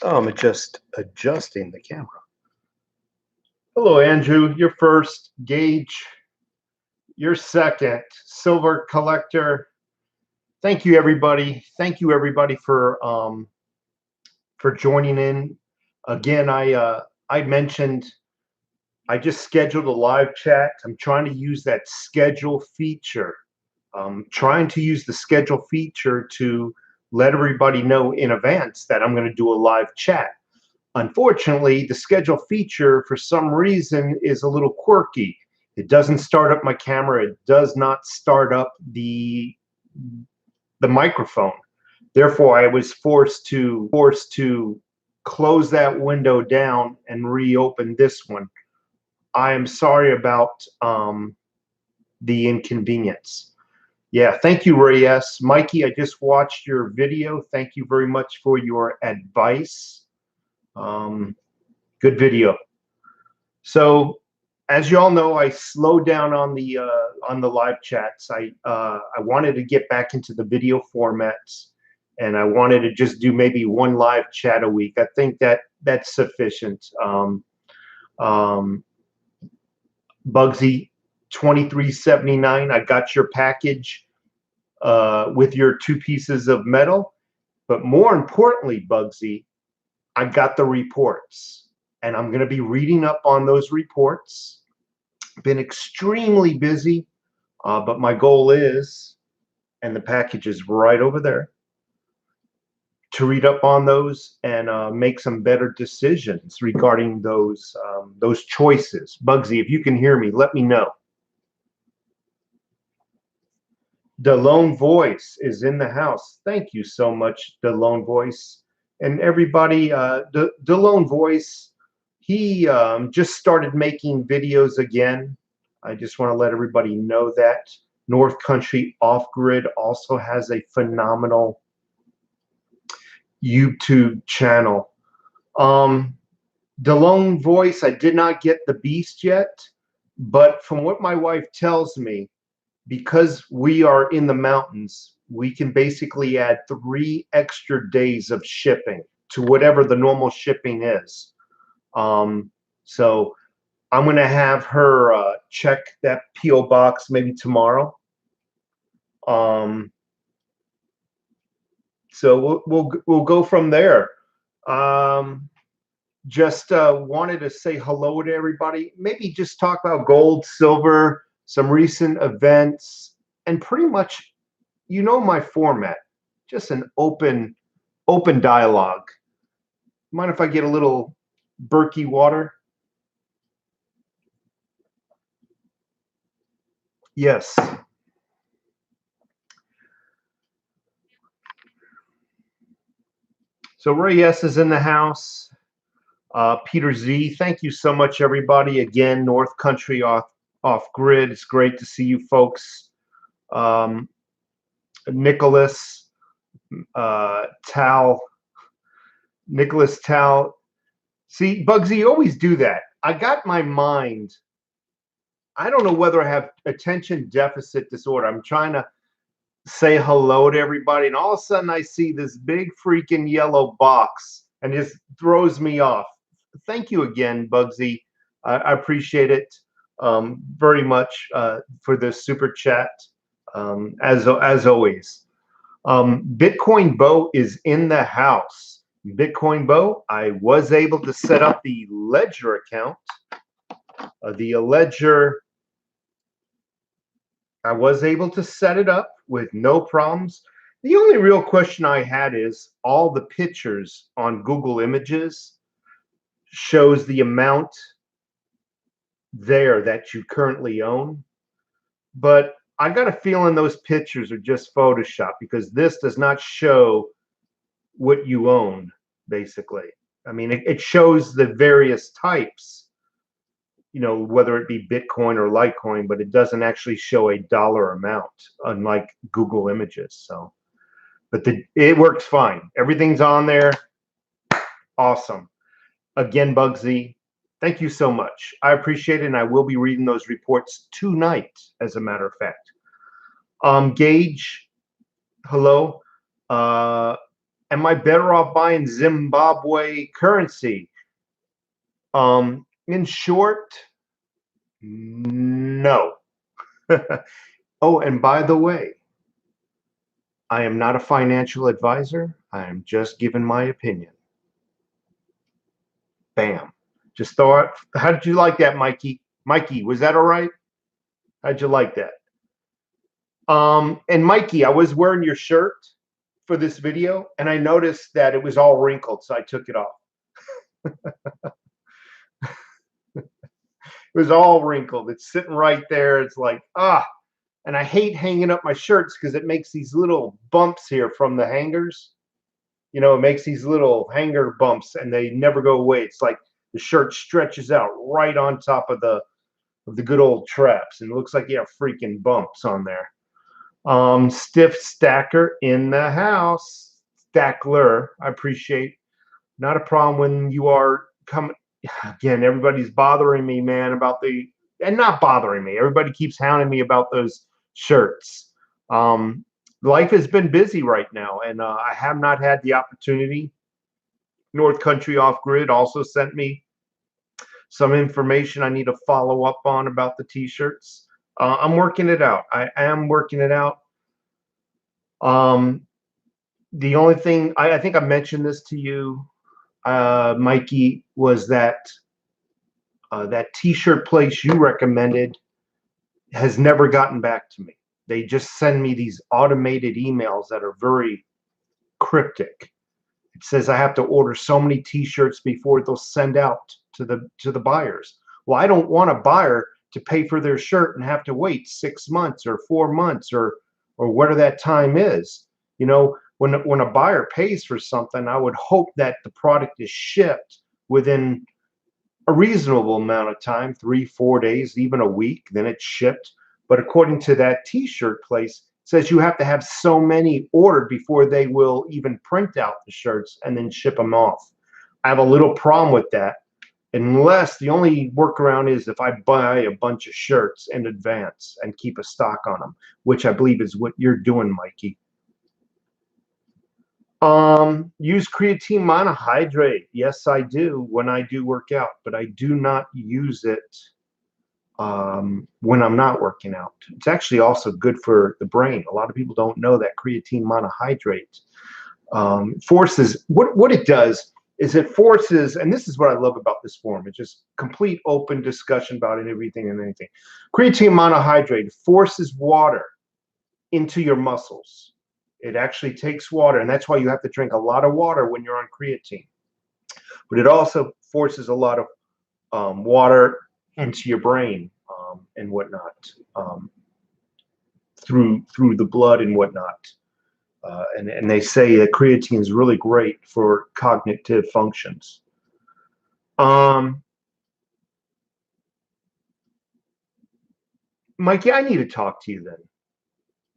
Oh, I'm just adjusting the camera. Hello, Andrew. You're first. Gage, you're second. Silver collector. Thank you, everybody. Thank you, everybody, for joining in. Again, I mentioned I just scheduled a live chat. I'm trying to use that schedule feature. Trying to use the schedule feature to let everybody know in advance that I'm going to do a live chat. Unfortunately, the schedule feature, for some reason, is a little quirky. It doesn't start up my camera. It does not start up the microphone. Therefore, I was forced to close that window down and reopen this one. I am sorry about the inconvenience. Yeah, thank you, Ray S. Mikey, I just watched your video. Thank you very much for your advice. Good video. So, as you all know, I slowed down on the live chats. I wanted to get back into the video formats, and I wanted to just do maybe one live chat a week. I think that's sufficient. Bugsy 2379, I got your package with your 2 pieces of metal, but more importantly, Bugsy, I got the reports, and I'm going to be reading up on those reports. Been extremely busy, but my goal is, and the package is right over there, to read up on those and make some better decisions regarding those choices. Bugsy, if you can hear me, let me know. The Lone Voice is in the house. Thank you so much, The Lone Voice. And everybody, the Lone Voice, he just started making videos again. I just want to let everybody know that. North Country Off Grid also has a phenomenal YouTube channel. The Lone Voice, I did not get the Beast yet, but from what my wife tells me, because we are in the mountains, we can basically add 3 extra days of shipping to whatever the normal shipping is. So I'm going to have her check that P.O. box maybe tomorrow. So we'll go from there. Just wanted to say hello to everybody. Maybe just talk about gold, silver, some recent events, and pretty much, you know, my format. Just an open dialogue. Mind if I get a little Berkey water? Yes. So Ray S is in the house. Peter Z, thank you so much, everybody. Again, North Country Off Grid. It's great to see you folks. Nicholas Tal. See, Bugsy, you always do that. I got my mind. I don't know whether I have attention deficit disorder. I'm trying to say hello to everybody, and all of a sudden I see this big freaking yellow box, and it just throws me off. Thank you again, Bugsy. I appreciate it very much for this super chat, as always. Bitcoin Bo is in the house. Bitcoin Bo, I was able to set up the Ledger account. I was able to set it up with no problems. The only real question I had is all the pictures on Google Images shows the amount there that you currently own. But I got a feeling those pictures are just Photoshop, because this does not show what you own, basically. I mean, it shows the various types, you know, whether it be Bitcoin or Litecoin, but it doesn't actually show a dollar amount, unlike Google Images. So, but it works fine. Everything's on there. Awesome. Again, Bugsy, thank you so much. I appreciate it, and I will be reading those reports tonight, as a matter of fact. Gage, hello. And Am I better off buying Zimbabwe currency? In short, no. Oh, and by the way, I am not a financial advisor. I am just giving my opinion. Bam. Just thought, how did you like that, Mikey? Mikey, was that all right? How'd you like that? And Mikey, I was wearing your shirt for this video, and I noticed that it was all wrinkled, so I took it off. It was all wrinkled. It's sitting right there. It's like, and I hate hanging up my shirts because it makes these little bumps here from the hangers. You know, it makes these little hanger bumps and they never go away. It's like the shirt stretches out right on top of the good old traps, and it looks like you have freaking bumps on there. Stiff stacker in the house. Stackler, I appreciate. Not a problem when you are coming. Again, everybody's bothering me, man, about and not bothering me. Everybody keeps hounding me about those shirts. Life has been busy right now, and I have not had the opportunity. North Country Off Grid also sent me some information I need to follow up on about the t-shirts. I'm working it out. I am working it out. The only thing, I think I mentioned this to you, Mikey, was that that t-shirt place you recommended has never gotten back to me. They just send me these automated emails that are very cryptic. It says I have to order so many t-shirts before they'll send out to the buyers. Well, I don't want a buyer to pay for their shirt and have to wait 6 months or 4 months or whatever that time is. You know, when a buyer pays for something, I would hope that the product is shipped within a reasonable amount of time, 3-4 days, even a week, then it's shipped. But according to that t-shirt place, it says you have to have so many ordered before they will even print out the shirts and then ship them off. I have a little problem with that, unless the only workaround is if I buy a bunch of shirts in advance and keep a stock on them, which I believe is what you're doing, Mikey. Use creatine monohydrate. Yes, I do when I do work out, but I do not use it when I'm not working out. It's actually also good for the brain. A lot of people don't know that creatine monohydrate forces, what it does is it forces, and this is what I love about this forum, it's just complete open discussion about everything and anything. Creatine monohydrate forces water into your muscles. It actually takes water, and that's why you have to drink a lot of water when you're on creatine. But it also forces a lot of water into your brain and whatnot, through the blood and whatnot. And they say that creatine is really great for cognitive functions. Mikey, I need to talk to you then.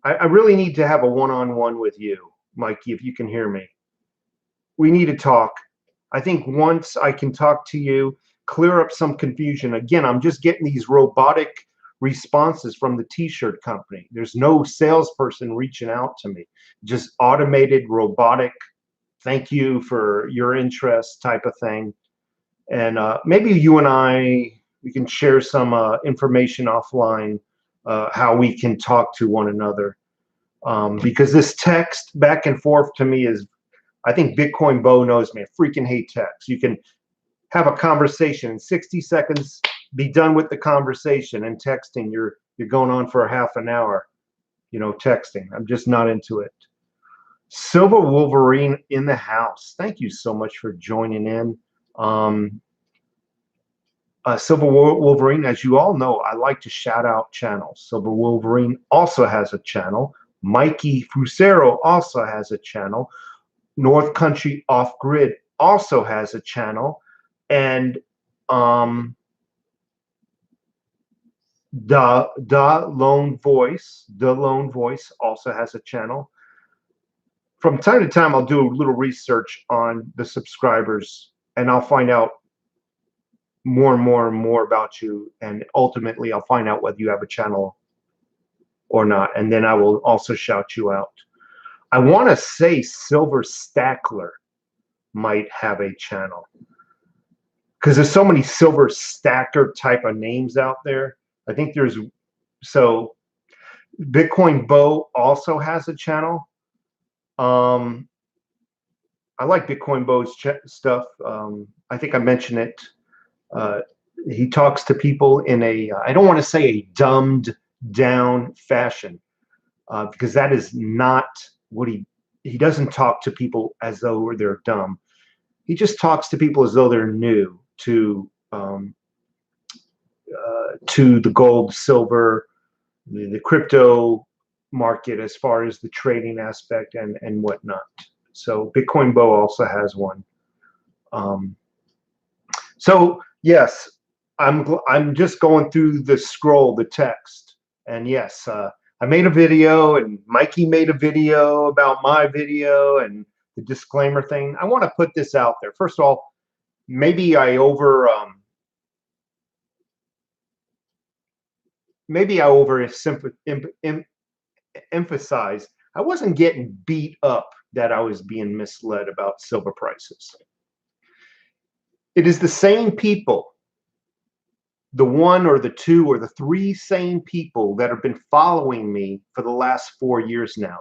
I really need to have a one-on-one with you, Mikey, if you can hear me. We need to talk. I think once I can talk to you, clear up some confusion. Again, I'm just getting these robotic responses from the t-shirt company. There's no salesperson reaching out to me. Just automated, robotic, thank you for your interest type of thing. And maybe you and we can share some information offline, how we can talk to one another. Because this text back and forth to me is, I think Bitcoin Bo knows me. I freaking hate text. You can have a conversation in 60 seconds, be done with the conversation, and texting, you're going on for a half an hour, you know, texting. I'm just not into it. Silver Wolverine in the house. Thank you so much for joining in. Silver Wolverine, as you all know, I like to shout out channels. Silver Wolverine also has a channel. Mikey Fusero also has a channel. North Country Off Grid also has a channel. And the Lone Voice also has a channel. From time to time, I'll do a little research on the subscribers, and I'll find out more and more and more about you, and ultimately I'll find out whether you have a channel or not, and then I will also shout you out. I want to say Silver Stackler might have a channel, because there's so many Silver Stacker type of names out there. I think there's, so Bitcoin Bo also has a channel. I like Bitcoin Bo's stuff. I think I mentioned it. He talks to people in a, I don't want to say a dumbed down fashion, because that is not what he doesn't talk to people as though they're dumb. He just talks to people as though they're new to the gold, silver, the crypto market as far as the trading aspect and whatnot. So Bitcoin Bo also has one. So yes, I'm just going through the scroll, the text, and yes, I made a video, and Mikey made a video about my video and the disclaimer thing. I want to put this out there. First of all, maybe I emphasize. I wasn't getting beat up that I was being misled about silver prices. It is the same people, the one or the two or the three same people that have been following me for the last 4 years now.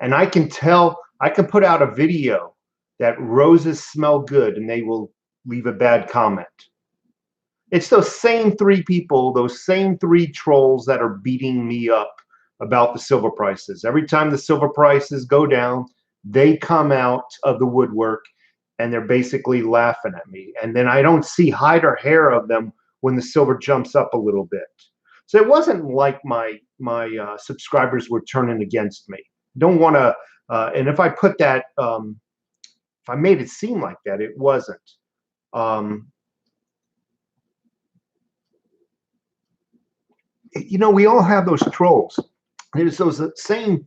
And I can tell, I can put out a video that roses smell good and they will leave a bad comment. It's those same three people, those same three trolls that are beating me up about the silver prices. Every time the silver prices go down, they come out of the woodwork and they're basically laughing at me. And then I don't see hide or hair of them when the silver jumps up a little bit. So it wasn't like my subscribers were turning against me. Don't want to, and if I put that, if I made it seem like that, it wasn't. You know, we all have those trolls. There's those same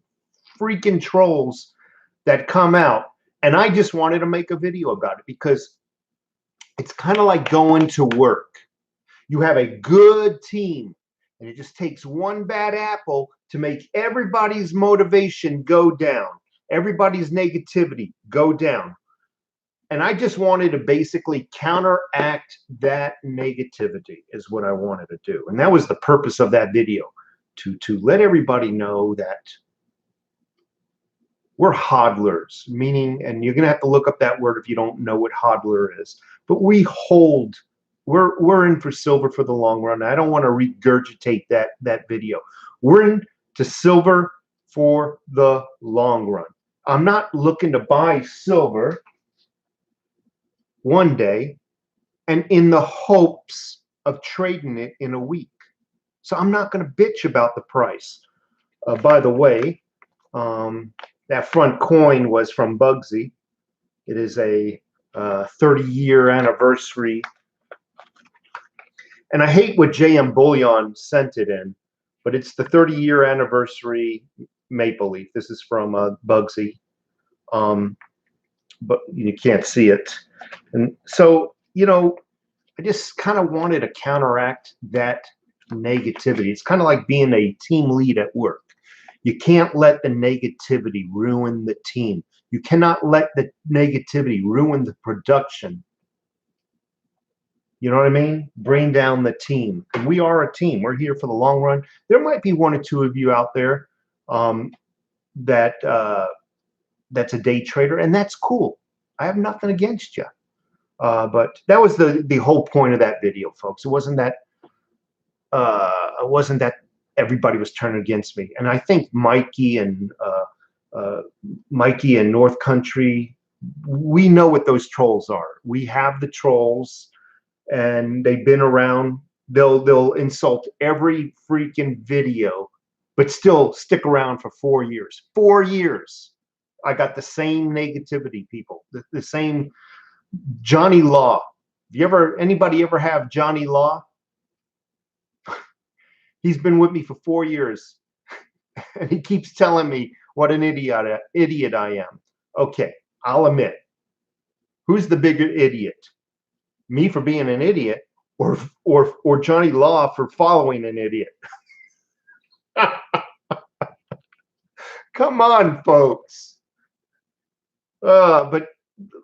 freaking trolls that come out, and I just wanted to make a video about it because it's kind of like going to work. You have a good team, and it just takes one bad apple to make everybody's motivation go down, everybody's negativity go down. And I just wanted to basically counteract that negativity is what I wanted to do. And that was the purpose of that video, to let everybody know that we're hodlers, meaning, and you're going to have to look up that word if you don't know what hodler is, but we hold, we're in for silver for the long run. I don't want to regurgitate that video. We're into silver for the long run. I'm not looking to buy silver one day and in the hopes of trading it in a week. So I'm not going to bitch about the price. By the way, that front coin was from Bugsy. It is a 30-year anniversary. And I hate what JM Bullion sent it in, but it's the 30-year anniversary maple leaf. This is from Bugsy. But you can't see it. And so, you know, I just kind of wanted to counteract that negativity. It's kind of like being a team lead at work. You can't let the negativity ruin the team. You cannot let the negativity ruin the production. You know what I mean? Bring down the team. And we are a team. We're here for the long run. There might be one or two of you out there that's a day trader, and that's cool. I have nothing against you. But that was the whole point of that video, folks. It wasn't that everybody was turning against me. And I think Mikey and North Country, we know what those trolls are. We have the trolls, and they've been around. They'll insult every freaking video, but still stick around for 4 years. 4 years. I got the same negativity people, the same Johnny Law. Anybody ever have Johnny Law? He's been with me for 4 years, and he keeps telling me what an idiot I am. Okay, I'll admit. Who's the bigger idiot? Me for being an idiot, or Johnny Law for following an idiot? Come on, folks. But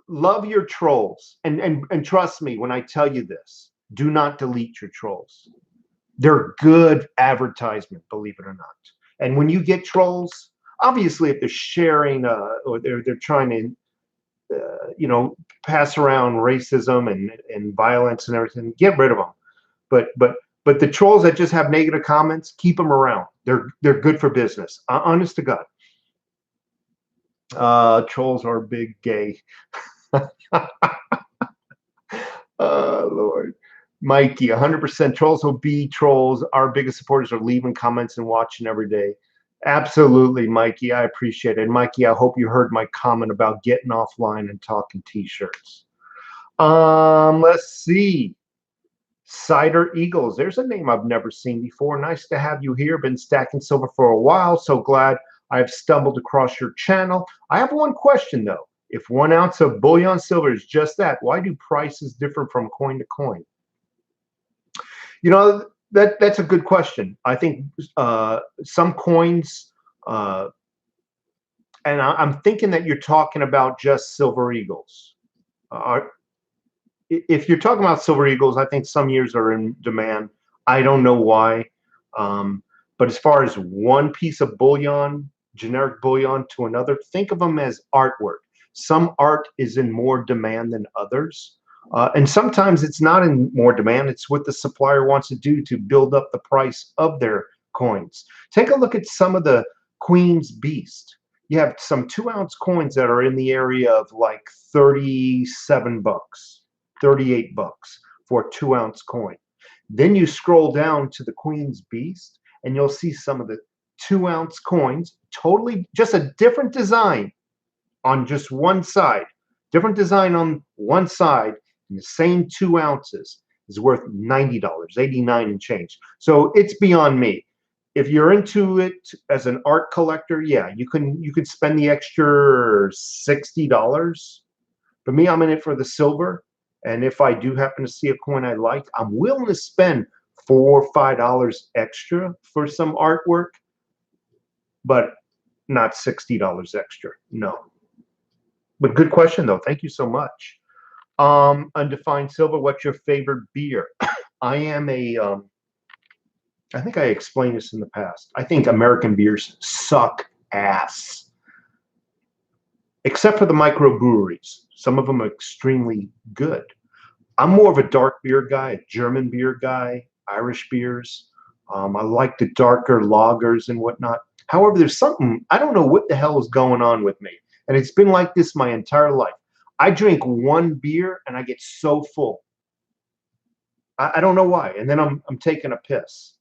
love your trolls, and trust me when I tell you this. Do not delete your trolls. They're good advertisement, believe it or not. And when you get trolls, obviously, if they're sharing or they're trying to pass around racism and violence and everything, get rid of them. But the trolls that just have negative comments, keep them around. They're good for business. Honest to God. Trolls are big gay. Oh Lord. Mikey, 100% trolls will be trolls. Our biggest supporters are leaving comments and watching every day. Absolutely, Mikey. I appreciate it. Mikey, I hope you heard my comment about getting offline and talking t-shirts. Let's see. Cider Eagles. There's a name I've never seen before. Nice to have you here. Been stacking silver for a while. So glad I've stumbled across your channel. I have one question though. If 1 ounce of bullion silver is just that, why do prices differ from coin to coin? You know, that's a good question. I think some coins, and I'm thinking that you're talking about just Silver Eagles. If you're talking about Silver Eagles, I think some years are in demand. I don't know why. But as far as one piece of bullion, generic bullion to another, think of them as artwork. Some art is in more demand than others. And sometimes it's not in more demand. It's what the supplier wants to do to build up the price of their coins. Take a look at some of the Queen's Beast. You have some 2 ounce coins that are in the area of like 37 bucks, 38 bucks for a 2 ounce coin. Then you scroll down to the Queen's Beast and you'll see some of the 2 ounce coins, totally just a different design on just one side. Different design on one side, and the same 2 ounces is worth $90, 89 and change. So it's beyond me. If you're into it as an art collector, yeah, you could spend the extra $60. But me, I'm in it for the silver. And if I do happen to see a coin I like, I'm willing to spend $4 or $5 extra for some artwork, but not $60 extra. No. But good question though. Thank you so much. Undefined silver. What's your favorite beer? I am a. I think I explained this in the past. I think American beers suck ass, except for the microbreweries. Some of them are extremely good. I'm more of a dark beer guy, a German beer guy, Irish beers. I like the darker lagers and whatnot. However, there's something, I don't know what the hell is going on with me. And it's been like this my entire life. I drink one beer and I get so full. I don't know why. And then I'm taking a piss.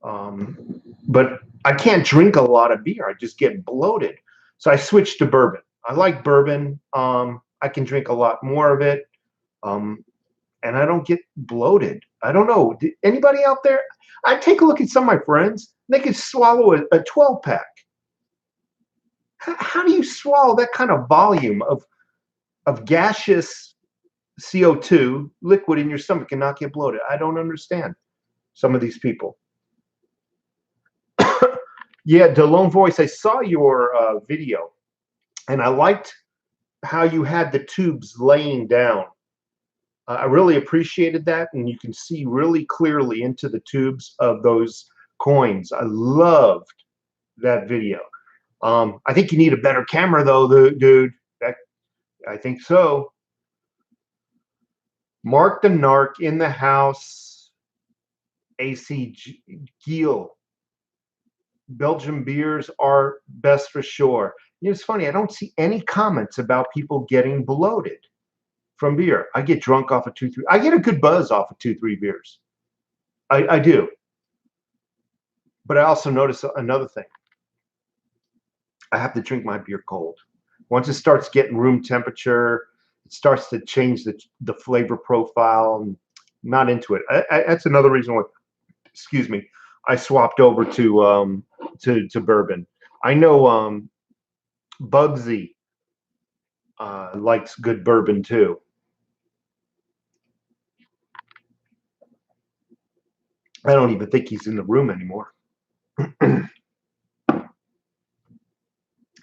But I can't drink a lot of beer. I just get bloated. So I switched to bourbon. I like bourbon. I can drink a lot more of it. And I don't get bloated. I don't know. Anybody out there? I take a look at some of my friends. They could swallow a 12-pack. How do you swallow that kind of volume of gaseous CO2 liquid in your stomach and not get bloated? I don't understand some of these people. Yeah, DeLone Voice, I saw your video, and I liked how you had the tubes laying down. I really appreciated that, and you can see really clearly into the tubes of those coins. I loved that video. I think you need a better camera, though, dude. I think so. Mark the Narc in the house. AC Giel. Belgian beers are best for sure. You know, it's funny. I don't see any comments about people getting bloated from beer. I get drunk off of 2, 3. I get a good buzz off of 2, 3 beers. I do. But I also notice another thing. I have to drink my beer cold. Once it starts getting room temperature, it starts to change the flavor profile. I'm not into it. That's another reason why, excuse me, I swapped over to bourbon. I know Bugsy likes good bourbon too. I don't even think he's in the room anymore.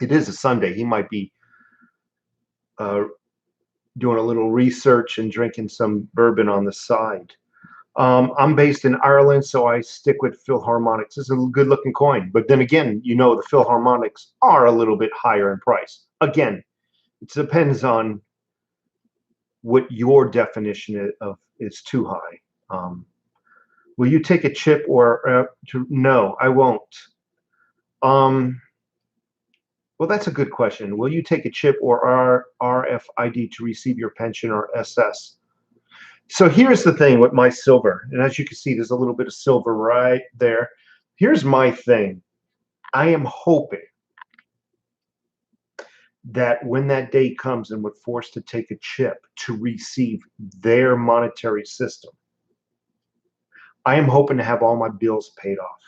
It is a Sunday. He might be doing a little research and drinking some bourbon on the side. I'm based in Ireland, so I stick with Philharmonics. It's a good looking coin. But then again, you know, the Philharmonics are a little bit higher in price. Again, it depends on what your definition of is too high. Will you take a chip or no, I won't. Well, that's a good question. Will you take a chip or RFID to receive your pension or SS? So here's the thing with my silver, and as you can see, there's a little bit of silver right there. Here's my thing. I am hoping that when that day comes and we're forced to take a chip to receive their monetary system, I am hoping to have all my bills paid off,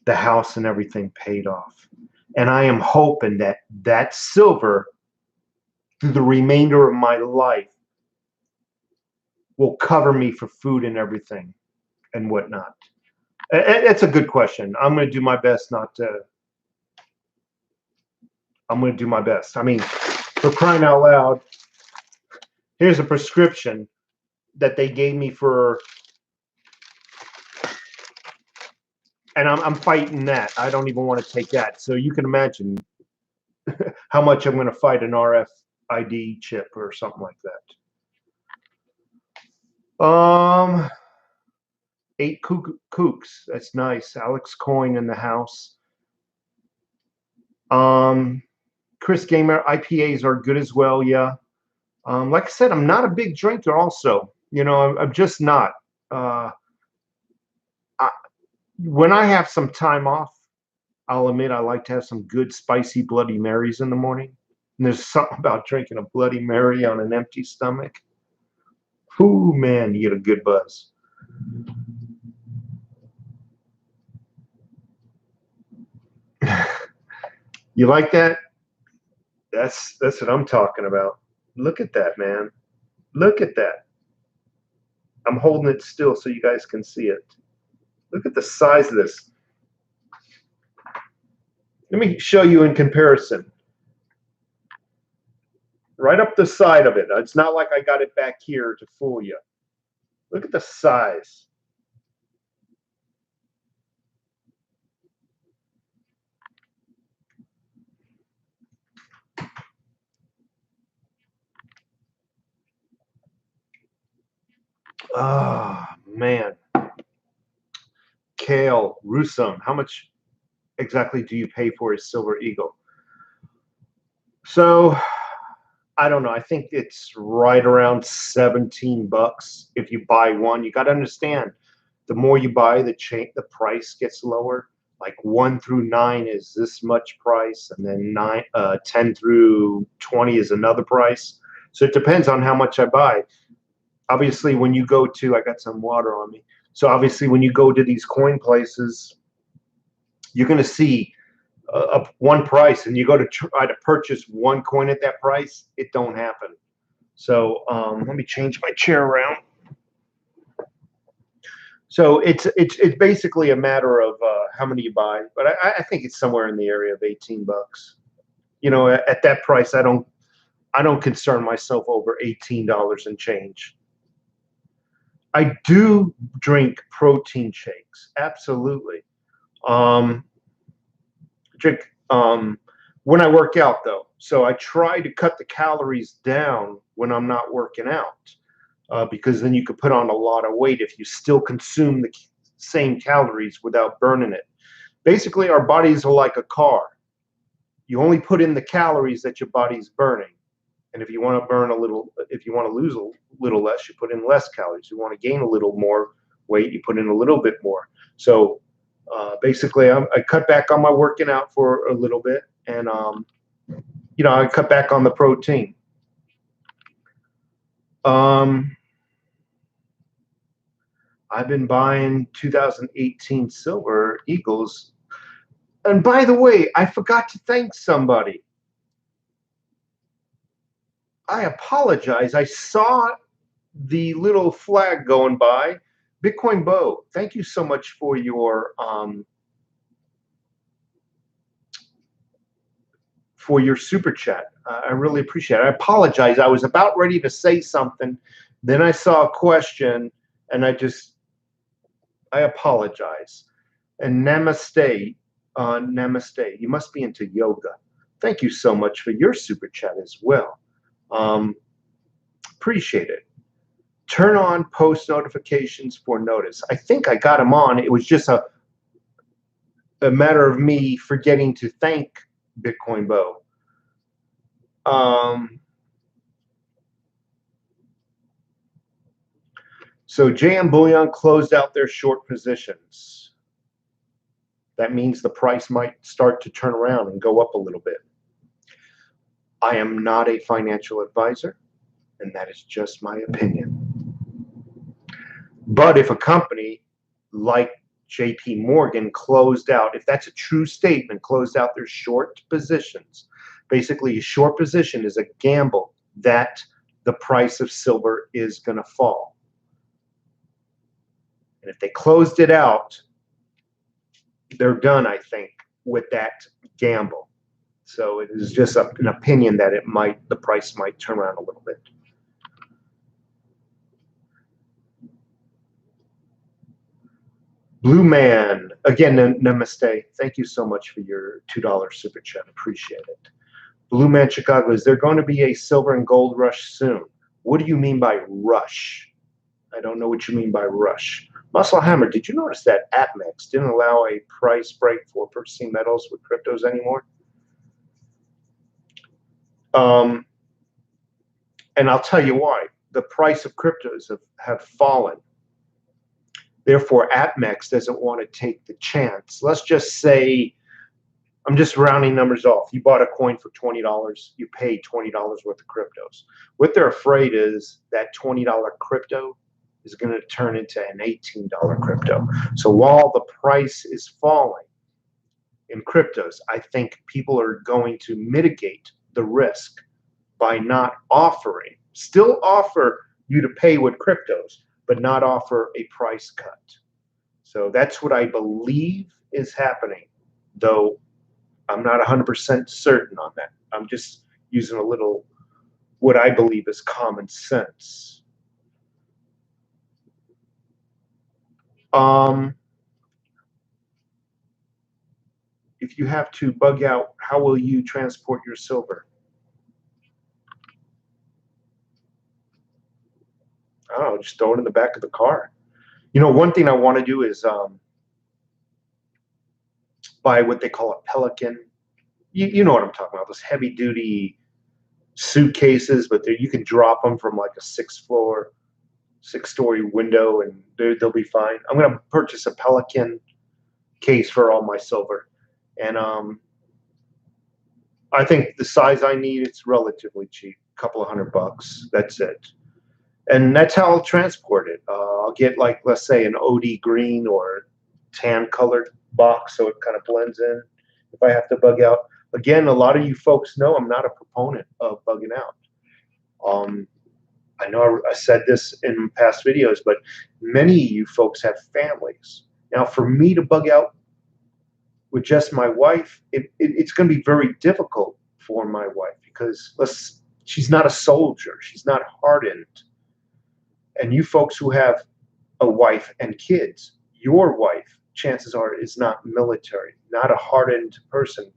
the house and everything paid off. And I am hoping that that silver, through the remainder of my life, will cover me for food and everything and whatnot. It's a good question. I'm going to do my best not to. I'm going to do my best. I mean, for crying out loud, here's a prescription that they gave me for, and I'm fighting that. I don't even want to take that. So you can imagine how much I'm going to fight an RFID chip or something like that. 8 kooks. That's nice. Alex Coin in the house. Chris Gamer, IPAs are good as well. Yeah. Like I said, I'm not a big drinker also. You know, I'm just not. When I have some time off, I'll admit I like to have some good spicy Bloody Marys in the morning. And there's something about drinking a Bloody Mary on an empty stomach. Ooh, man, you get a good buzz. You like that? That's what I'm talking about. Look at that, man. Look at that. I'm holding it still so you guys can see it. Look at the size of this. Let me show you in comparison. Right up the side of it. It's not like I got it back here to fool you. Look at the size. Oh, man. Kale, Rusum, how much exactly do you pay for a silver eagle? So, I don't know. I think it's right around 17 bucks if you buy one. You got to understand, the more you buy, the price gets lower. Like 1 through 9 is this much price, and then 10 through 20 is another price. So it depends on how much I buy. Obviously, when you go to, I got some water on me. So obviously, when you go to these coin places, you're going to see one price, and you go to try to purchase one coin at that price, it don't happen. So let me change my chair around. So it's basically a matter of how many you buy, but I think it's somewhere in the area of 18 bucks. You know, at that price, I don't concern myself over $18 and change. I do drink protein shakes, absolutely. Drink when I work out though, so I try to cut the calories down when I'm not working out, because then you could put on a lot of weight if you still consume the same calories without burning it. Basically, our bodies are like a car. You only put in the calories that your body's burning. And if you want to burn a little, if you want to lose a little less, you put in less calories. You want to gain a little more weight, you put in a little bit more. So basically, I cut back on my working out for a little bit, and you know, I cut back on the protein. I've been buying 2018 silver eagles. And by the way, I forgot to thank somebody. I apologize. I saw the little flag going by. Bitcoin Bo, thank you so much for your for your super chat. I really appreciate it. I apologize. I was about ready to say something. Then I saw a question, and I apologize. And namaste. Namaste. You must be into yoga. Thank you so much for your super chat as well. Appreciate it. Turn on post notifications for notice. I think I got them on. It was just a matter of me forgetting to thank Bitcoin Bo. So JM Bullion closed out their short positions. That means the price might start to turn around and go up a little bit. I am not a financial advisor, and that is just my opinion. But if a company like JP Morgan closed out, if that's a true statement, closed out their short positions, basically a short position is a gamble that the price of silver is going to fall. And if they closed it out, they're done, I think, with that gamble. So it is just an opinion that the price might turn around a little bit. Blue Man, again, namaste. Thank you so much for your $2 super chat. Appreciate it. Blue Man Chicago, is there going to be a silver and gold rush soon? What do you mean by rush? I don't know what you mean by rush. Muscle Hammer, did you notice that AppMex didn't allow a price break for purchasing metals with cryptos anymore? And I'll tell you why. The price of cryptos have fallen. Therefore, AppMex doesn't want to take the chance. Let's just say, I'm just rounding numbers off. You bought a coin for $20. You paid $20 worth of cryptos. What they're afraid is that $20 crypto is going to turn into an $18 crypto. So while the price is falling in cryptos, I think people are going to mitigate the risk by not offering, still offer you to pay with cryptos, but not offer a price cut. So that's what I believe is happening, though I'm not 100% certain on that. I'm just using a little what I believe is common sense. If you have to bug out, how will you transport your silver? I don't know, just throw it in the back of the car. You know, one thing I want to do is buy what they call a Pelican. You know what I'm talking about, those heavy duty suitcases, but you can drop them from like a six-story window and they'll be fine. I'm going to purchase a Pelican case for all my silver. And I think the size I need, it's relatively cheap, a couple of $100. That's it. And that's how I'll transport it. I'll get, like, let's say an OD green or tan colored box so it kind of blends in if I have to bug out. Again, a lot of you folks know I'm not a proponent of bugging out. I know I said this in past videos, but many of you folks have families. Now, for me to bug out with just my wife, it's going to be very difficult for my wife because she's not a soldier. She's not hardened. And you folks who have a wife and kids, your wife, chances are, is not military, not a hardened person.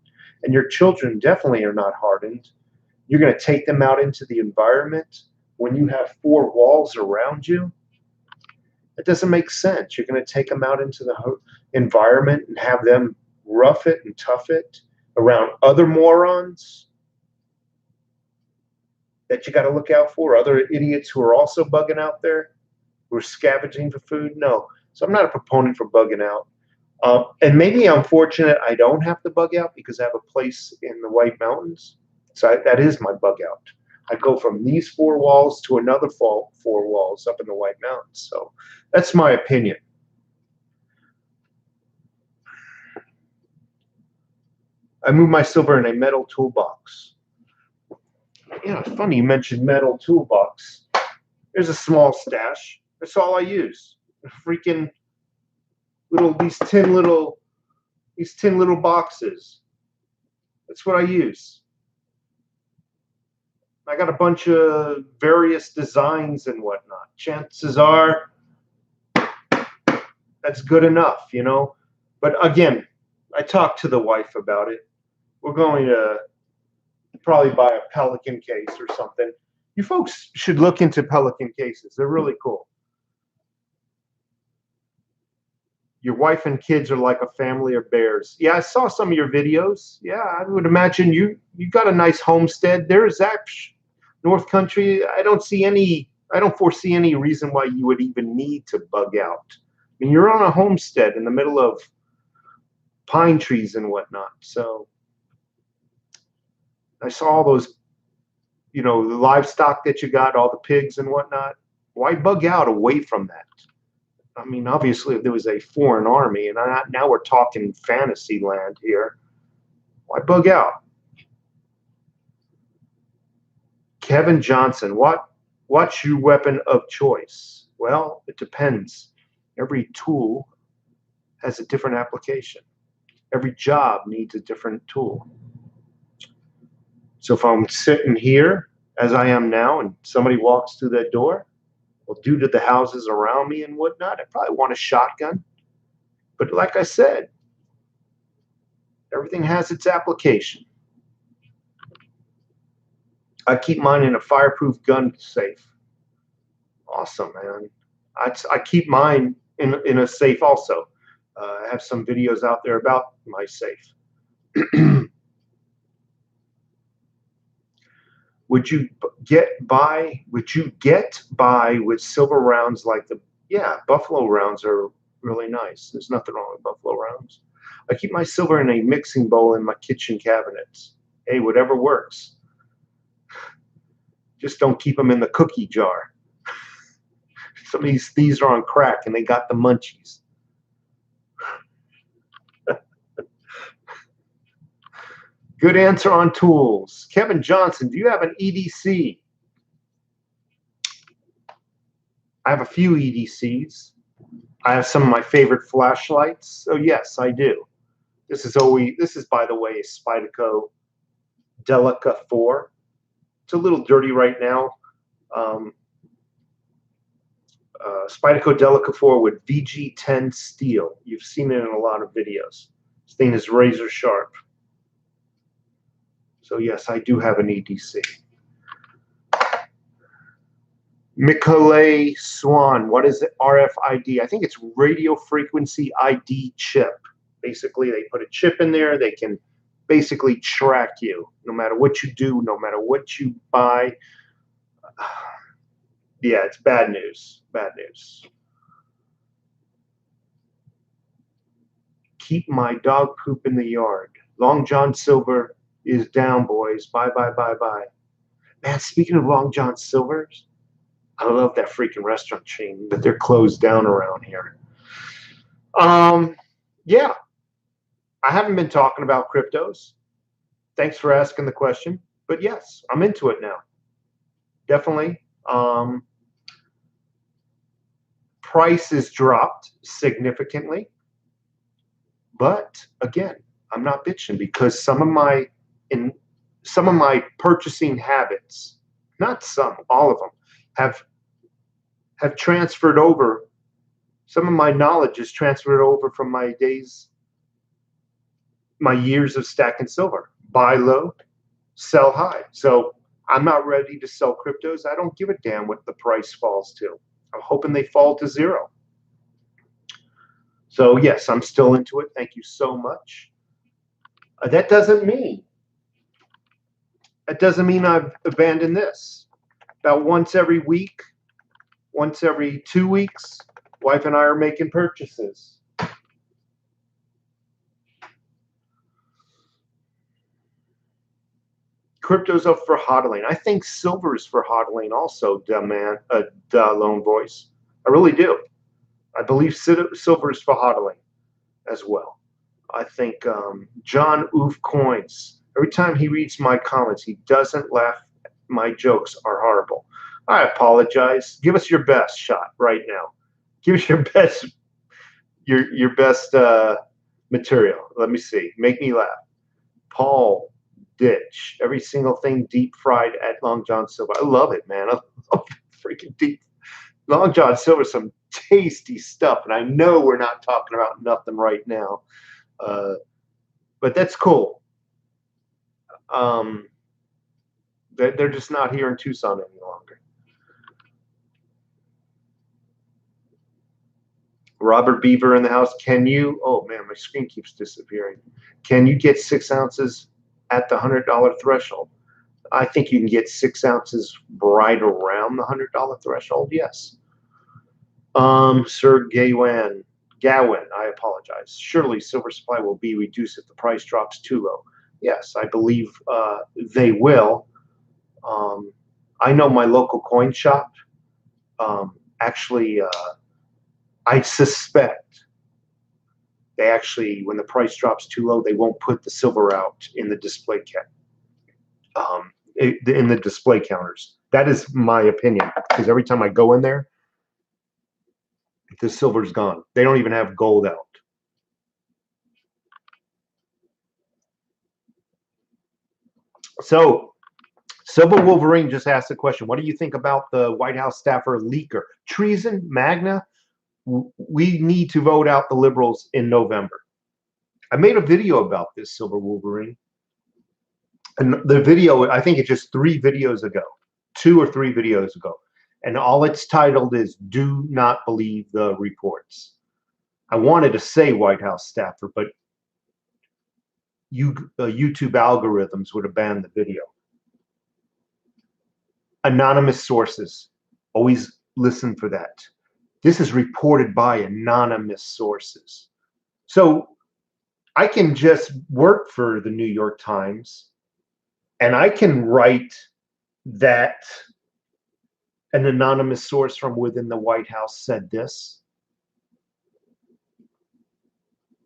And your children definitely are not hardened. You're going to take them out into the environment when you have four walls around you. It doesn't make sense. You're going to take them out into the environment and have them rough it and tough it around other morons that you got to look out for, other idiots who are also bugging out there, who are scavenging for food. No. So I'm not a proponent for bugging out. And maybe I'm fortunate I don't have to bug out because I have a place in the White Mountains. So that is my bug out. I go from these four walls to another four walls up in the White Mountains. So that's my opinion. I move my silver in a metal toolbox. Yeah, it's funny you mentioned metal toolbox. There's a small stash. That's all I use. Freaking these tin little boxes. That's what I use. I got a bunch of various designs and whatnot. Chances are that's good enough, you know. But again, I talked to the wife about it. We're going to probably buy a Pelican case or something. You folks should look into Pelican cases. They're really cool. Your wife and kids are like a family of bears. Yeah, I saw some of your videos. Yeah, I would imagine you got a nice homestead. There's actually North Country. I don't foresee any reason why you would even need to bug out. I mean, you're on a homestead in the middle of pine trees and whatnot. So I saw all those, the livestock that you got, all the pigs and whatnot. Why bug out away from that? I mean, obviously, if there was a foreign army, and now we're talking fantasy land here, why bug out? Kevin Johnson, what's your weapon of choice? Well, it depends. Every tool has a different application. Every job needs a different tool. So if I'm sitting here, as I am now, and somebody walks through that door, well, due to the houses around me and whatnot, I probably want a shotgun. But like I said, everything has its application. I keep mine in a fireproof gun safe. Awesome, man. I keep mine in a safe also. I have some videos out there about my safe. Would you get by with silver rounds like Buffalo rounds are really nice. There's nothing wrong with Buffalo rounds. I keep my silver in a mixing bowl in my kitchen cabinets. Hey, whatever works. Just don't keep them in the cookie jar. Some of these thieves are on crack and they got the munchies. Good answer on tools. Kevin Johnson, do you have an EDC? I have a few EDCs. I have some of my favorite flashlights. So yes, I do. This is, by the way, a Spyderco Delica 4. It's a little dirty right now. Spyderco Delica 4 with VG10 steel. You've seen it in a lot of videos. This thing is razor sharp. So yes, I do have an EDC. Mikale Swan, what is it? RFID? I think it's radio frequency ID chip. Basically, they put a chip in there. They can basically track you no matter what you do, no matter what you buy. Yeah, it's bad news. Bad news. Keep my dog poop in the yard. Long John Silver is down, boys. Bye, bye, bye, bye. Man, speaking of Long John Silver's, I love that freaking restaurant chain, but they're closed down around here. Yeah, I haven't been talking about cryptos. Thanks for asking the question. But yes, I'm into it now. Definitely. Prices dropped significantly. But again, I'm not bitching because some of my purchasing habits, not some, all of them, have transferred over. Some of my knowledge is transferred over from my years of stacking silver. Buy low, sell high. So I'm not ready to sell cryptos. I don't give a damn what the price falls to. I'm hoping they fall to zero. So yes, I'm still into it. Thank you so much. That doesn't mean I've abandoned this. About once every week, once every 2 weeks, wife and I are making purchases. Crypto's up for hodling. I think silver is for hodling also, lone voice. I really do. I believe silver is for hodling as well. I think John Oof Coins, every time he reads my comments, he doesn't laugh. My jokes are horrible. I apologize. Give us your best shot right now. Give us your best material. Let me see. Make me laugh. Paul ditch. Every single thing deep fried at Long John Silver. I love it, man. I love freaking deep. Long John Silver, some tasty stuff. And I know we're not talking about nothing right now. But that's cool. They're just not here in Tucson any longer. Robert Beaver in the house. Can you, oh man, my screen keeps disappearing. Can you get 6 ounces at the $100 threshold? I think you can get 6 ounces right around the $100 threshold. Yes. Sir Gawain, I apologize. Surely silver supply will be reduced if the price drops too low. Yes, I believe they will. I know my local coin shop. Actually, I suspect they actually, when the price drops too low, they won't put the silver out in the display in the display counters. That is my opinion, because every time I go in there, the silver's gone. They don't even have gold out. So Silver Wolverine just asked a question. What do you think about the White House staffer leaker? Treason, Magna? We need to vote out the liberals in November. I made a video about this, Silver Wolverine. And the video, I think it's just 3 videos ago, 2 or 3 videos ago. And all it's titled is "Do Not Believe the Reports." I wanted to say White House staffer, but YouTube algorithms would have banned the video. Anonymous sources, always listen for that. This is reported by anonymous sources. So I can just work for the New York Times and I can write that an anonymous source from within the White House said this.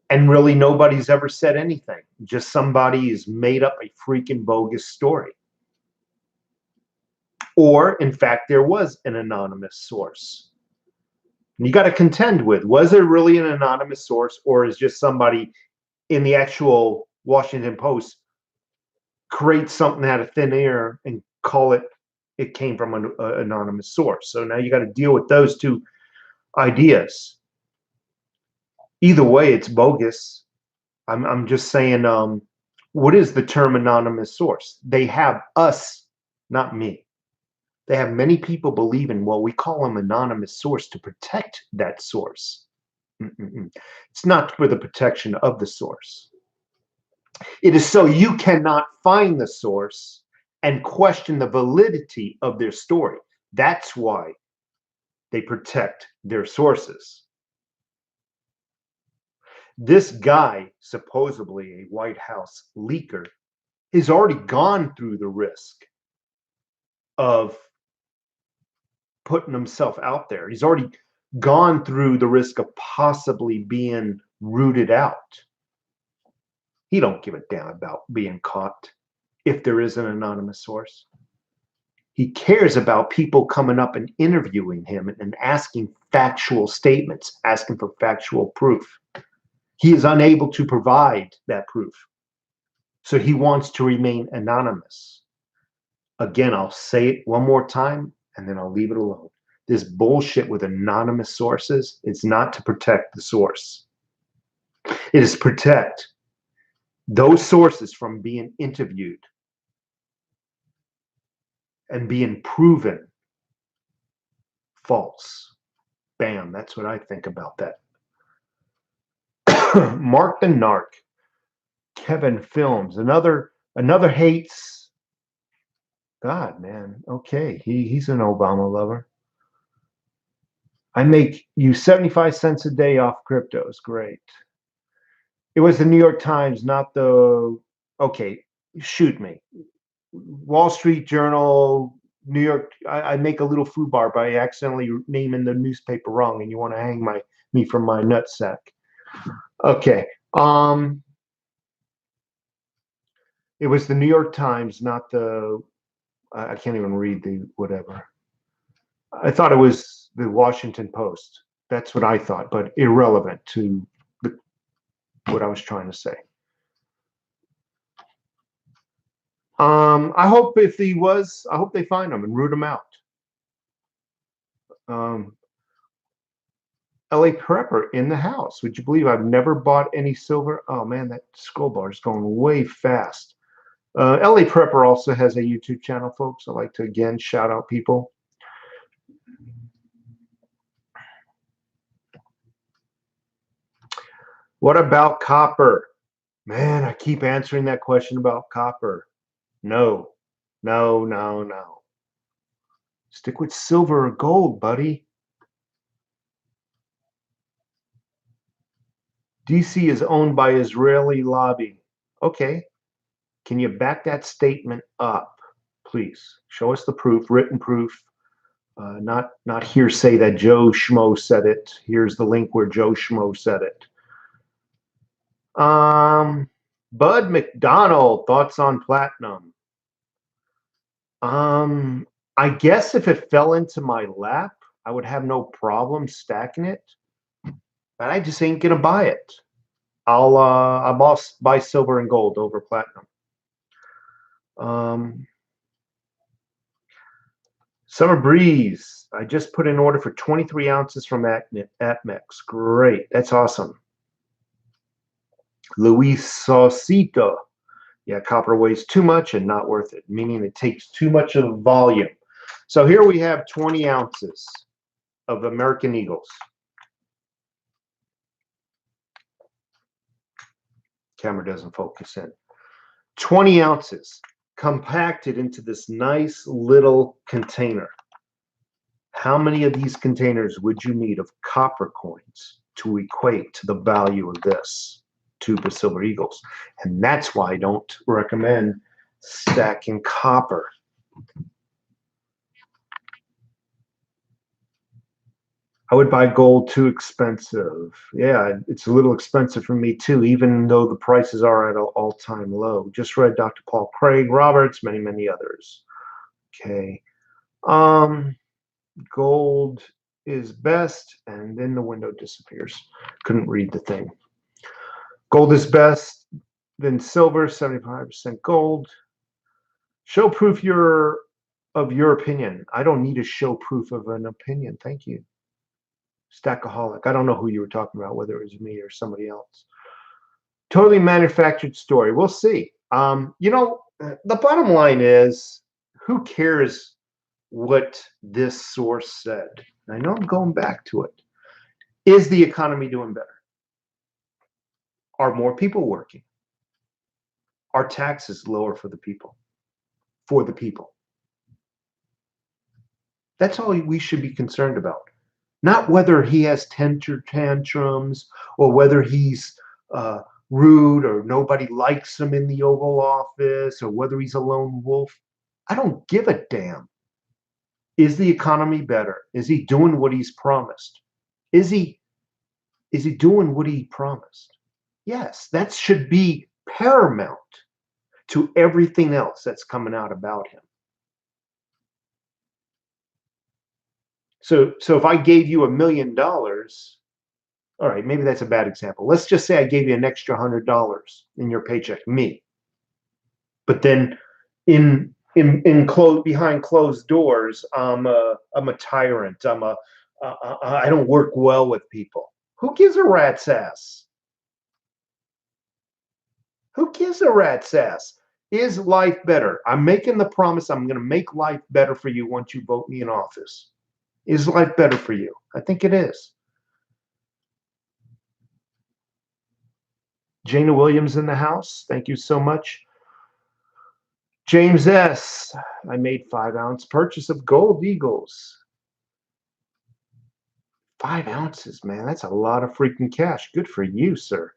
And really nobody's ever said anything. Just somebody has made up a freaking bogus story. Or, in fact, there was an anonymous source. And you got to contend with, was there really an anonymous source, or is just somebody in the actual Washington Post create something out of thin air and call it came from an anonymous source? So now you got to deal with those 2 ideas. Either way, it's bogus. I'm just saying, what is the term anonymous source? They have us, not me. They have many people believing, well, we call them anonymous source to protect that source. It's not for the protection of the source. It is so you cannot find the source and question the validity of their story. That's why they protect their sources. This guy, supposedly a White House leaker, has already gone through the risk of putting himself out there. He's already gone through the risk of possibly being rooted out. He don't give a damn about being caught if there is an anonymous source. He cares about people coming up and interviewing him and asking factual statements, asking for factual proof. He is unable to provide that proof. So he wants to remain anonymous. Again, I'll say it one more time and then I'll leave it alone. This bullshit with anonymous sources, it's not to protect the source. It is to protect those sources from being interviewed and being proven false. Bam, that's what I think about that. Mark the Narc, Kevin Films, another hates. God, man. Okay, he's an Obama lover. I make you 75 cents a day off cryptos. Great. It was the New York Times, not the. Okay, shoot me. Wall Street Journal, New York. I make a little foobar by accidentally naming the newspaper wrong, and you want to hang me from my nutsack. Okay. It was the New York Times, not the. I can't even read the whatever. I thought it was the Washington Post. That's what I thought, but irrelevant to what I was trying to say. I hope if he was, I hope they find him and root him out. LA Prepper in the house. Would you believe I've never bought any silver? Oh man, that scroll bar is going way fast. LA Prepper also has a YouTube channel, folks. I'd like to again shout out people. What about copper? Man, I keep answering that question about copper. No, no, no, no. Stick with silver or gold, buddy. DC is owned by Israeli lobby. Okay. Can you back that statement up, please? Show us the proof, written proof, not hearsay that Joe Schmo said it. Here's the link where Joe Schmo said it. Bud McDonald, thoughts on platinum? I guess if it fell into my lap, I would have no problem stacking it, but I just ain't gonna buy it. I'll buy silver and gold over platinum. Summer Breeze. I just put an order for 23 ounces from APMEX. Great. That's awesome. Luis Saucito. Yeah, copper weighs too much and not worth it, meaning it takes too much of the volume. So here we have 20 ounces of American Eagles. Camera doesn't focus in. 20 ounces compacted into this nice little container. How many of these containers would you need of copper coins to equate to the value of this tube of silver eagles? And that's why I don't recommend stacking copper. I would buy gold, too expensive. Yeah, it's a little expensive for me too, even though the prices are at an all-time low. Just read Dr. Paul Craig Roberts, many, many others. Okay. Gold is best, and then the window disappears. Couldn't read the thing. Gold is best, then silver, 75% gold. Show proof of your opinion. I don't need to show proof of an opinion. Thank you. Stackaholic. I don't know who you were talking about, whether it was me or somebody else. Totally manufactured story. We'll see. You know, the bottom line is, who cares what this source said? I know I'm going back to it. Is the economy doing better? Are more people working? Are taxes lower for the people? For the people. That's all we should be concerned about. Not whether he has tantrums or whether he's rude or nobody likes him in the Oval Office or whether he's a lone wolf. I don't give a damn. Is the economy better? Is he doing what he's promised? Is he doing what he promised? Yes, that should be paramount to everything else that's coming out about him. So if I gave you $1 million, all right, maybe that's a bad example. Let's just say I gave you an extra $100 in your paycheck, me. But then behind closed doors, I'm a tyrant. I don't work well with people. Who gives a rat's ass? Who gives a rat's ass? Is life better? I'm making the promise I'm going to make life better for you once you vote me in office. Is life better for you? I think it is. Jana Williams in the house. Thank you so much. James S. I made 5-ounce purchase of gold eagles. 5 ounces, man. That's a lot of freaking cash. Good for you, sir.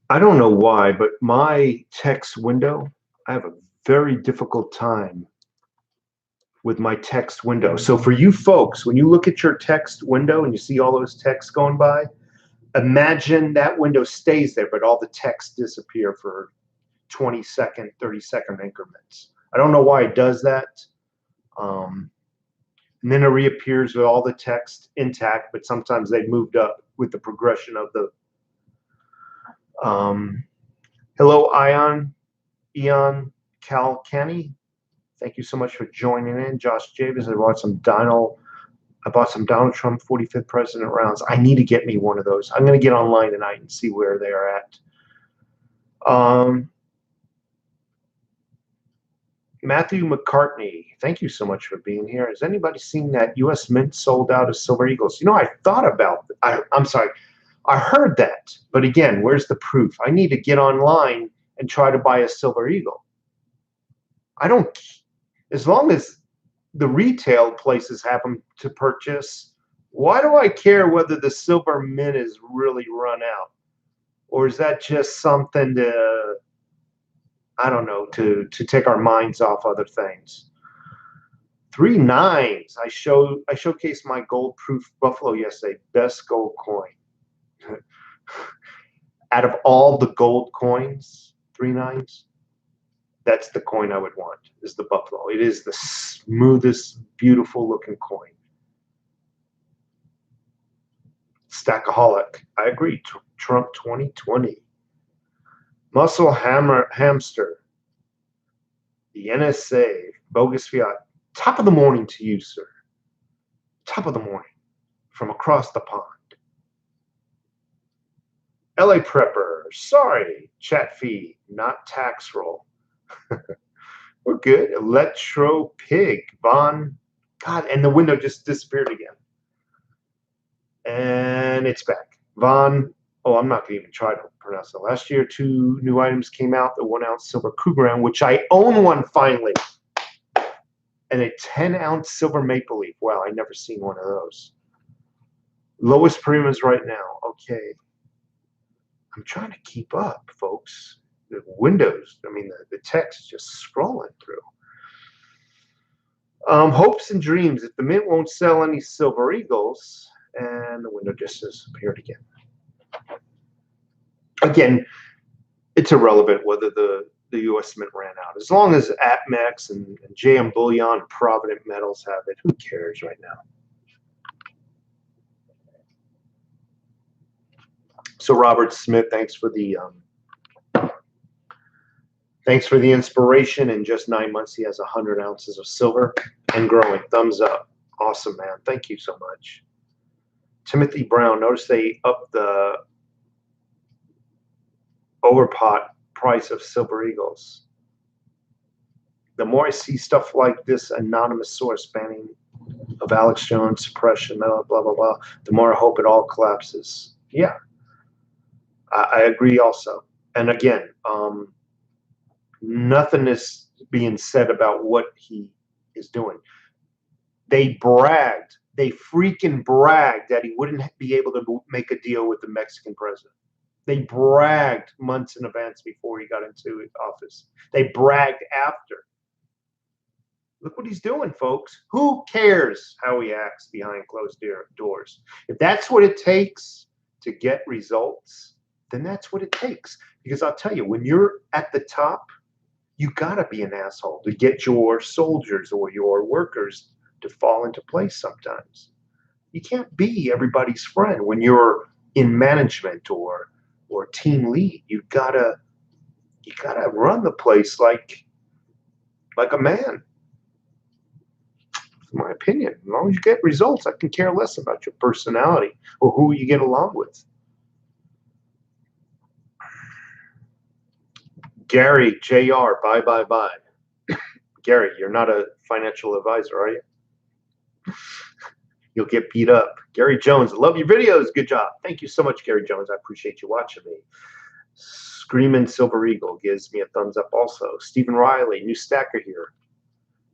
I don't know why, but my text window, I have a very difficult time with my text window. So for you folks, when you look at your text window and you see all those texts going by, imagine that window stays there, but all the text disappear for 20-second, 30-second increments. I don't know why it does that. and then it reappears with all the text intact, but sometimes they've moved up with the progression of the hello Eon Calcani. Thank you so much for joining in. Josh Javis, I bought some Donald Trump 45th president rounds. I need to get me one of those. I'm going to get online tonight and see where they are at. Matthew McCartney, thank you so much for being here. Has anybody seen that U.S. Mint sold out of Silver Eagles? You know, I thought about it. I'm sorry. I heard that. But again, where's the proof? I need to get online and try to buy a Silver Eagle. I don't, as long as the retail places have them to purchase, why do I care whether the Silver Mint is really run out? Or is that just something to, I don't know, to take our minds off other things? 3 9s. I showcased my gold proof Buffalo yesterday. Best gold coin. Out of all the gold coins, 3 9s, that's the coin I would want, is the Buffalo. It is the smoothest, beautiful looking coin. Stackaholic. I agree. Trump 2020. Muscle Hamster. The NSA. Bogus fiat. Top of the morning to you, sir. Top of the morning. From across the pond. LA Prepper. Sorry. Chat feed. Not tax roll. We're good. Electro Pig. Von. God, and the window just disappeared again. And it's back. Von. Oh, I'm not going to even try to pronounce it. Last year, 2 new items came out. The 1-ounce silver Cougaround, which I own one finally. And a 10-ounce silver Maple Leaf. Wow, I never seen one of those. Lowest premiums right now. Okay. I'm trying to keep up, folks. The windows, I mean, the text just scrolling through. Hopes and dreams. If the Mint won't sell any Silver Eagles, and the window just disappeared again. Again, it's irrelevant whether the U.S. Mint ran out. As long as APMEX and JM Bullion and Provident Metals have it, who cares right now? So Robert Smith, thanks for the inspiration. In just 9 months, he has 100 ounces of silver and growing. Thumbs up. Awesome, man. Thank you so much. Timothy Brown, notice they upped the overpot price of Silver Eagles. The more I see stuff like this anonymous source banning of Alex Jones, suppression, blah, blah, blah, blah, the more I hope it all collapses. Yeah, I agree also. And again, nothing is being said about what he is doing. They bragged. They freaking bragged that he wouldn't be able to make a deal with the Mexican president. They bragged months in advance before he got into office. They bragged after. Look what he's doing, folks. Who cares how he acts behind closed doors? If that's what it takes to get results, then that's what it takes. Because I'll tell you, when you're at the top, you got to be an asshole to get your soldiers or your workers to fall into place sometimes. You can't be everybody's friend when you're in management or team lead. You gotta run the place like a man. In my opinion, as long as you get results, I can care less about your personality or who you get along with. Gary JR, bye. Gary, you're not a financial advisor, are you? You'll get beat up. Gary Jones, love your videos. Good job. Thank you so much, Gary Jones. I appreciate you watching me. Screaming Silver Eagle gives me a thumbs up also. Stephen Riley, new stacker here.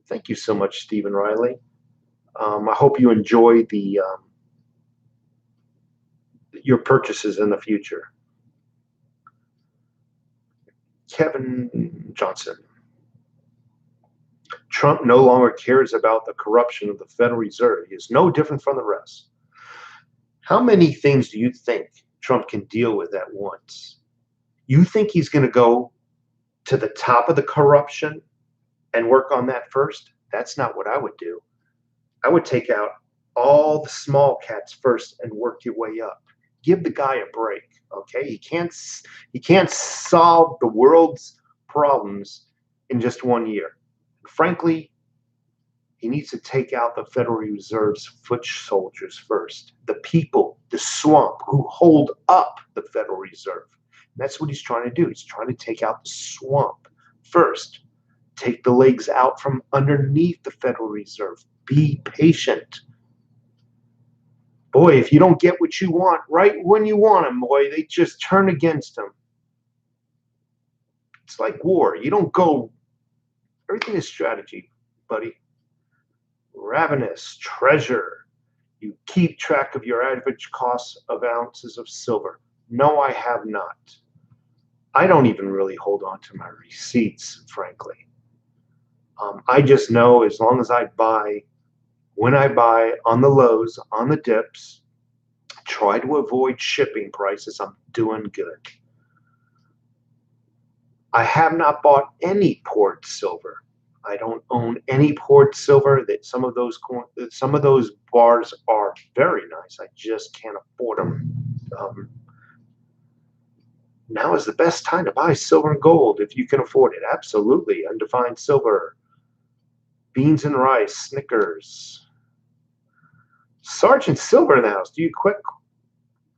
Thank you so much, Stephen Riley. I hope you enjoy your purchases in the future. Kevin Johnson. Trump no longer cares about the corruption of the Federal Reserve. He is no different from the rest. How many things do you think Trump can deal with at once? You think he's going to go to the top of the corruption and work on that first? That's not what I would do. I would take out all the small cats first and work your way up. Give the guy a break, okay? He can't solve the world's problems in just 1 year. Frankly, he needs to take out the Federal Reserve's foot soldiers first, the people, the swamp who hold up the Federal Reserve. And that's what he's trying to do. He's trying to take out the swamp first. Take the legs out from underneath the Federal Reserve. Be patient. Boy, if you don't get what you want right when you want them, boy, they just turn against them. It's like war. You don't go. Everything is strategy, buddy. Ravenous treasure. You keep track of your average cost of ounces of silver. No, I have not. I don't even really hold on to my receipts, frankly. I just know as long as I buy, when I buy on the lows, on the dips, try to avoid shipping prices, I'm doing good. I have not bought any poured silver. I don't own any poured silver. That some of those bars are very nice. I just can't afford them. Now is the best time to buy silver and gold if you can afford it. Absolutely. Undefined silver, beans and rice, Snickers. Sergeant Silver in the house. Do you quit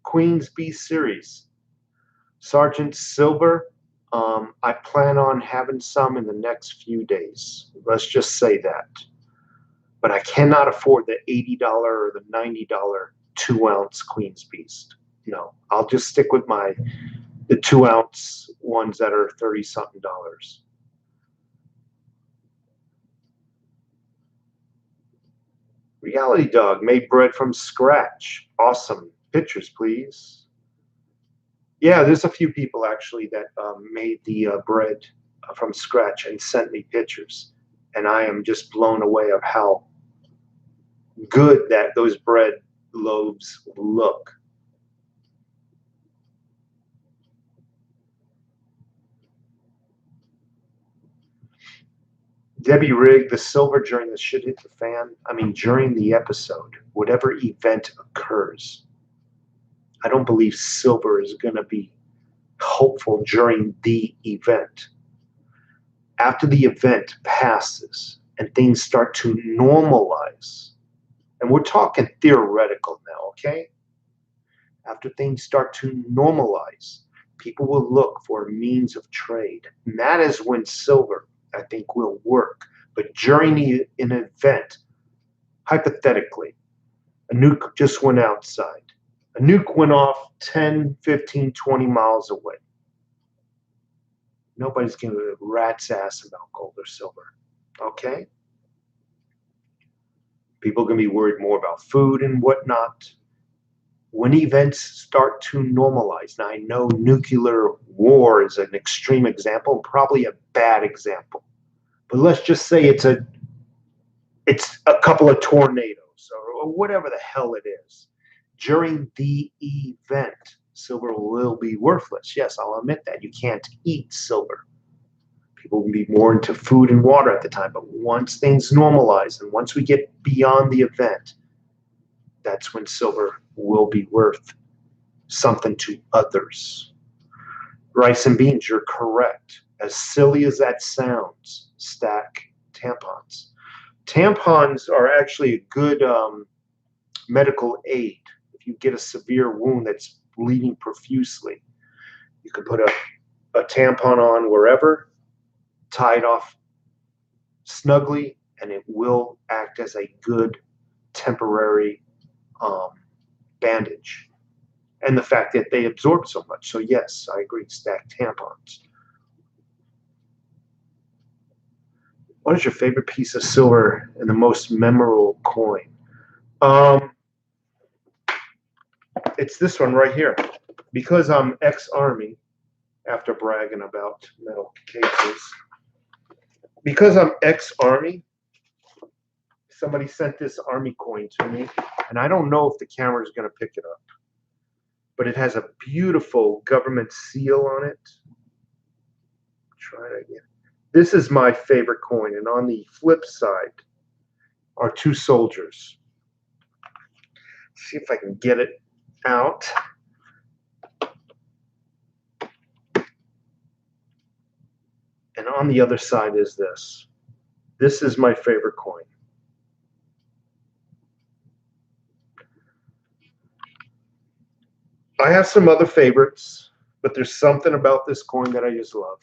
Queens B series? Sergeant Silver. I plan on having some in the next few days. Let's just say that. But I cannot afford the $80 or the $90 2-ounce Queen's Beast. No, I'll just stick with the 2-ounce ones that are $30-something. Reality Dog made bread from scratch. Awesome. Pictures, please. Yeah, there's a few people actually that made the bread from scratch and sent me pictures, and I am just blown away of how good that those bread loaves look. Debbie Rigg, the silver during the shit hit the fan. I mean, during the episode, whatever event occurs, I don't believe silver is going to be hopeful during the event. After the event passes and things start to normalize, and we're talking theoretical now, okay? After things start to normalize, people will look for a means of trade. And that is when silver, I think, will work. But during an event, hypothetically, a nuke just went outside. A nuke went off 10, 15, 20 miles away. Nobody's giving a rat's ass about gold or silver, okay? People are going to be worried more about food and whatnot. When events start to normalize, now I know nuclear war is an extreme example, probably a bad example, but let's just say it's a couple of tornadoes or whatever the hell it is. During the event, silver will be worthless. Yes, I'll admit that. You can't eat silver. People will be more into food and water at the time, but once things normalize and once we get beyond the event, that's when silver will be worth something to others. Rice and beans, you're correct. As silly as that sounds, stack tampons. Tampons are actually a good medical aid. If you get a severe wound that's bleeding profusely, you can put a tampon on wherever, tie it off snugly, and it will act as a good temporary bandage. And the fact that they absorb so much. So yes, I agree, stack tampons. What is your favorite piece of silver and the most memorable coin? It's this one right here. Because I'm ex-Army, after bragging about metal cases, because I'm ex-Army, somebody sent this Army coin to me, and I don't know if the camera is going to pick it up, but it has a beautiful government seal on it. Try it again. This is my favorite coin, and on the flip side, our two soldiers. See if I can get it out. And on the other side is this. This is my favorite coin. I have some other favorites, but there's something about this coin that I just love.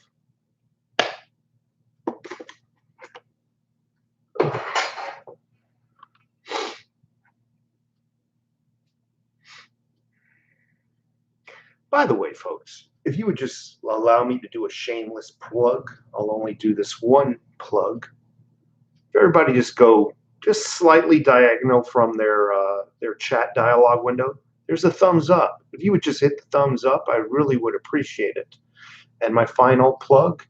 By the way, folks, if you would just allow me to do a shameless plug, I'll only do this one plug. If everybody just go just slightly diagonal from their chat dialog window, there's a thumbs up. If you would just hit the thumbs up, I really would appreciate it. And my final plug,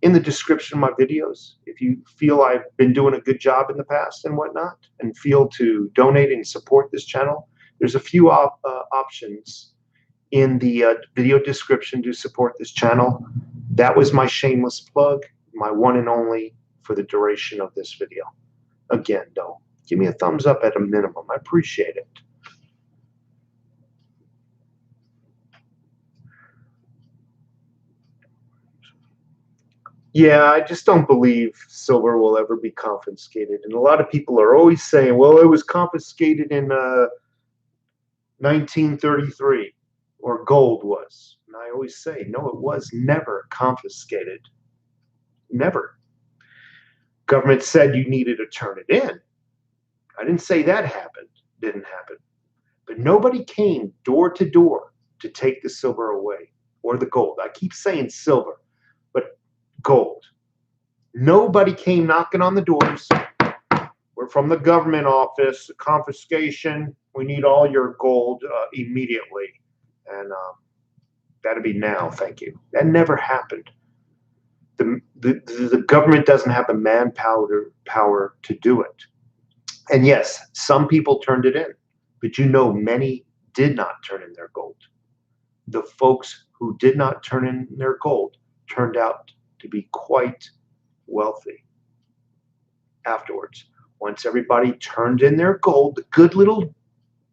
in the description of my videos, if you feel I've been doing a good job in the past and whatnot, and feel to donate and support this channel, there's a few options in the video description to support this channel. That was my shameless plug, my one and only for the duration of this video. Again, though, give me a thumbs up at a minimum. I appreciate it. Yeah, I just don't believe silver will ever be confiscated. And a lot of people are always saying, well, it was confiscated in 1933, or gold was. And I always say, no, it was never confiscated. Never. Government said you needed to turn it in. I didn't say that happened. Didn't happen. But nobody came door to door to take the silver away or the gold. I keep saying silver, but gold. Nobody came knocking on the doors. We're from the government office, confiscation. We need all your gold immediately. And that'll be now, thank you. That never happened. The government doesn't have the manpower to do it. And yes, some people turned it in, but you know many did not turn in their gold. The folks who did not turn in their gold turned out to be quite wealthy afterwards. Once everybody turned in their gold, the good little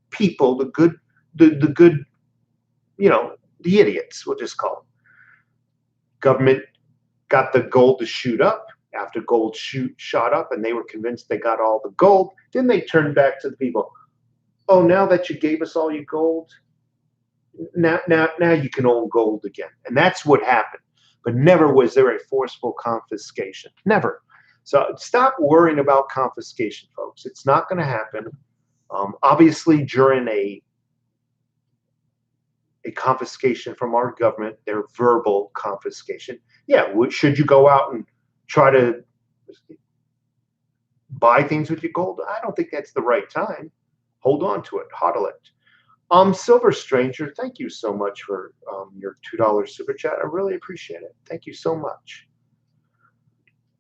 people, the good, you know, the idiots, we'll just call them. Government got the gold to shoot up. After gold shot up and they were convinced they got all the gold, then they turned back to the people. Oh, now that you gave us all your gold, now you can own gold again. And that's what happened. But never was there a forceful confiscation. Never. So stop worrying about confiscation, folks. It's not going to happen. Obviously, during a confiscation from our government, their verbal confiscation. Yeah, should you go out and try to buy things with your gold? I don't think that's the right time. Hold on to it, hodl it. Silver Stranger, thank you so much for your $2 super chat. I really appreciate it. Thank you so much.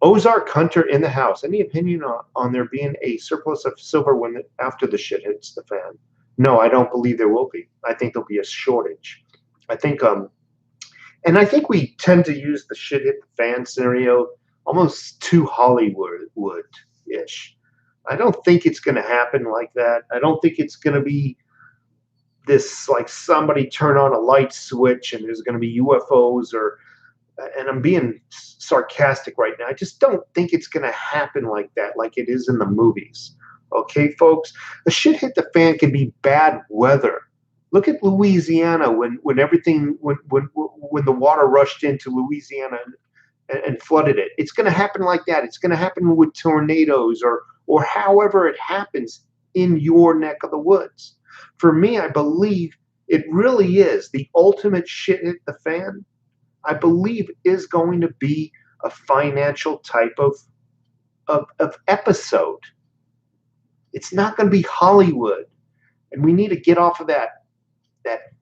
Ozark Hunter in the house. Any opinion on there being a surplus of silver after the shit hits the fan? No, I don't believe there will be. I think there'll be a shortage. I think, and I think we tend to use the shit hit the fan scenario almost too Hollywood-ish. I don't think it's going to happen like that. I don't think it's going to be this, like somebody turn on a light switch and there's going to be UFOs and I'm being sarcastic right now. I just don't think it's going to happen like that, like it is in the movies. Okay, folks? The shit hit the fan can be bad weather. Look at Louisiana when the water rushed into Louisiana and flooded it. It's going to happen like that. It's going to happen with tornadoes or however it happens in your neck of the woods. For me, I believe it really is the ultimate shit hit the fan. I believe is going to be a financial type of episode. It's not going to be Hollywood, and we need to get off of that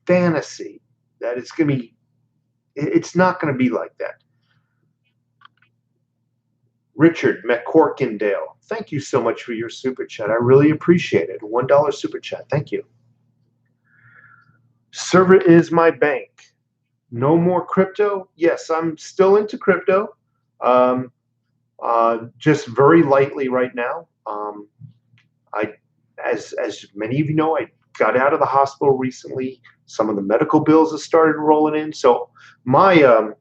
fantasy that it's going to be. It's not going to be like that. Richard McCorkindale, thank you so much for your super chat. I really appreciate it. $1 super chat. Thank you. Server is my bank. No more crypto? Yes, I'm still into crypto. Just very lightly right now. As many of you know, I got out of the hospital recently. Some of the medical bills have started rolling in. So my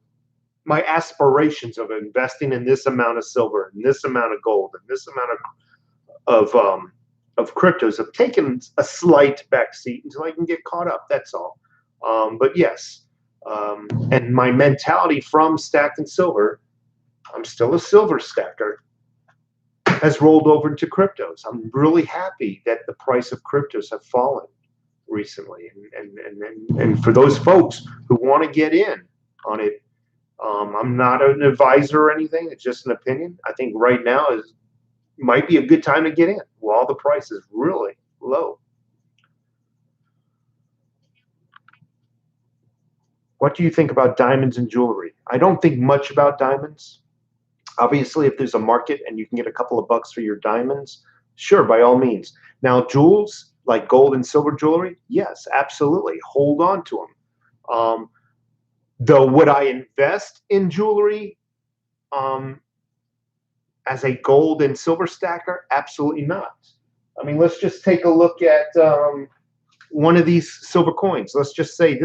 aspirations of investing in this amount of silver and this amount of gold and this amount of cryptos have taken a slight backseat until I can get caught up. That's all. But yes, and my mentality from stacking silver, I'm still a silver stacker, has rolled over into cryptos. I'm really happy that the price of cryptos have fallen recently, and for those folks who want to get in on it, I'm not an advisor or anything. It's just an opinion. I think right now might be a good time to get in while the price is really low. What do you think about diamonds and jewelry? I don't think much about diamonds. Obviously, if there's a market and you can get a couple of bucks for your diamonds, sure, by all means. Now, jewels like gold and silver jewelry, yes, absolutely. Hold on to them. Though, would I invest in jewelry as a gold and silver stacker? Absolutely not. I mean, let's just take a look at one of these silver coins. Let's just say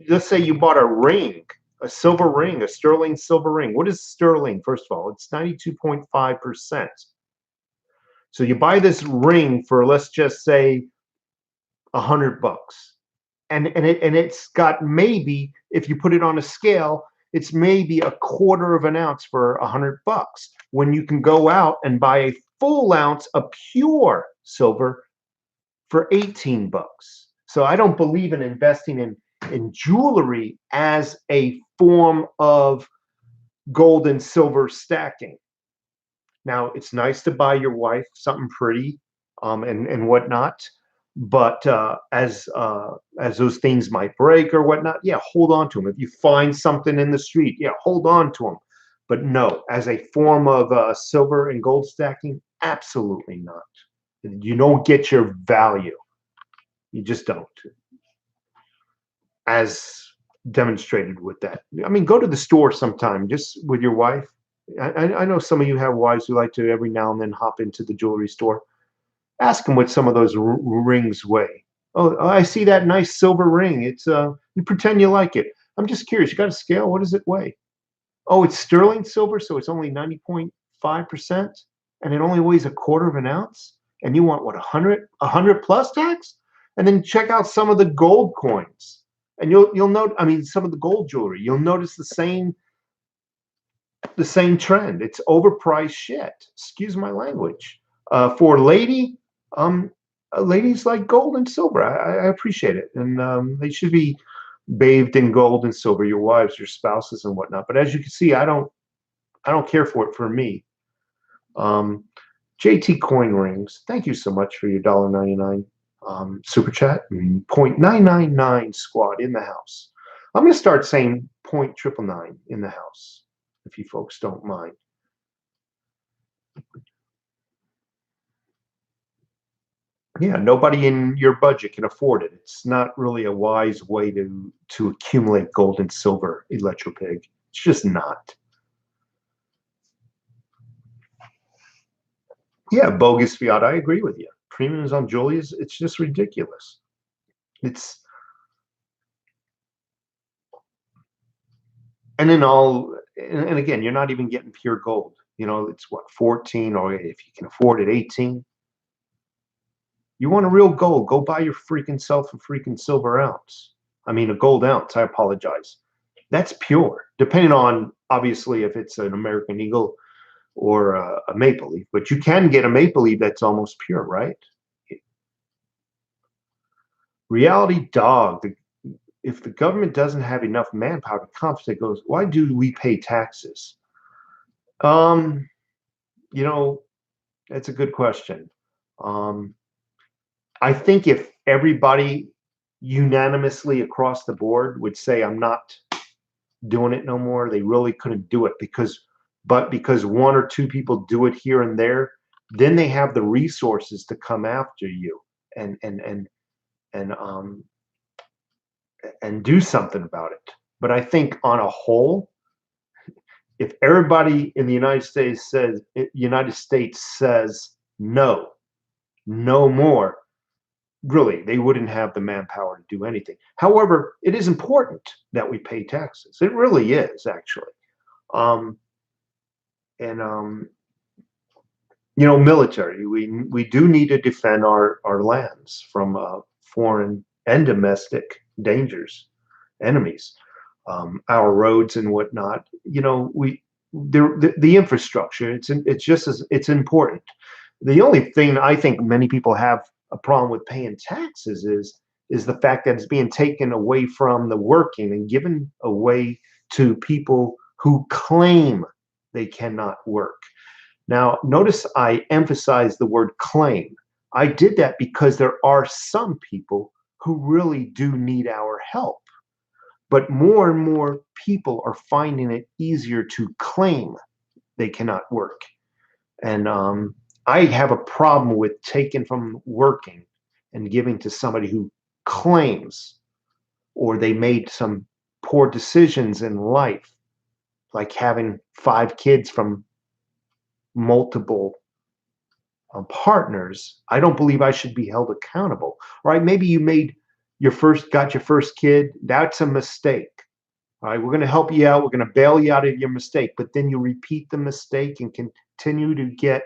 let's say you bought a ring, a silver ring, a sterling silver ring. What is sterling? First of all, it's 92.5%. So you buy this ring for, let's just say, $100, and it's got, maybe, if you put it on a scale, it's maybe a quarter of an ounce for $100, when you can go out and buy a full ounce of pure silver for $18. So I don't believe in investing in jewelry as a form of gold and silver stacking. Now, it's nice to buy your wife something pretty and whatnot, but as those things might break or whatnot, yeah, hold on to them. If you find something in the street, yeah, hold on to them. But no, as a form of silver and gold stacking, absolutely not. You don't get your value. You just don't. As demonstrated with that. I mean, go to the store sometime just with your wife. I know some of you have wives who like to every now and then hop into the jewelry store. Ask them what some of those rings weigh. Oh, I see that nice silver ring. It's you pretend you like it. I'm just curious. You got a scale? What does it weigh? Oh, it's sterling silver, so it's only 90.5%, and it only weighs a quarter of an ounce. And you want what, 100 plus tax? And then check out some of the gold coins, and you'll note. I mean, some of the gold jewelry. You'll notice the same trend. It's overpriced shit. Excuse my language. For ladies like gold and silver. I appreciate it, and they should be bathed in gold and silver. Your wives, your spouses, and whatnot. But as you can see, I don't care for it for me. JT Coin Rings, thank you so much for your $1.99 super chat. 0.999 squad in the house. I'm going to start saying 0.999 in the house, if you folks don't mind. Yeah, nobody in your budget can afford it. It's not really a wise way to accumulate gold and silver, ElectroPig. It's just not. Yeah, bogus fiat. I agree with you. Premiums on jewelry it's just ridiculous. It's and again, you're not even getting pure gold. You know, it's what, 14, or if you can afford it, 18. You want a real gold, go buy your freaking self a freaking silver ounce. I mean, a gold ounce. I apologize. That's pure, depending on, obviously, if it's an American Eagle or a maple leaf. But you can get a maple leaf that's almost pure, right? Reality dog. If the government doesn't have enough manpower to compensate, goes, why do we pay taxes? You know, that's a good question. I think if everybody unanimously across the board would say, I'm not doing it no more, they really couldn't do it because one or two people do it here and there, then they have the resources to come after you and do something about it. But I think on a whole, if everybody in the United States says no, no more, really, they wouldn't have the manpower to do anything. However, it is important that we pay taxes. It really is, actually. Um, and you know, military. We do need to defend our lands from foreign and domestic dangers, enemies, our roads and whatnot. You know, the infrastructure. It's just as it's important. The only thing I think many people have a problem with paying taxes is the fact that it's being taken away from the working and given away to people who claim they cannot work. Now, notice I emphasize the word claim. I did that because there are some people who really do need our help. But more and more people are finding it easier to claim they cannot work. And I have a problem with taking from working and giving to somebody who claims or they made some poor decisions in life, like having 5 kids from multiple partners. I don't believe I should be held accountable. All right, maybe you got your first kid. That's a mistake. All right, we're going to help you out. We're going to bail you out of your mistake, but then you repeat the mistake and continue to get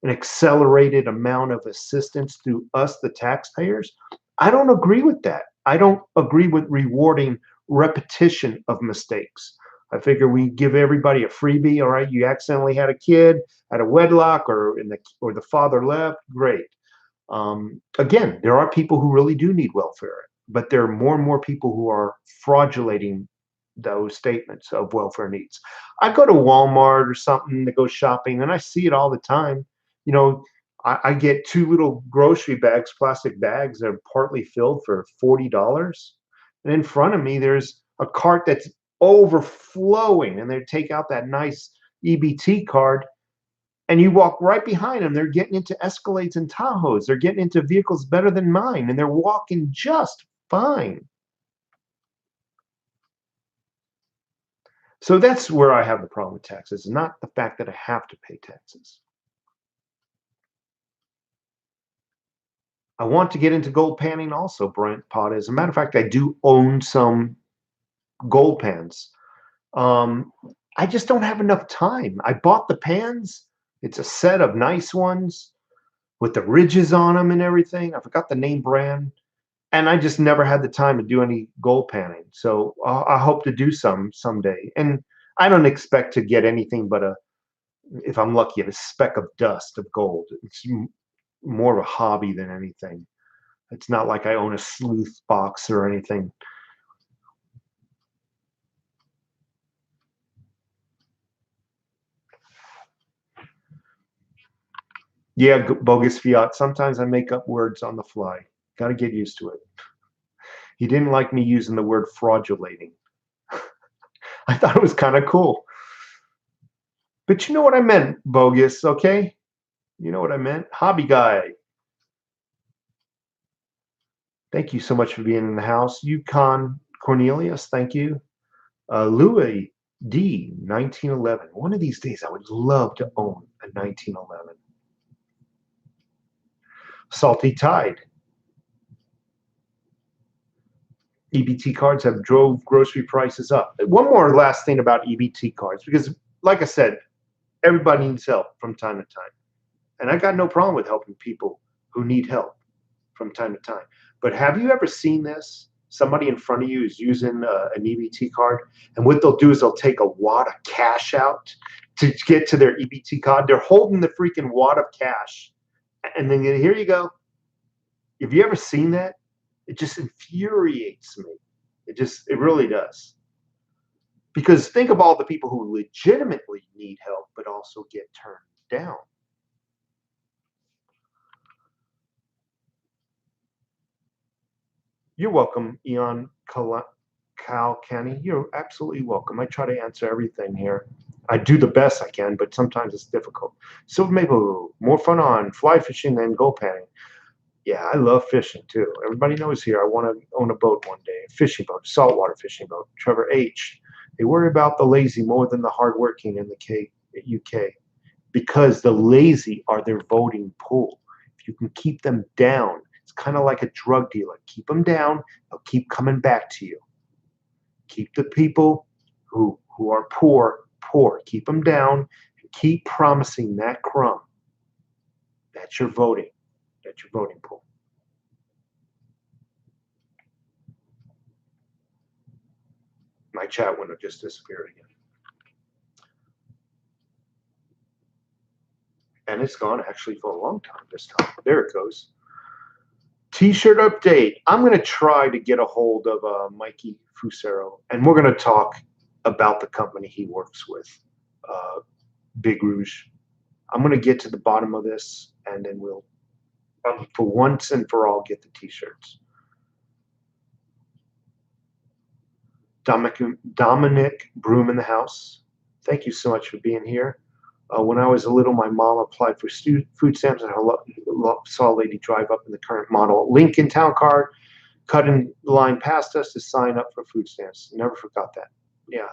an accelerated amount of assistance through us, the taxpayers. I don't agree with that. I don't agree with rewarding repetition of mistakes. I figure we give everybody a freebie. All right, you accidentally had a kid at a wedlock, or the father left. Great. Again, there are people who really do need welfare, but there are more and more people who are fraudulating those statements of welfare needs. I go to Walmart or something to go shopping, and I see it all the time. You know, I get 2 little grocery bags, plastic bags that are partly filled for $40. And in front of me, there's a cart that's overflowing, and they take out that nice EBT card, and you walk right behind them. They're getting into Escalades and Tahoes. They're getting into vehicles better than mine, and they're walking just fine. So that's where I have the problem with taxes, not the fact that I have to pay taxes. I want to get into gold panning also, Brent Pot. As a matter of fact, I do own some gold pans. Um, I just don't have enough time. I bought the pans. It's a set of nice ones with the ridges on them and everything. I forgot the name brand. And I just never had the time to do any gold panning. So I hope to do some someday. And I don't expect to get anything but if I'm lucky, a speck of dust of gold. It's more of a hobby than anything. It's not like I own a sleuth box or anything. Yeah, bogus fiat. Sometimes I make up words on the fly. Got to get used to it. He didn't like me using the word fraudulating. I thought it was kind of cool. But you know what I meant, bogus, okay? You know what I meant? Hobby guy. Thank you so much for being in the house. Yukon Cornelius, thank you. Louis D, 1911. One of these days, I would love to own a 1911. Salty Tide. EBT cards have drove grocery prices up. One more last thing about EBT cards, because like I said, everybody needs help from time to time. And I got no problem with helping people who need help from time to time. But have you ever seen this? Somebody in front of you is using an EBT card, and what they'll do is they'll take a wad of cash out to get to their EBT card. They're holding the freaking wad of cash, and then here you go. Have you ever seen that? It just infuriates me. It really does. Because think of all the people who legitimately need help, but also get turned down. You're welcome, Eon Calcanny. You're absolutely welcome. I try to answer everything here. I do the best I can, but sometimes it's difficult. Silver Maple, more fun on fly fishing than gold panning. Yeah, I love fishing too. Everybody knows here I want to own a boat one day, a fishing boat, saltwater fishing boat. Trevor H. They worry about the lazy more than the hardworking in the UK because the lazy are their voting pool. If you can keep them down, it's kind of like a drug dealer. Keep them down, they'll keep coming back to you. Keep the people who are poor, poor. Keep them down and keep promising that crumb. That's your voting. That's your voting pool. My chat window just disappeared again. And it's gone actually for a long time this time. There it goes. T-shirt update. I'm going to try to get a hold of Mikey Fusero, and we're going to talk about the company he works with, Big Rouge. I'm going to get to the bottom of this, and then we'll, for once and for all, get the T-shirts. Dominic Broom in the house. Thank you so much for being here. When I was little, my mom applied for food stamps, and I saw a lady drive up in the current model Lincoln Town Car, cut in line past us to sign up for food stamps. Never forgot that. Yeah.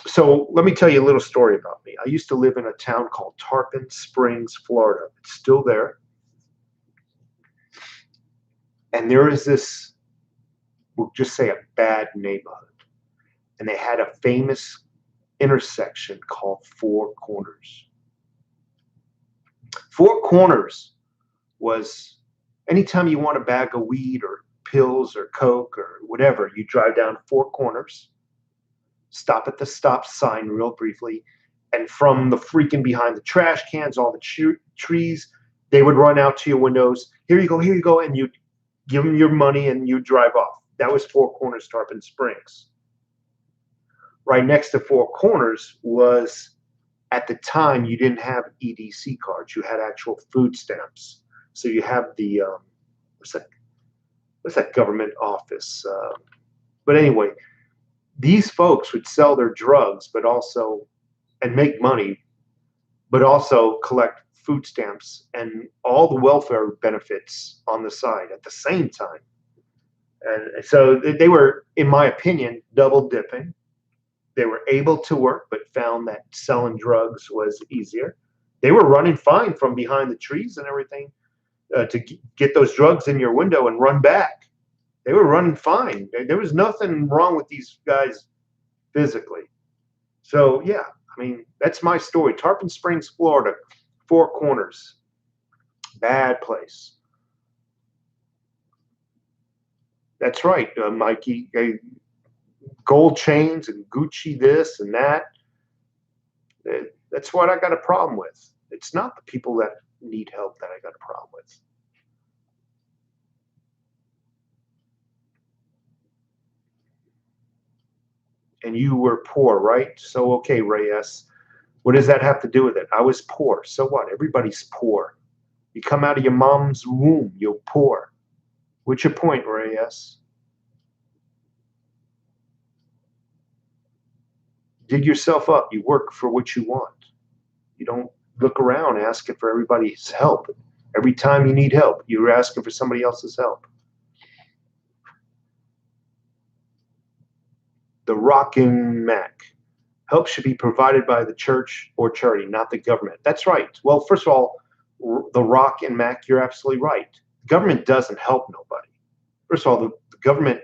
So let me tell you a little story about me. I used to live in a town called Tarpon Springs, Florida. It's still there. And there is this, we'll just say, a bad neighborhood. And they had a famous intersection called Four Corners. Four Corners was anytime you want a bag of weed or pills or coke or whatever, you drive down Four Corners, stop at the stop sign real briefly, and from the freaking behind the trash cans, all the trees, they would run out to your windows. Here you go, and you'd give them your money and you drive off. That was Four Corners, Tarpon Springs. Right next to Four Corners was, at the time, you didn't have EDC cards. You had actual food stamps. So you have the, what's that government office? But anyway, these folks would sell their drugs, but also, and make money, but also collect food stamps and all the welfare benefits on the side at the same time. And so they were, in my opinion, double dipping. They were able to work, but found that selling drugs was easier. They were running fine from behind the trees and everything to get those drugs in your window and run back. They were running fine. There was nothing wrong with these guys physically. So, yeah, I mean, that's my story. Tarpon Springs, Florida, Four Corners. Bad place. That's right, Mikey. Gold chains and Gucci this and that. That's what I got a problem with. It's not the people that need help that I got a problem with. And you were poor, right? So, okay, Reyes, what does that have to do with it? I was poor. So what? Everybody's poor. You come out of your mom's womb, you're poor. What's your point, Reyes? Dig yourself up. You work for what you want. You don't look around asking for everybody's help. Every time you need help, you're asking for somebody else's help. The Rockin' Mac. Help should be provided by the church or charity, not the government. That's right. Well, first of all, the Rock and Mac, you're absolutely right. The government doesn't help nobody. First of all, the government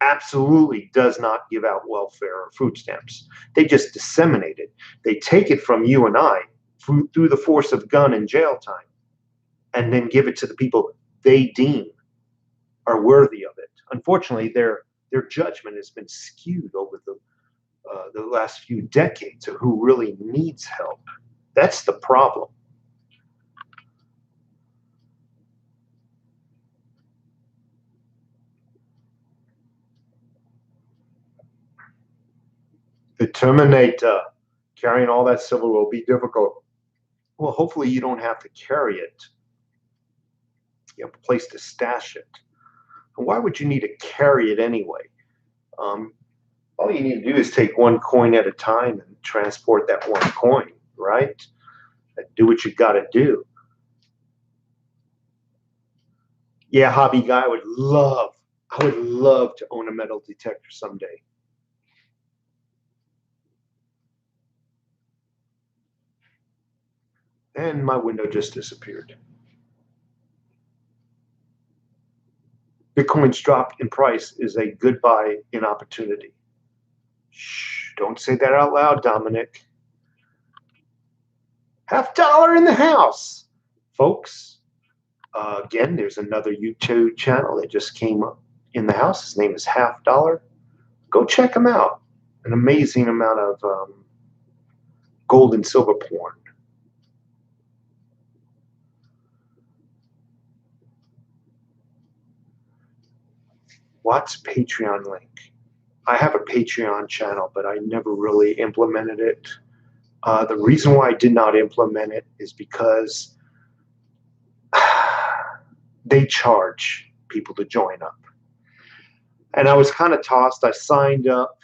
absolutely does not give out welfare or food stamps. They just disseminate it. They take it from you and I through the force of gun and jail time, and then give it to the people they deem are worthy of it. Unfortunately, their judgment has been skewed over the last few decades of who really needs help. That's the problem. The Terminator, carrying all that silver will be difficult. Well, hopefully you don't have to carry it. You have a place to stash it. And why would you need to carry it anyway? All you need to do is take one coin at a time and transport that one coin, right? And do what you got to do. Yeah, hobby guy, I would love to own a metal detector someday. And my window just disappeared. Bitcoin's drop in price is a good buy in opportunity. Shh, don't say that out loud, Dominic. $50 in the house, folks. Again, there's another YouTube channel that just came up in the house. His name is $50. Go check him out. An amazing amount of gold and silver porn. What's Patreon link? I have a Patreon channel, but I never really implemented it. The reason why I did not implement it is because they charge people to join up. And I was kind of tossed. I signed up.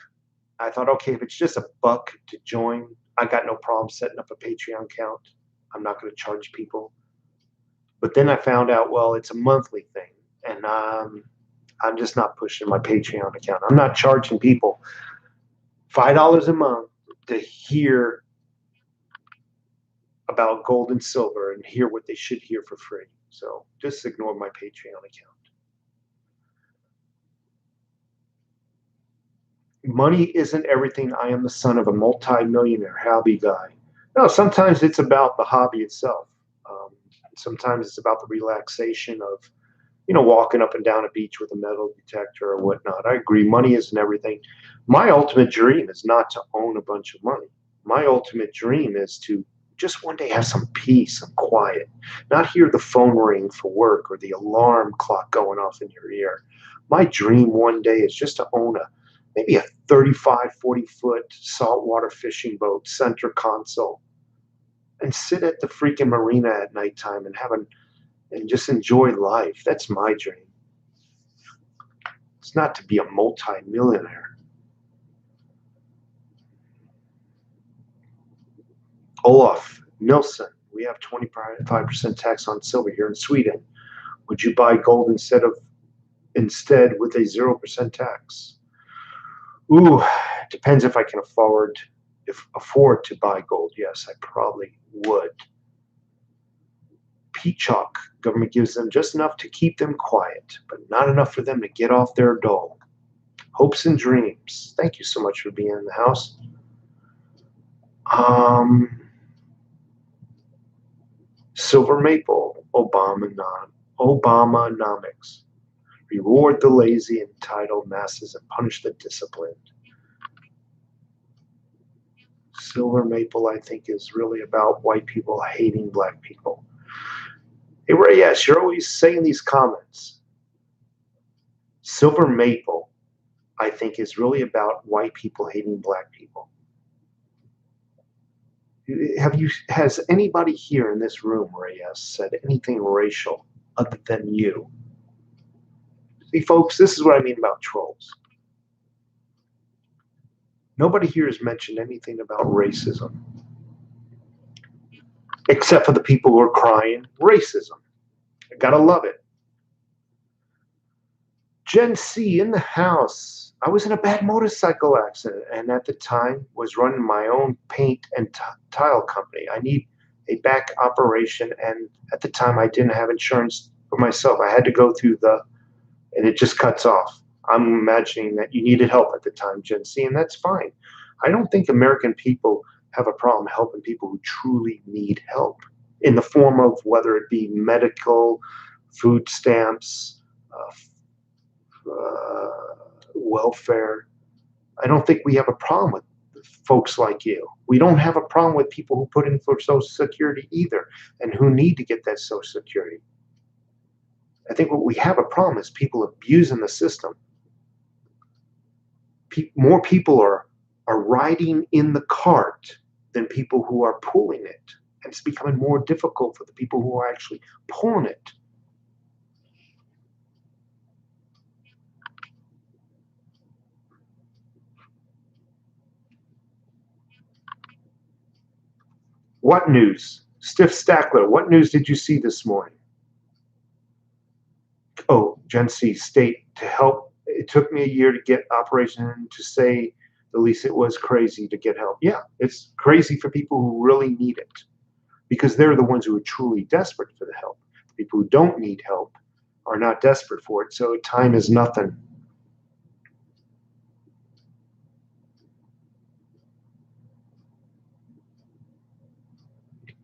I thought, okay, if it's just $1 to join, I got no problem setting up a Patreon account. I'm not going to charge people. But then I found out, well, it's a monthly thing. And I'm just not pushing my Patreon account. I'm not charging people $5 a month to hear about gold and silver and hear what they should hear for free. So just ignore my Patreon account. Money isn't everything. I am the son of a multi-millionaire hobby guy. No, sometimes it's about the hobby itself. Sometimes it's about the relaxation of, walking up and down a beach with a metal detector or whatnot. I agree. Money isn't everything. My ultimate dream is not to own a bunch of money. My ultimate dream is to just one day have some peace and quiet, not hear the phone ring for work or the alarm clock going off in your ear. My dream one day is just to own maybe a 35, 40-foot saltwater fishing boat, center console, and sit at the freaking marina at nighttime and just enjoy life. That's my dream. It's not to be a multi-millionaire. Olaf Nilsson, we have 25% tax on silver here in Sweden. Would you buy gold instead with a 0% tax? Ooh, depends if I can afford to buy gold. Yes, I probably would. Peacock, government gives them just enough to keep them quiet, but not enough for them to get off their dole. Hopes and dreams. Thank you so much for being in the house. Silver Maple, Obamanomics. Reward the lazy and entitled masses and punish the disciplined. Silver Maple, I think, is really about white people hating black people. Hey, Ray, yes, you're always saying these comments. Silver Maple, I think, is really about white people hating black people. Has anybody here in this room, Reyes, said anything racial other than you? See, folks, this is what I mean about trolls. Nobody here has mentioned anything about racism, except for the people who are crying racism. I gotta love it. Gen C in the house. I was in a bad motorcycle accident and at the time was running my own paint and tile company. I need a back operation, and at the time I didn't have insurance for myself. I had to go through and it just cuts off. I'm imagining that you needed help at the time, Gen C, and that's fine. I don't think American people have a problem helping people who truly need help in the form of whether it be medical, food stamps, welfare. I don't think we have a problem with folks like you. We don't have a problem with people who put in for Social Security either and who need to get that Social Security. I think what we have a problem is people abusing the system. More people are riding in the cart than people who are pulling it. And it's becoming more difficult for the people who are actually pulling it. What news? Stiff Stackler, what news did you see this morning? Oh, Gen C state to help. It took me a year to get operation, to say the least. It was crazy to get help. Yeah, it's crazy for people who really need it. because they're the ones who are truly desperate for the help. People who don't need help are not desperate for it, so time is nothing.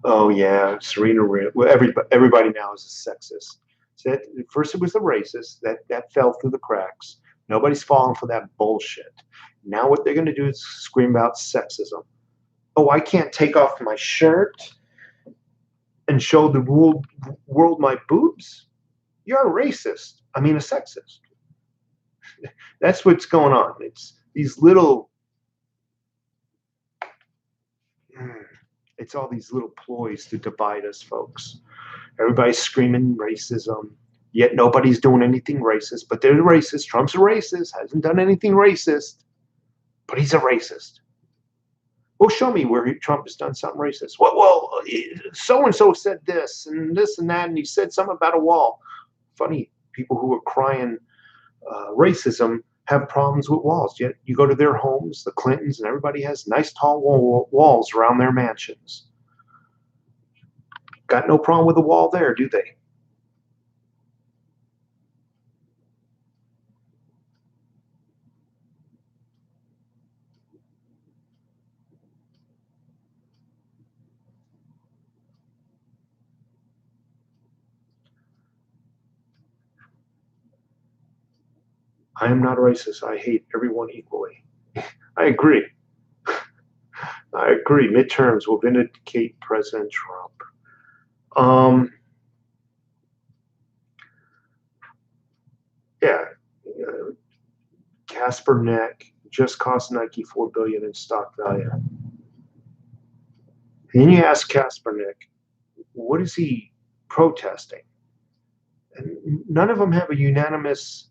Oh yeah, Serena. Well, everybody now is a sexist. So first it was the racist that fell through the cracks. Nobody's falling for that bullshit. Now what they're going to do is scream about sexism. Oh, I can't take off my shirt and show the world my boobs? You're a racist. I mean, a sexist. That's what's going on. It's these little, it's all these little ploys to divide us, folks. Everybody's screaming racism, yet nobody's doing anything racist. But they're racist. Trump's a racist, hasn't done anything racist, but he's a racist. Well, show me where Trump has done something racist. Well, so-and-so said this and that, and he said something about a wall. Funny, people who are crying racism have problems with walls. Yet you go to their homes, the Clintons, and everybody has nice tall walls around their mansions. Got no problem with the wall there, do they? I am not racist. I hate everyone equally. I agree. I agree. Midterms will vindicate President Trump. Yeah. Casper Neck just cost Nike $4 billion in stock value. And then you ask Kaspernick, what is he protesting? And none of them have a unanimous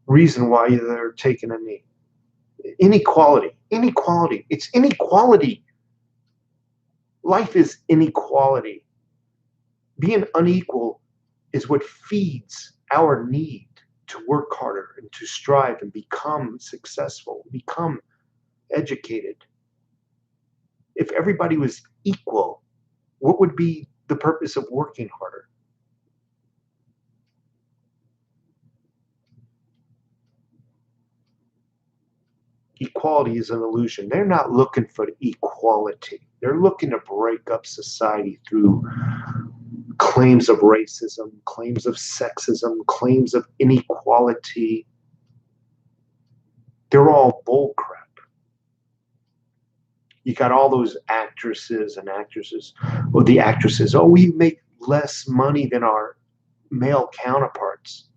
reason why they're taking a knee. Inequality. It's inequality. Life is inequality. Being unequal is what feeds our need to work harder and to strive and become successful, become educated. If everybody was equal, what would be the purpose of working harder? Equality is an illusion. They're not looking for equality. They're looking to break up society through claims of racism, claims of sexism, claims of inequality. They're all bullcrap. You got all those actresses, or the actresses, oh, we make less money than our male counterparts.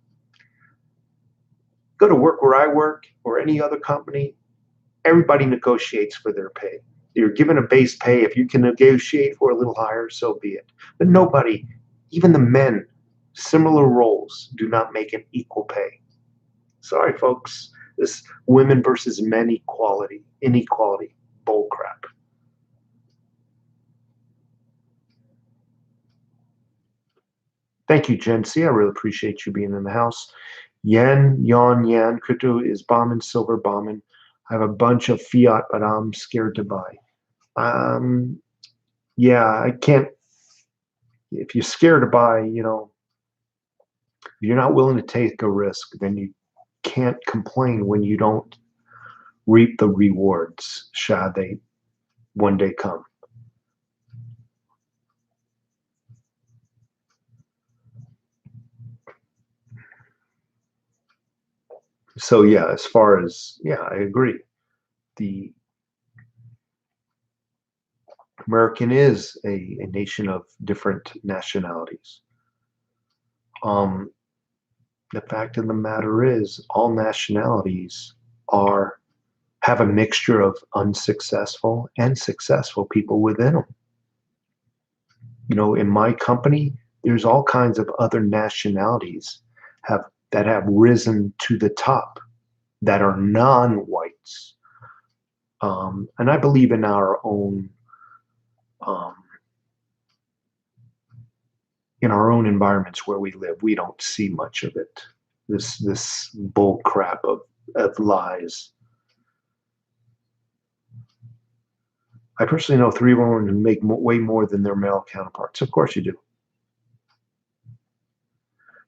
Go to work where I work or any other company, everybody negotiates for their pay. You're given a base pay. If you can negotiate for a little higher, so be it. But nobody, even the men, similar roles, do not make an equal pay. Sorry, folks. This women versus men inequality, bullcrap. Thank you, Jen C. I really appreciate you being in the house. Yen, crypto is bombing, silver bombing. I have a bunch of fiat, but I'm scared to buy. Yeah, I can't. If you're scared to buy, if you're not willing to take a risk, then you can't complain when you don't reap the rewards, shall they one day come. So yeah, as far as, yeah, I agree. The American is a nation of different nationalities. The fact of the matter is, all nationalities have a mixture of unsuccessful and successful people within them. In my company, there's all kinds of other nationalities that have risen to the top that are non-whites. And I believe in our own environments where we live, we don't see much of it. This bull crap of lies. I personally know 3 women who make way more than their male counterparts. Of course you do.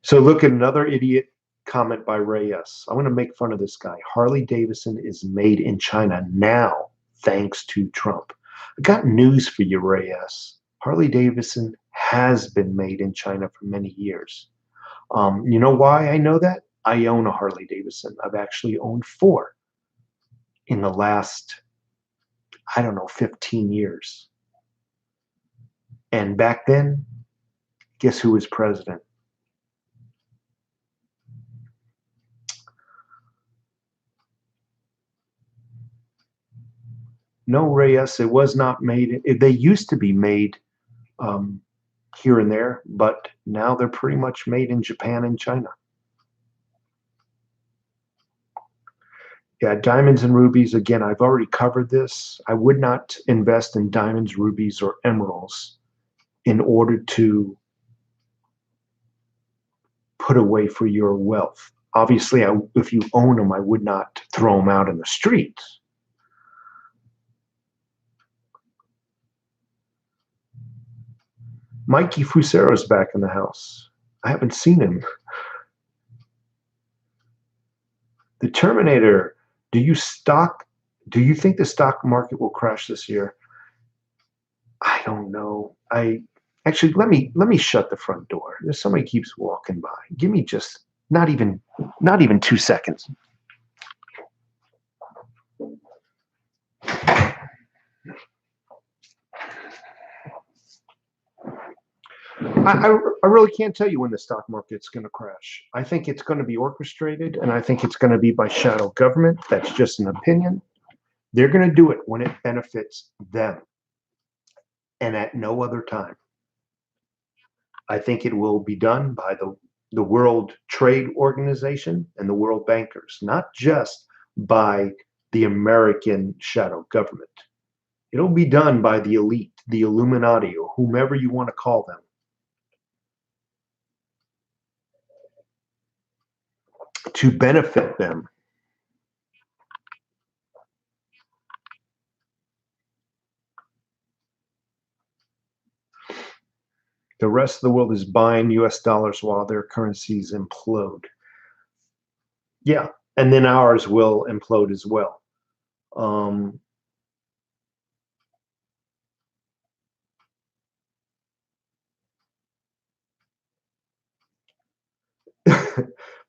So look at another idiot comment by Ray S. I want to make fun of this guy. Harley Davidson is made in China now, thanks to Trump. I got news for you, Ray S. Harley Davidson has been made in China for many years. You know why I know that? I own a Harley Davidson. I've actually owned 4 in the last, I don't know, 15 years. And back then, guess who was president? No, Reyes, it was not made. They used to be made here and there, but now they're pretty much made in Japan and China. Yeah, diamonds and rubies, again, I've already covered this. I would not invest in diamonds, rubies, or emeralds in order to put away for your wealth. Obviously, if you own them, I would not throw them out in the streets. Mikey Fusero's back in the house. I haven't seen him. The Terminator, do you think the stock market will crash this year? I don't know. Actually, let me shut the front door. There's somebody keeps walking by. Give me just not even 2 seconds. I really can't tell you when the stock market's going to crash. I think it's going to be orchestrated, and I think it's going to be by shadow government. That's just an opinion. They're going to do it when it benefits them and at no other time. I think it will be done by the World Trade Organization and the world bankers, not just by the American shadow government. It'll be done by the elite, the Illuminati, or whomever you want to call them, to benefit them. The rest of the world is buying US dollars while their currencies implode. Yeah, and then ours will implode as well.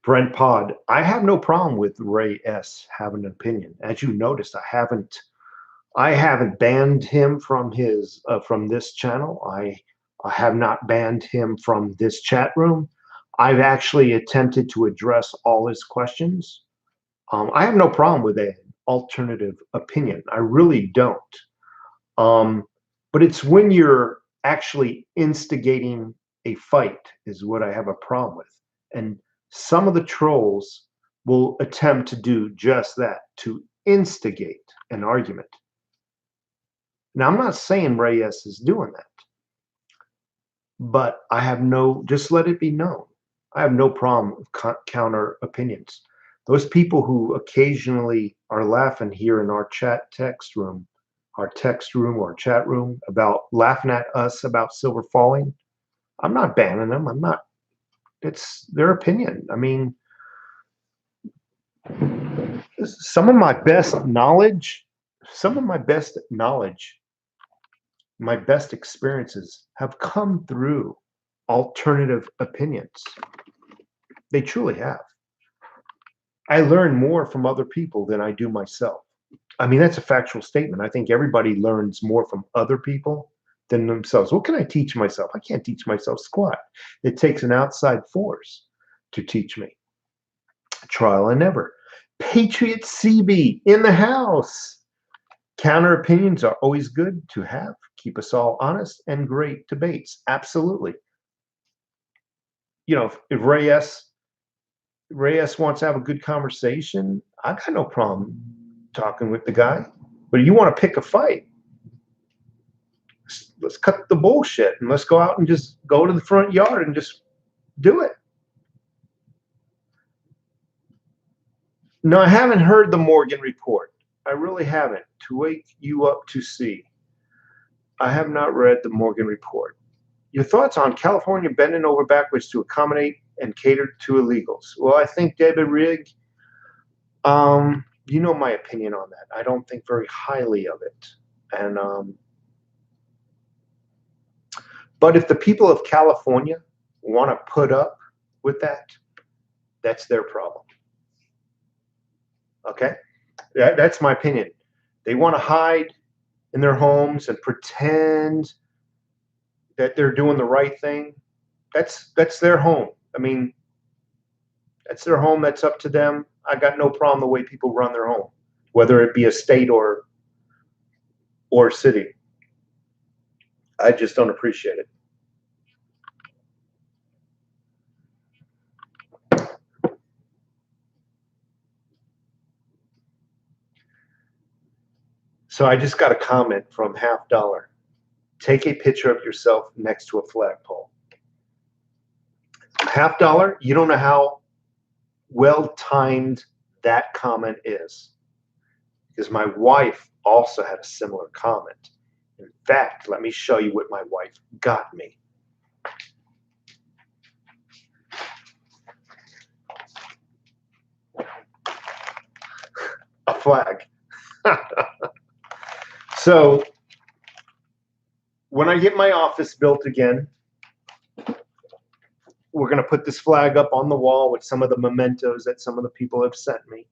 Brent Pod, I have no problem with Ray S having an opinion. As you noticed, I haven't banned him from this channel. I have not banned him from this chat room. I've actually attempted to address all his questions. I have no problem with an alternative opinion. I really don't. But it's when you're actually instigating a fight is what I have a problem with. And some of the trolls will attempt to do just that, to instigate an argument. Now, I'm not saying Reyes is doing that, but just let it be known. I have no problem with counter opinions. Those people who occasionally are laughing here in our text room or chat room about laughing at us about silver falling, I'm not banning them. It's their opinion. I mean, some of my best knowledge, my best experiences have come through alternative opinions. They truly have. I learn more from other people than I do myself. I mean, that's a factual statement. I think everybody learns more from other people than themselves. What can I teach myself? I can't teach myself squat. It takes an outside force to teach me. Trial and error. Patriot CB in the house. Counter opinions are always good to have. Keep us all honest and great debates. Absolutely. You know, if Reyes wants to have a good conversation, I got no problem talking with the guy. But you want to pick a fight, let's cut the bullshit and let's go out and just go to the front yard and just do it. No, I haven't heard the Morgan report. I really haven't. To wake you up to see. I have not read the Morgan report. Your thoughts on California bending over backwards to accommodate and cater to illegals? Well, I think David Rigg, you know my opinion on that. I don't think very highly of it. And but if the people of California want to put up with that, that's their problem. Okay? That's my opinion. They want to hide in their homes and pretend that they're doing the right thing. That's their home. I mean, that's their home. That's up to them. I got no problem the way people run their home, whether it be a state or city. I just don't appreciate it. So I just got a comment from Half Dollar. Take a picture of yourself next to a flagpole. Half Dollar, you don't know how well timed that comment is, because my wife also had a similar comment. In fact, let me show you what my wife got me. A flag. So when I get my office built again, we're going to put this flag up on the wall with some of the mementos that some of the people have sent me.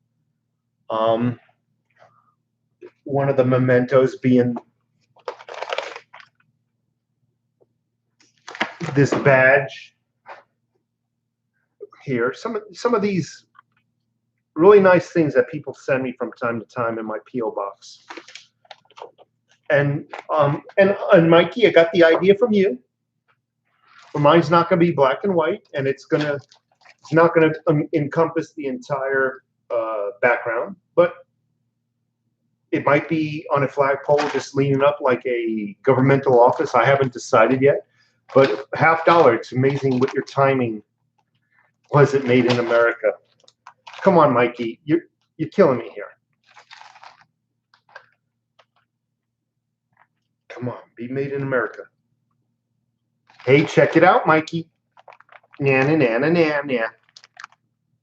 One of the mementos being this badge here. Some of these really nice things that people send me from time to time in my P.O. box. And Mikey, I got the idea from you. But mine's not going to be black and white, and it's not going to encompass the entire background, but it might be on a flagpole just leaning up like a governmental office. I haven't decided yet, but Half Dollar, it's amazing what your timing was. It made in America. Come on, Mikey, you're killing me here. Come on, be made in America. Hey, check it out, Mikey. Na na na na na na.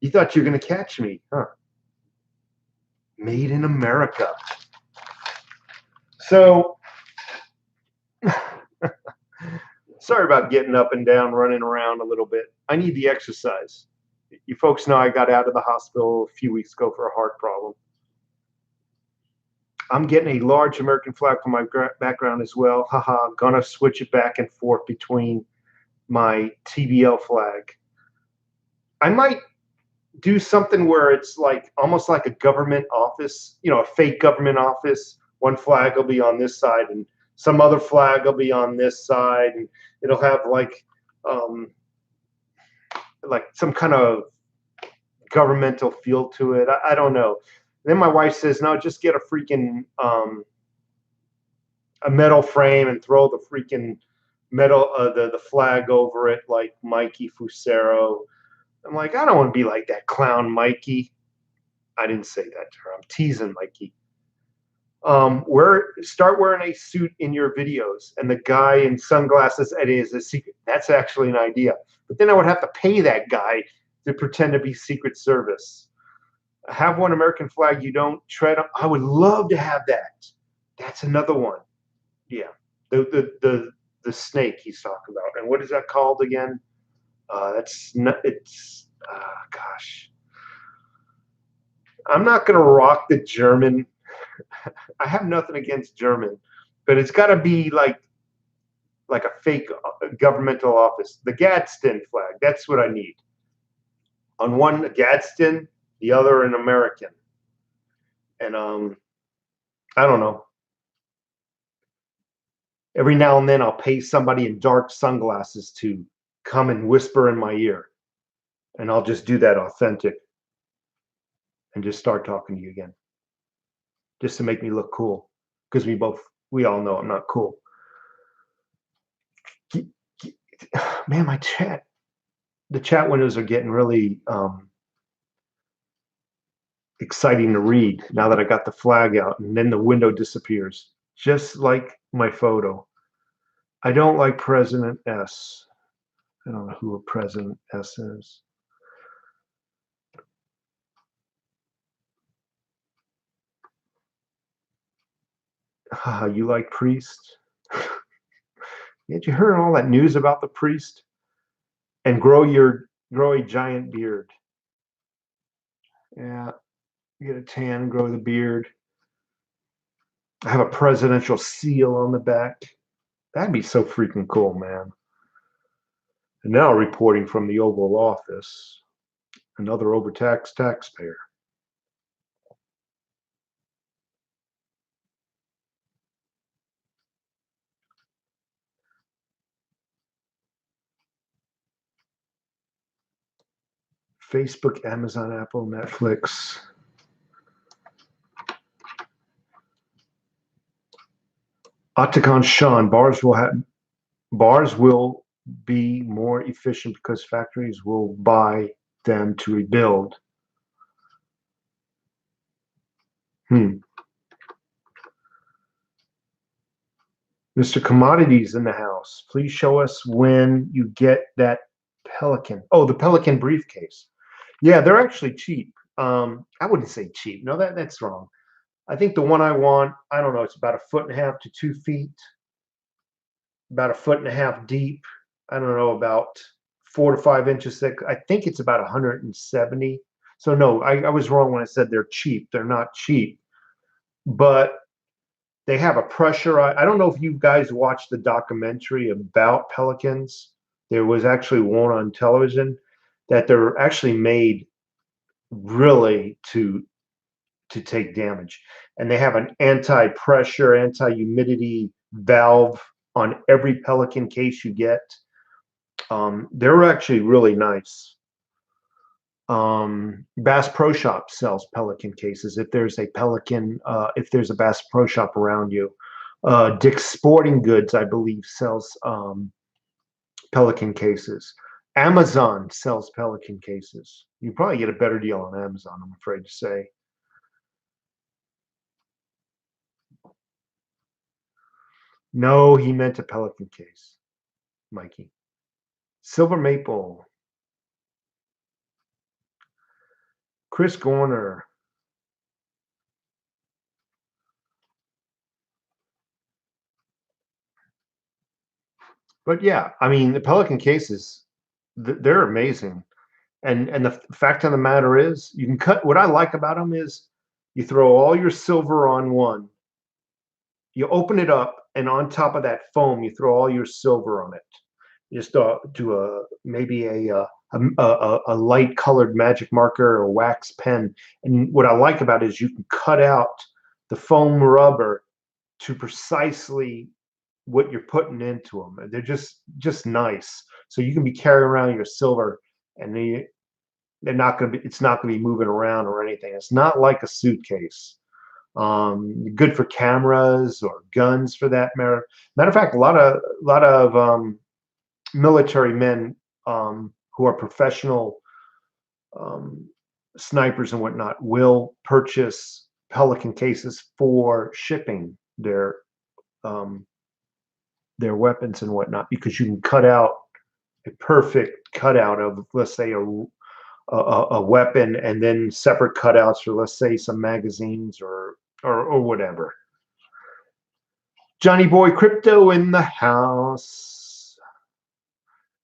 You thought you were gonna catch me, huh? Made in America. So, sorry about getting up and down, running around a little bit. I need the exercise. You folks know I got out of the hospital a few weeks ago for a heart problem. I'm getting a large American flag for my background as well. Haha, gonna switch it back and forth between my TBL flag. I might do something where it's like almost like a government office, you know, a fake government office. One flag will be on this side and some other flag will be on this side, and it'll have like some kind of governmental feel to it. I don't know. Then my wife says, no, just get a freaking a metal frame and throw the freaking metal the flag over it like Mikey Fusero. I'm like, I don't want to be like that clown Mikey. I didn't say that to her. I'm teasing Mikey. Start wearing a suit in your videos, and the guy in sunglasses, it is a secret. That's actually an idea. But then I would have to pay that guy to pretend to be Secret Service. Have one American flag you don't tread on. I would love to have that. That's another one. Yeah, the snake he's talking about. And what is that called again? That's not. It's gosh. I'm not gonna rock the German. I have nothing against German, but it's got to be like a fake governmental office. The Gadsden flag. That's what I need. On one Gadsden, the other an American. And I don't know. Every now and then I'll pay somebody in dark sunglasses to come and whisper in my ear, and I'll just do that authentic and just start talking to you again, just to make me look cool, because we all know I'm not cool. Man, the chat windows are getting really exciting to read now that I got the flag out, and then the window disappears, just like my photo. I don't like President S. I don't know who a President S is. You like Priest? Did you hear all that news about the Priest? And grow a giant beard. Yeah, get a tan, grow the beard. I have a presidential seal on the back. That'd be so freaking cool, man. And now reporting from the Oval Office, another overtaxed taxpayer. Facebook, Amazon, Apple, Netflix. Octagon Sean, bars will be more efficient because factories will buy them to rebuild. Mr. Commodities in the house. Please show us when you get that Pelican. Oh, the Pelican briefcase. Yeah, they're actually cheap. I wouldn't say cheap. No, that's wrong. I think the one I want, I don't know, it's about 1.5 to 2 feet, about 1.5 deep. I don't know, about 4 to 5 inches thick. I think it's about 170. So no, I was wrong when I said they're cheap. They're not cheap, but they have a pressure. I don't know if you guys watched the documentary about pelicans. There was actually one on television that they're actually made really to take damage, and they have an anti-pressure, anti-humidity valve on every pelican case you get. They're actually really nice. Bass Pro Shop sells Pelican cases. If there's a Pelican, if there's a Bass Pro Shop around you, Dick's Sporting Goods, I believe, sells Pelican cases. Amazon sells Pelican cases. You probably get a better deal on Amazon, I'm afraid to say. No, he meant a Pelican case, Mikey. Silver Maple. Chris Gorner. But yeah, I mean, the Pelican cases, they're amazing. And the fact of the matter is, you can cut. What I like about them is you throw all your silver on one, you open it up, and on top of that foam, you throw all your silver on it. You just do maybe a light colored magic marker or wax pen. And what I like about it is you can cut out the foam rubber to precisely what you're putting into them. They're just nice. So you can be carrying around your silver, and they're not going to be. It's not going to be moving around or anything. It's not like a suitcase. Good for cameras or guns, for that matter. Matter of fact, a lot of military men who are professional snipers and whatnot will purchase Pelican cases for shipping their weapons and whatnot, because you can cut out a perfect cutout of, let's say, a weapon, and then separate cutouts for, let's say, some magazines or whatever. Johnny Boy Crypto in the house.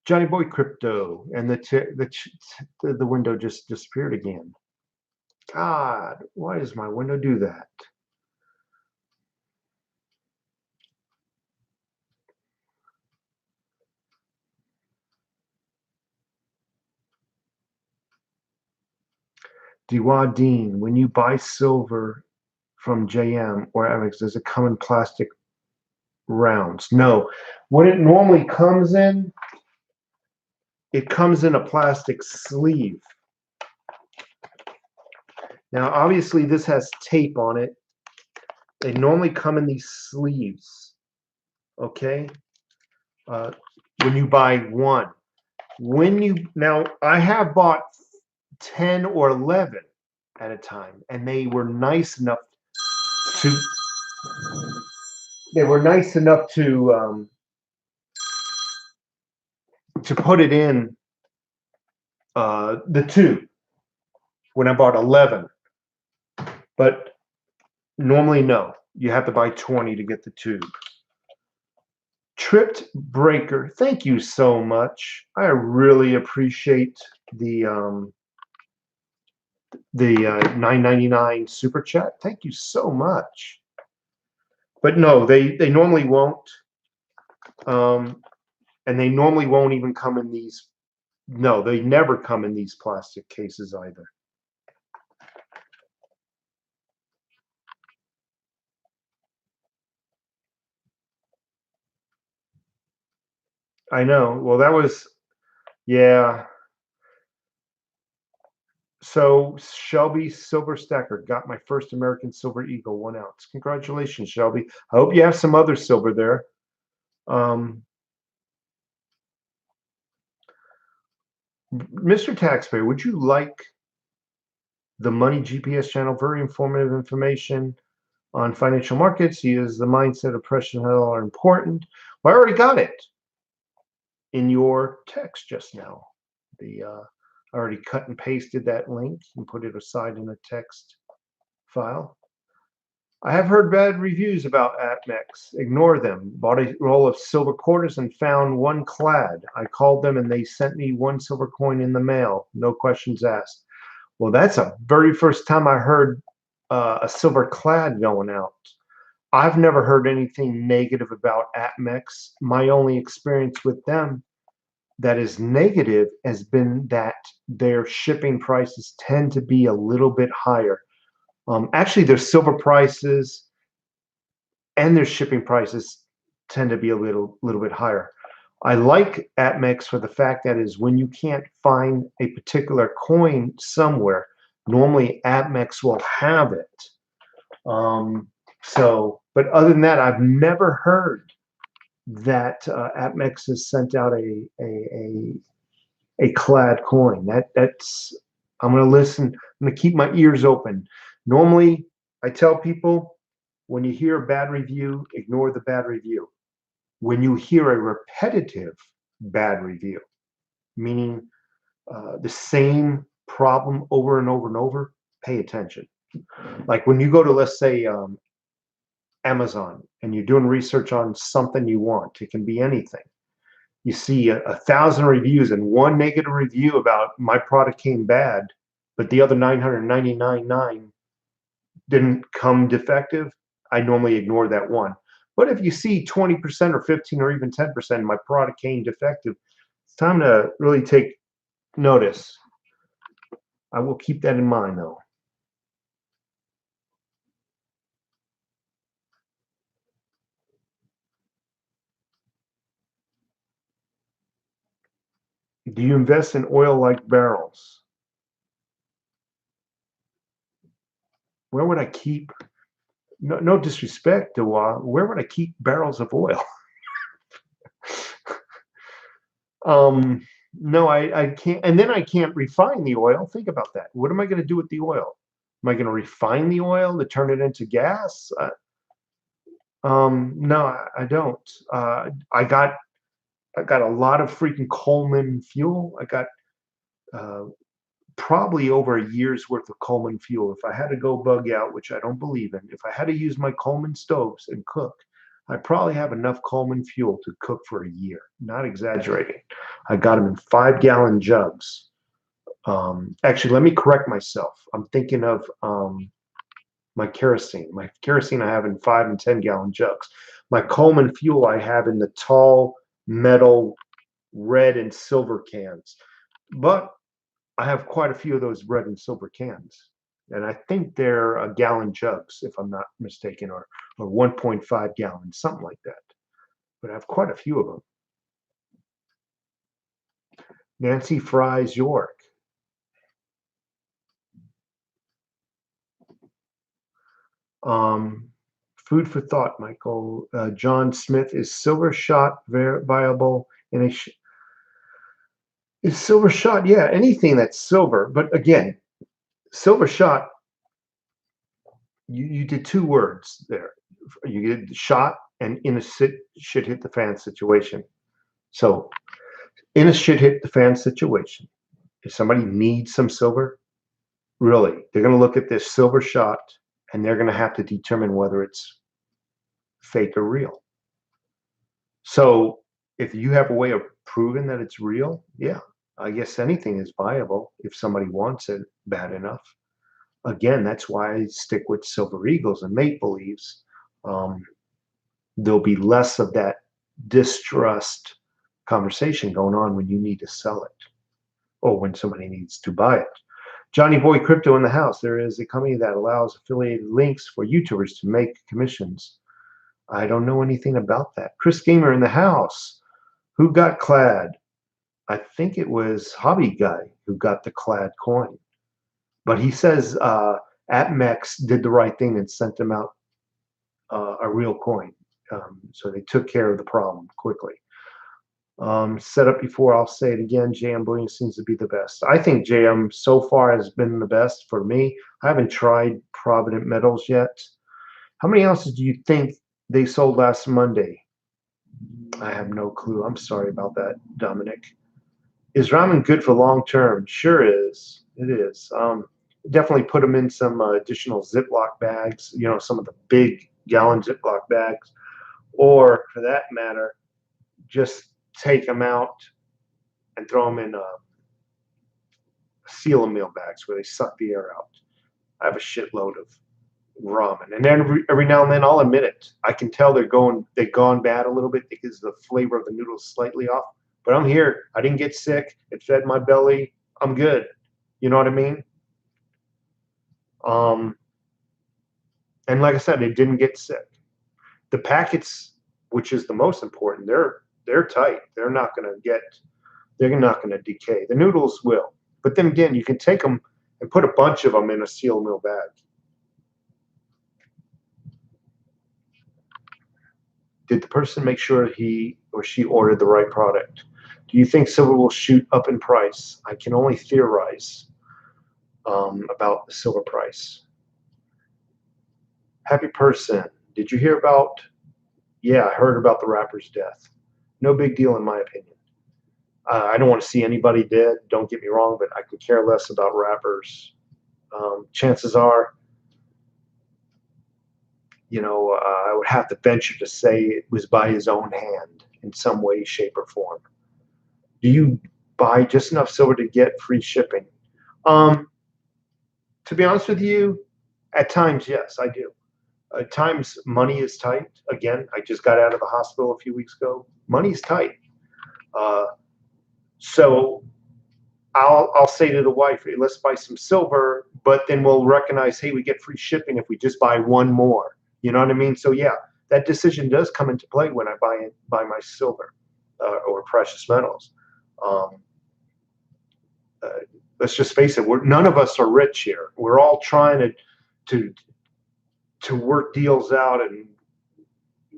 Johnny Boy Crypto, and the window just disappeared again. God, why does my window do that? Diwa Dean, when you buy silver from JM or Amex, does it come in plastic rounds? No. What it normally comes in, it comes in a plastic sleeve. Now, obviously, this has tape on it. They normally come in these sleeves, okay? When you buy one. Now, I have bought 10 or 11 at a time, and they were nice enough to to put it in the tube when I bought 11. But normally, no. You have to buy 20 to get the tube. Tripped Breaker, thank you so much. I really appreciate the $9.99 super chat. Thank you so much. But no, they normally won't. And they normally won't even come in these. No, they never come in these plastic cases either. I know. Well, that was, yeah. So Shelby Silver Stacker got my first American Silver Eagle 1 ounce. Congratulations, Shelby. I hope you have some other silver there. Mr. Taxpayer, would you like the Money GPS channel? Very informative information on financial markets. He is the mindset, oppression, how are important. Well, I already got it in your text just now. I already cut and pasted that link and put it aside in a text file. I have heard bad reviews about APMEX. Ignore them. Bought a roll of silver quarters and found one clad. I called them and they sent me one silver coin in the mail. No questions asked. Well, that's the very first time I heard a silver clad going out. I've never heard anything negative about APMEX. My only experience with them that is negative has been that their shipping prices tend to be a little bit higher. Actually, their silver prices and their shipping prices tend to be a little bit higher. I like APMEX for the fact that is when you can't find a particular coin somewhere, normally APMEX will have it. But other than that, I've never heard that APMEX has sent out a clad coin. That's I'm going to listen. I'm going to keep my ears open. Normally, I tell people when you hear a bad review, ignore the bad review. When you hear a repetitive bad review, meaning the same problem over and over and over, pay attention. Like when you go to, let's say, Amazon, and you're doing research on something you want, it can be anything. You see 1,000 reviews and one negative review about my product came bad, but the other 999 didn't come defective. I normally ignore that one. But if you see 20% or 15 or even 10% my product came defective, it's time to really take notice. I will keep that in mind, though. Do you invest in oil like barrels? Where would I keep? No disrespect to where would I keep barrels of oil? No, I can't. And then I can't refine the oil. Think about that. What am I going to do with the oil? Am I going to refine the oil to turn it into gas? No, I don't. I got a lot of freaking Coleman fuel. I got probably over a year's worth of Coleman fuel. If I had to go bug out, which I don't believe in, if I had to use my Coleman stoves and cook, I probably have enough Coleman fuel to cook for a year. Not exaggerating. I got them in 5-gallon jugs. Actually, let me correct myself. I'm thinking of my kerosene. My kerosene I have in 5 and 10-gallon jugs. My Coleman fuel I have in the tall metal red and silver cans. But I have quite a few of those red and silver cans. And I think they're gallon jugs, if I'm not mistaken, or 1.5 gallons, something like that. But I have quite a few of them. Nancy Fries York. Food for thought, Michael. John Smith, is silver shot viable in a is silver shot? Yeah, anything that's silver. But again, silver shot, you did 2 words there. You did shot and in a shit hit the fan situation. So In a shit hit the fan situation, if somebody needs some silver, really, they're going to look at this silver shot and they're going to have to determine whether it's fake or real. So if you have a way of proving that it's real, yeah, I guess anything is viable if somebody wants it bad enough. Again, that's why I stick with Silver Eagles and Maple Leaves. There'll be less of that distrust conversation going on when you need to sell it or when somebody needs to buy it. Johnny Boy Crypto in the house. There is a company that allows affiliated links for YouTubers to make commissions. I don't know anything about that. Chris Gamer in the house. Who got clad? I think it was Hobby Guy who got the clad coin. But he says AppMex did the right thing and sent them out a real coin. So they took care of the problem quickly. Said it before, I'll say it again, JM Bullion seems to be the best. I think JM so far has been the best for me. I haven't tried Provident Metals yet. How many ounces do you think they sold last Monday? I have no clue. I'm sorry about that, Dominic. Is ramen good for long term? Sure is. It is. Definitely put them in some additional Ziploc bags, you know, some of the big gallon Ziploc bags, or for that matter, just take them out and throw them in seal meal bags where they suck the air out. I have a shitload of ramen, and then every now and then I'll admit it. I can tell they've gone bad a little bit because the flavor of the noodles is slightly off. But I'm here. I didn't get sick. It fed my belly. I'm good. You know what I mean? And like I said, it didn't get sick. The packets, which is the most important, they're tight. They're not going to decay. The noodles will. But then again, you can take them and put a bunch of them in a seal meal bag. Did the person make sure he or she ordered the right product? Do you think silver will shoot up in price? I can only theorize about the silver price. Happy person. Did you hear about? Yeah, I heard about the rapper's death. No big deal in my opinion. I don't want to see anybody dead. Don't get me wrong, but I could care less about rappers. Chances are, you know, I would have to venture to say it was by his own hand in some way, shape, or form. Do you buy just enough silver to get free shipping? To be honest with you, at times, yes, I do. At times, money is tight. Again, I just got out of the hospital a few weeks ago. Money is tight. So I'll say to the wife, hey, let's buy some silver, but then we'll recognize, hey, we get free shipping if we just buy one more. You know what I mean? So yeah, that decision does come into play when I buy my silver or precious metals. Let's just face it, none of us are rich here. We're all trying to work deals out and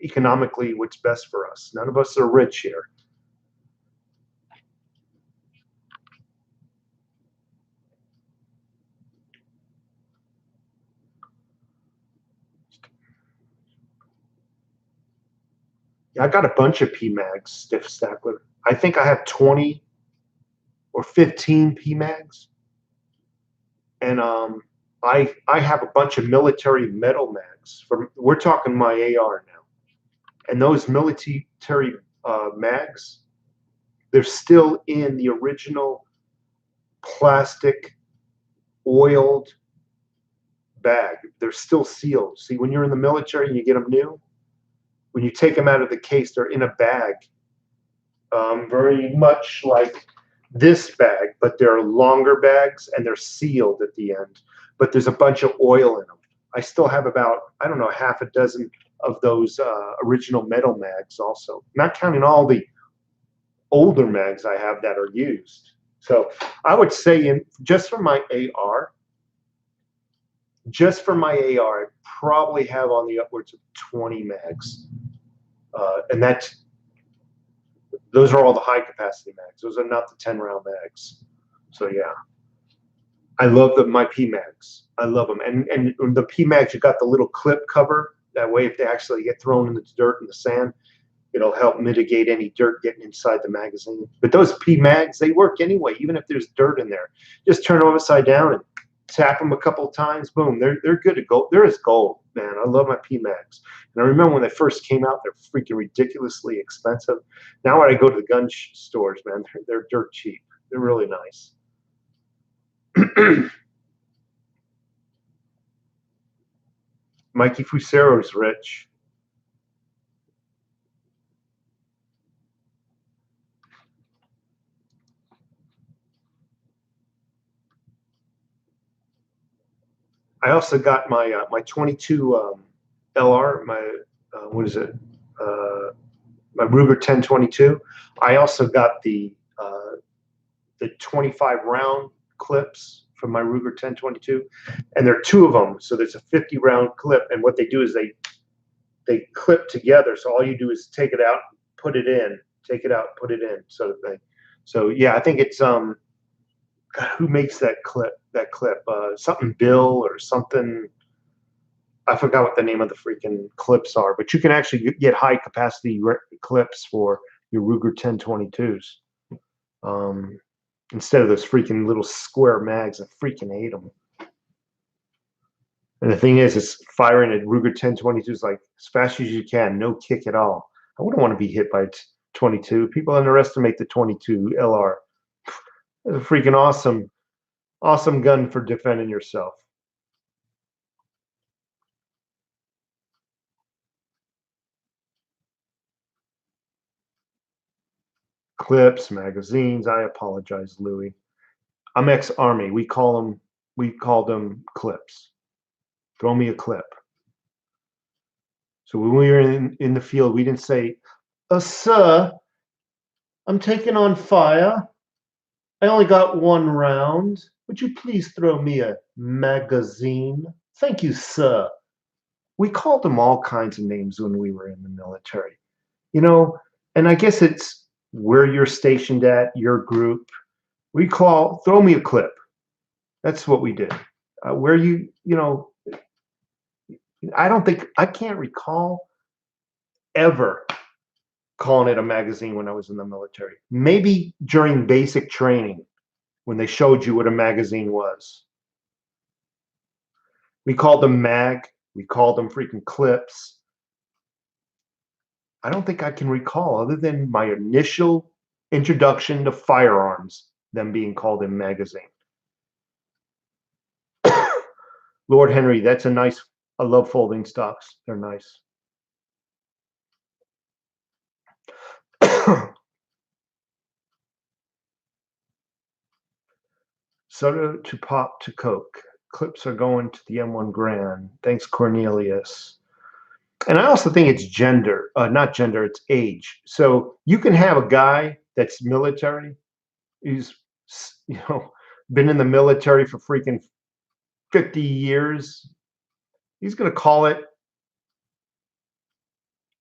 economically what's best for us. None of us are rich here. I got a bunch of PMags stiff stack with. I think I have 20 or 15 PMags, and I have a bunch of military metal mags. We're talking my AR now, and those military mags, they're still in the original plastic oiled bag. They're still sealed. See, when you're in the military and you get them new, when you take them out of the case, they're in a bag, very much like this bag, but they're longer bags and they're sealed at the end. But there's a bunch of oil in them. I still have about, I don't know, half a dozen of those original metal mags also, not counting all the older mags I have that are used. So I would say just for my AR, I probably have on the upwards of 20 mags. And those are all the high capacity mags. Those are not the 10-round mags. So yeah, I love my PMags. I love them. And the PMags, you got the little clip cover. That way, if they actually get thrown in the dirt and the sand, it'll help mitigate any dirt getting inside the magazine. But those P mags, they work anyway, even if there's dirt in there. Just turn them upside down and tap them a couple of times. Boom, they're good to go. They're as gold, man. I love my P mags. And I remember when they first came out, they're freaking ridiculously expensive. Now when I go to the gun stores, man, they're dirt cheap. They're really nice. Mikey Fusero's rich. I also got my my 22 LR, my what is it? My Ruger 1022. I also got the 25 round clips from my Ruger 1022, and there are two of them. So there's a 50 round clip, and what they do is they clip together. So all you do is take it out, put it in, take it out, put it in, sort of thing. So yeah, I think it's God, who makes that clip? Something Bill or something. I forgot what the name of the freaking clips are, but you can actually get high capacity clips for your Ruger 1022s instead of those freaking little square mags. I freaking hate them. And the thing is firing a Ruger 1022 like as fast as you can, no kick at all. I wouldn't want to be hit by 22. People underestimate the 22 LR. It's a freaking awesome gun for defending yourself. Clips, magazines. I apologize, Louie. I'm ex-Army. We called them clips. Throw me a clip. So when we were in the field, we didn't say, sir, I'm taking on fire. I only got one round. Would you please throw me a magazine? Thank you, sir. We called them all kinds of names when we were in the military. You know, and I guess it's where you're stationed at, your group. We call, throw me a clip. That's what we did. Where you know, I can't recall ever calling it a magazine when I was in the military. Maybe during basic training when they showed you what a magazine was. We called them mag. We called them freaking clips. I don't think I can recall, other than my initial introduction to firearms, them being called a magazine. Lord Henry, that's a nice. I love folding stocks. They're nice. Soda to pop to Coke. Clips are going to the M1 Grand. Thanks, Cornelius. And I also think it's gender, not gender, it's age. So you can have a guy that's military, who's, you know, been in the military for freaking 50 years. He's going to call it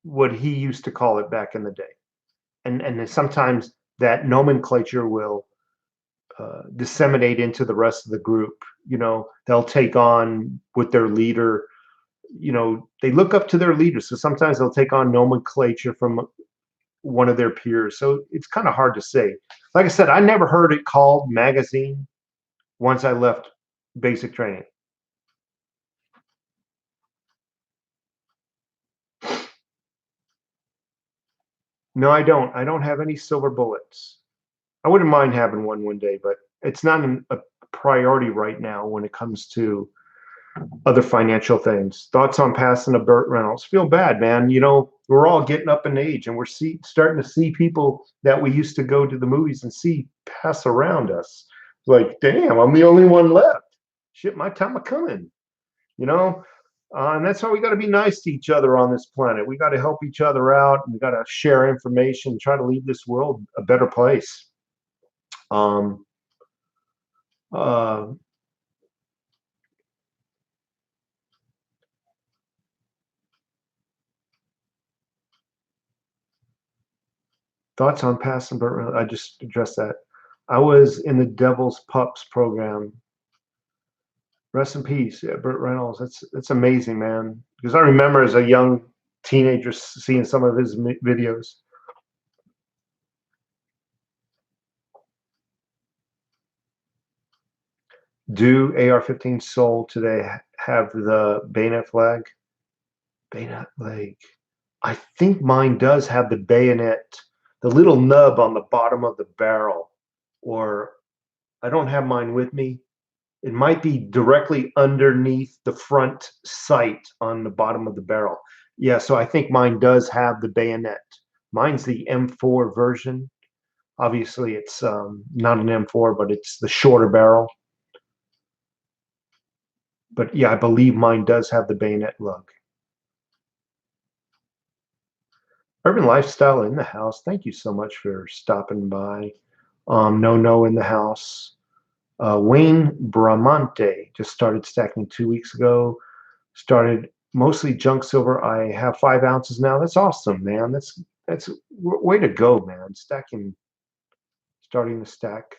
what he used to call it back in the day. And sometimes that nomenclature will disseminate into the rest of the group. You know, they'll take on with their leader. You know, they look up to their leaders. So sometimes they'll take on nomenclature from one of their peers. So it's kind of hard to say. Like I said, I never heard it called magazine once I left basic training. No, I don't. I don't have any silver bullets. I wouldn't mind having one day, but it's not a priority right now when it comes to other financial things. Thoughts on passing a Burt Reynolds? Feel bad, man. You know, we're all getting up in age, and we're starting to see people that we used to go to the movies and see pass around us. Like, damn, I'm the only one left. Shit, my time of coming. You know, and that's why we got to be nice to each other on this planet. We got to help each other out, and we got to share information, try to leave this world a better place. Thoughts on passing Burt Reynolds? I just addressed that. I was in the Devil's Pups program. Rest in peace, yeah, Burt Reynolds. That's amazing, man. Because I remember as a young teenagers seeing some of his videos. Do AR-15 sold today have the bayonet flag? Bayonet flag. I think mine does have the bayonet, the little nub on the bottom of the barrel, or I don't have mine with me. It might be directly underneath the front sight on the bottom of the barrel. Yeah, so I think mine does have the bayonet. Mine's the M4 version. Obviously, it's not an M4, but it's the shorter barrel. But yeah, I believe mine does have the bayonet lug. Urban Lifestyle in the house. Thank you so much for stopping by. No in the house. Wayne Bramante just started stacking 2 weeks ago. Started mostly junk silver. I have 5 ounces now. That's awesome, man. That's way to go, man. Starting to stack.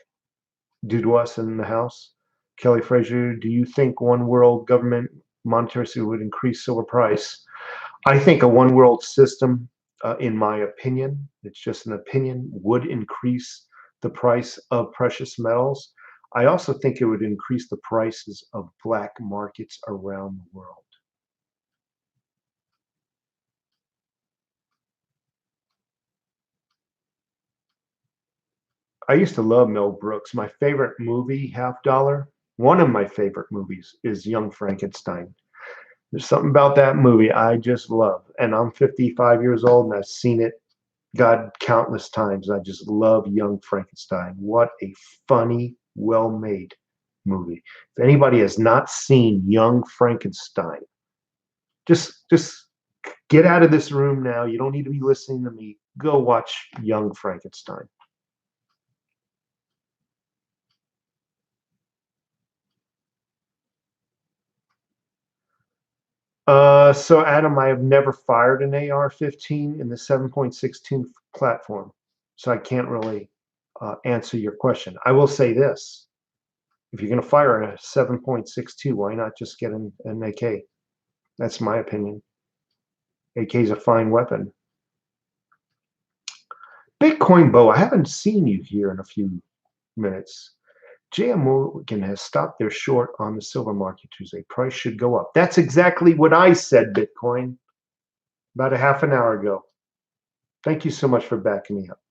Due to us in the house. Kelly Frazier, do you think one world government monetary system would increase silver price? I think a one world system, in my opinion, it's just an opinion, would increase the price of precious metals. I also think it would increase the prices of black markets around the world. I used to love Mel Brooks. My favorite movie, Half Dollar, one of my favorite movies is Young Frankenstein. There's something about that movie I just love. And I'm 55 years old and I've seen it, God, countless times. I just love Young Frankenstein. What a funny, well-made movie. If anybody has not seen Young Frankenstein, just get out of this room now. You don't need to be listening to me. Go watch Young Frankenstein. So Adam, I have never fired an AR-15 in the 7.62 platform, so I can't really answer your question. I will say this: if you're going to fire a 7.62, why not just get an AK? That's my opinion. AK is a fine weapon. Bitcoin Bo, I haven't seen you here in a few minutes. JM Morgan has stopped their short on the silver market Tuesday. Price should go up. That's exactly what I said, Bitcoin, about a half an hour ago. Thank you so much for backing me up.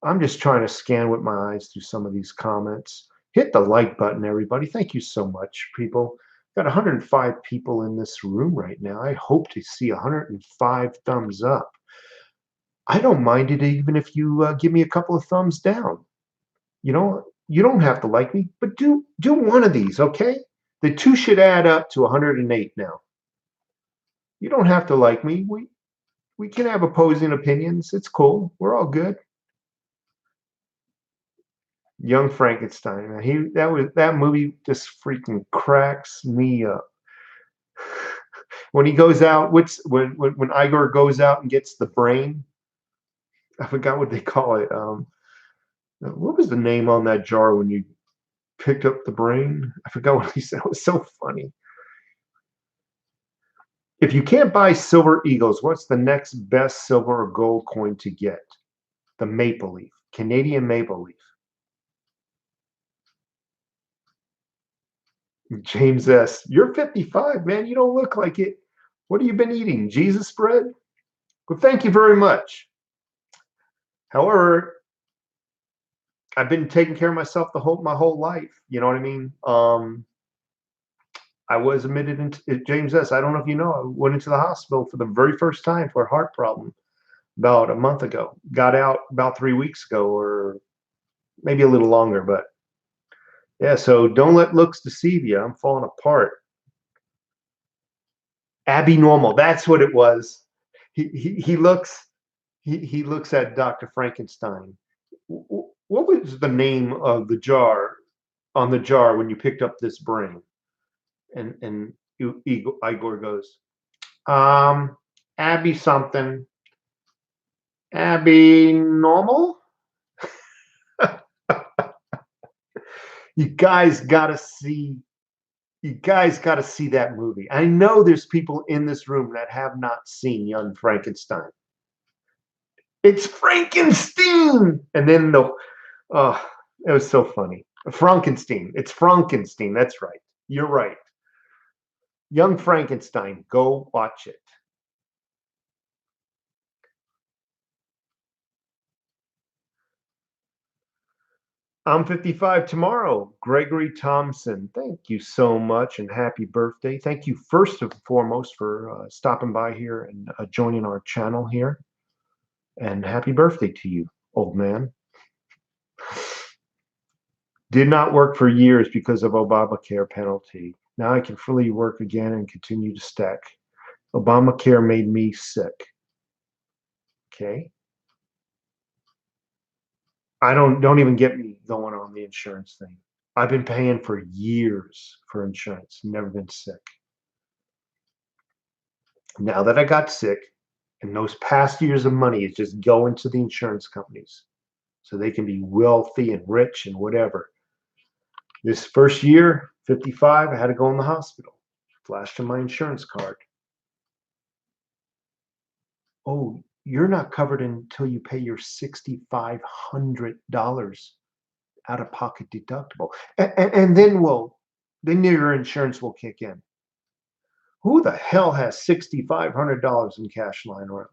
I'm just trying to scan with my eyes through some of these comments. Hit the like button, everybody. Thank you so much, people. Got 105 people in this room right now. I hope to see 105 thumbs up. I don't mind it even if you give me a couple of thumbs down. You know, you don't have to like me, but do one of these, okay? The two should add up to 108 now. You don't have to like me. We can have opposing opinions. It's cool. We're all good. Young Frankenstein. That movie just freaking cracks me up. When he goes out, when Igor goes out and gets the brain, I forgot what they call it. What was the name on that jar when you picked up the brain? I forgot what he said. It was so funny. If you can't buy silver eagles, what's the next best silver or gold coin to get? The maple leaf, Canadian maple leaf. James S., you're 55, man. You don't look like it. What have you been eating? Jesus bread? Well, thank you very much. However, I've been taking care of myself my whole life. You know what I mean? I was admitted into James S. I don't know if you know, I went into the hospital for the very first time for a heart problem about a month ago. Got out about 3 weeks ago, or maybe a little longer, but yeah, so don't let looks deceive you. I'm falling apart. Abby Normal, that's what it was. He looks at Dr. Frankenstein. What was the name of the jar on the jar when you picked up this brain? And Igor goes, Abby something. Abby Normal? You guys gotta see You guys got to see that movie. I know there's people in this room that have not seen Young Frankenstein. It's Frankenstein, and then it was so funny. Frankenstein. It's Frankenstein. That's right. You're right. Young Frankenstein. Go watch it. I'm 55 tomorrow. Gregory Thompson, thank you so much and happy birthday. Thank you first and foremost for stopping by here and joining our channel here. And happy birthday to you, old man. Did not work for years because of Obamacare penalty. Now I can freely work again and continue to stack. Obamacare made me sick. Okay. Don't even get me going on the insurance thing. I've been paying for years for insurance, never been sick. Now that I got sick, and those past years of money is just going to the insurance companies so they can be wealthy and rich and whatever. This first year, 55, I had to go in the hospital. Flashed in my insurance card. Oh, you're not covered until you pay your $6,500 out-of-pocket deductible. And then your insurance will kick in. Who the hell has $6,500 in cash lying around?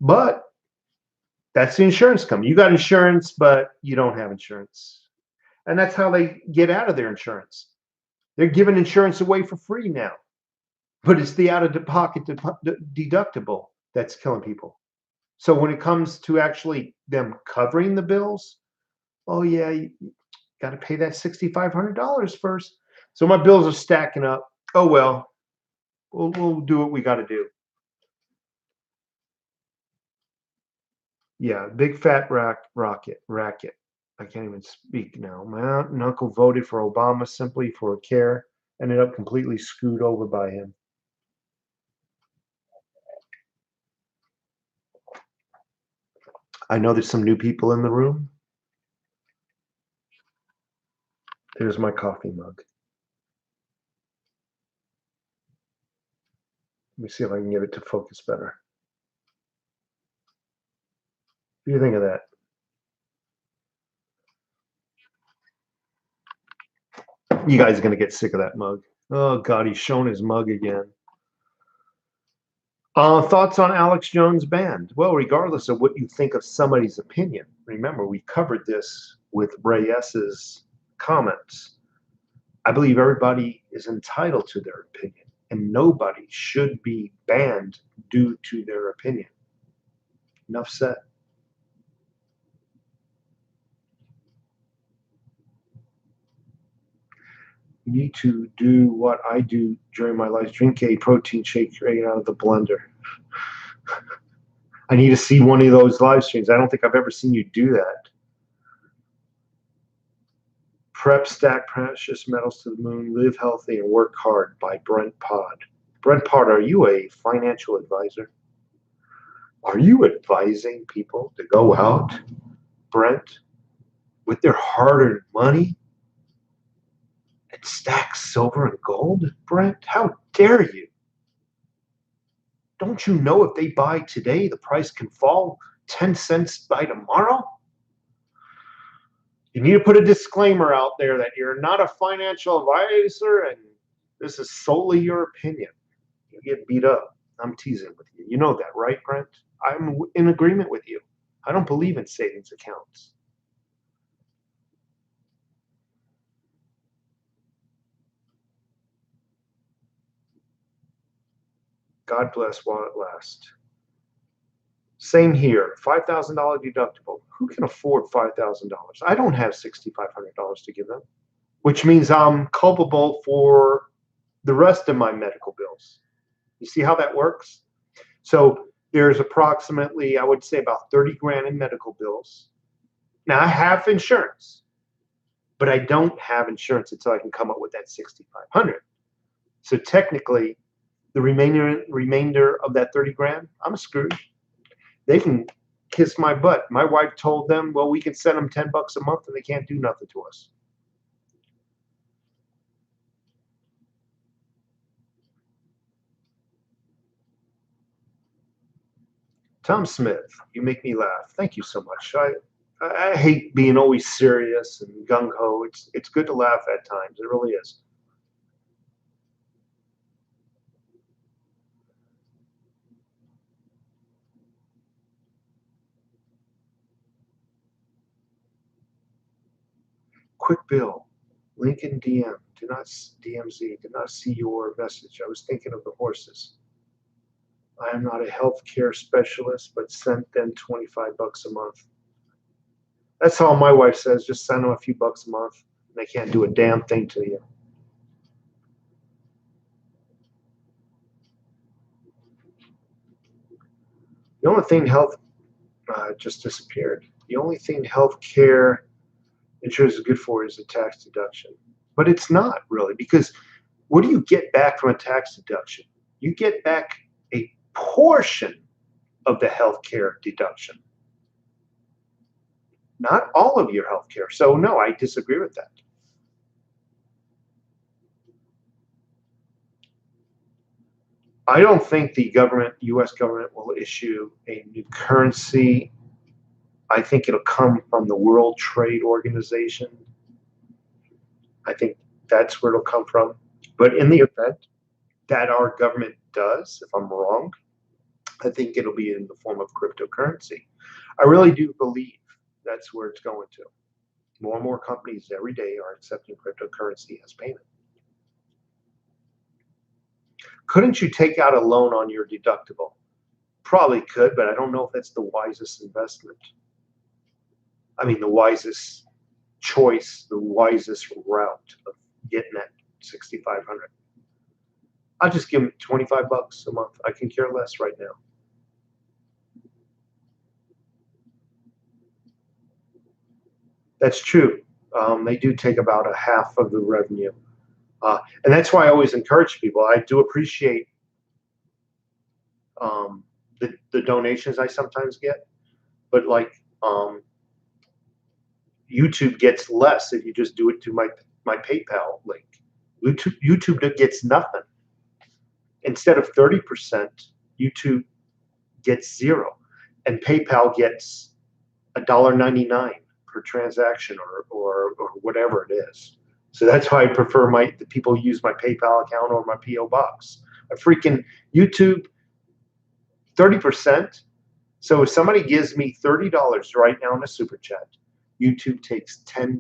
But that's the insurance company. You got insurance, but you don't have insurance. And that's how they get out of their insurance. They're giving insurance away for free now. But it's the out-of-pocket deductible that's killing people. So when it comes to actually them covering the bills, oh yeah, you got to pay that $6,500 first. So my bills are stacking up. Oh well, we'll do what we got to do. Yeah, big fat racket. I can't even speak now. My aunt and uncle voted for Obama simply for care. Ended up completely screwed over by him. I know there's some new people in the room. There's my coffee mug. Let me see if I can get it to focus better. What do you think of that? You guys are going to get sick of that mug. Oh, God, he's showing his mug again. Thoughts on Alex Jones' band? Well, regardless of what you think of somebody's opinion, remember, we covered this with Ray S.'s comments. I believe everybody is entitled to their opinion, and nobody should be banned due to their opinion. Enough said. You need to do what I do during my life, drink a protein shake right out of the blender. I need to see one of those live streams. I don't think I've ever seen you do that. Prep, Stack Precious Metals to the Moon, Live Healthy, and Work Hard by Brent Pod. Brent Pod, are you a financial advisor? Are you advising people to go out, Brent, with their hard-earned money and stack silver and gold? Brent, how dare you? Don't you know if they buy today, the price can fall 10 cents by tomorrow? You need to put a disclaimer out there that you're not a financial advisor and this is solely your opinion. You get beat up. I'm teasing with you. You know that, right, Brent? I'm in agreement with you. I don't believe in savings accounts. God bless while it lasts. Same here. $5,000 deductible. Who can afford $5,000? I don't have $6,500 to give them, which means I'm culpable for the rest of my medical bills. You see how that works? So there's approximately, I would say, about 30 grand in medical bills. Now I have insurance, but I don't have insurance until I can come up with that 6,500. So technically, the remainder of that 30 grand, I'm screwed. They can kiss my butt. My wife told them, well, we can send them $10 a month and they can't do nothing to us. Tom Smith, you make me laugh. Thank you so much. I hate being always serious and gung ho. It's good to laugh at times. It really is. Quick Bill, Lincoln DM. Do not DMZ. Did not see your message. I was thinking of the horses. I am not a healthcare specialist, but sent them $25 a month. That's all my wife says. Just send them a few bucks a month. They can't do a damn thing to you. The only thing just disappeared. The only thing healthcare insurance is good for is a tax deduction. But it's not really, because what do you get back from a tax deduction? You get back a portion of the healthcare deduction, not all of your healthcare. So no, I disagree with that. I don't think the government, U.S. government, will issue a new currency. I think it'll come from the World Trade Organization. I think that's where it'll come from. But in the event that our government does, if I'm wrong, I think it'll be in the form of cryptocurrency. I really do believe that's where it's going to. More and more companies every day are accepting cryptocurrency as payment. Couldn't you take out a loan on your deductible? Probably could, but I don't know if that's the wisest investment. I mean, the wisest choice, the wisest route of getting that 6,500. I'll just give them $25 a month. I can care less right now. That's true. They do take about a half of the revenue. And that's why I always encourage people. I do appreciate the donations I sometimes get, but like YouTube gets less if you just do it to my PayPal link. YouTube gets nothing. Instead of 30%, YouTube gets 0, and PayPal gets $1.99 per transaction or whatever it is. So that's why I prefer the people use my PayPal account or my PO box. A freaking YouTube 30%. So if somebody gives me $30 right now in a super chat, YouTube takes $10.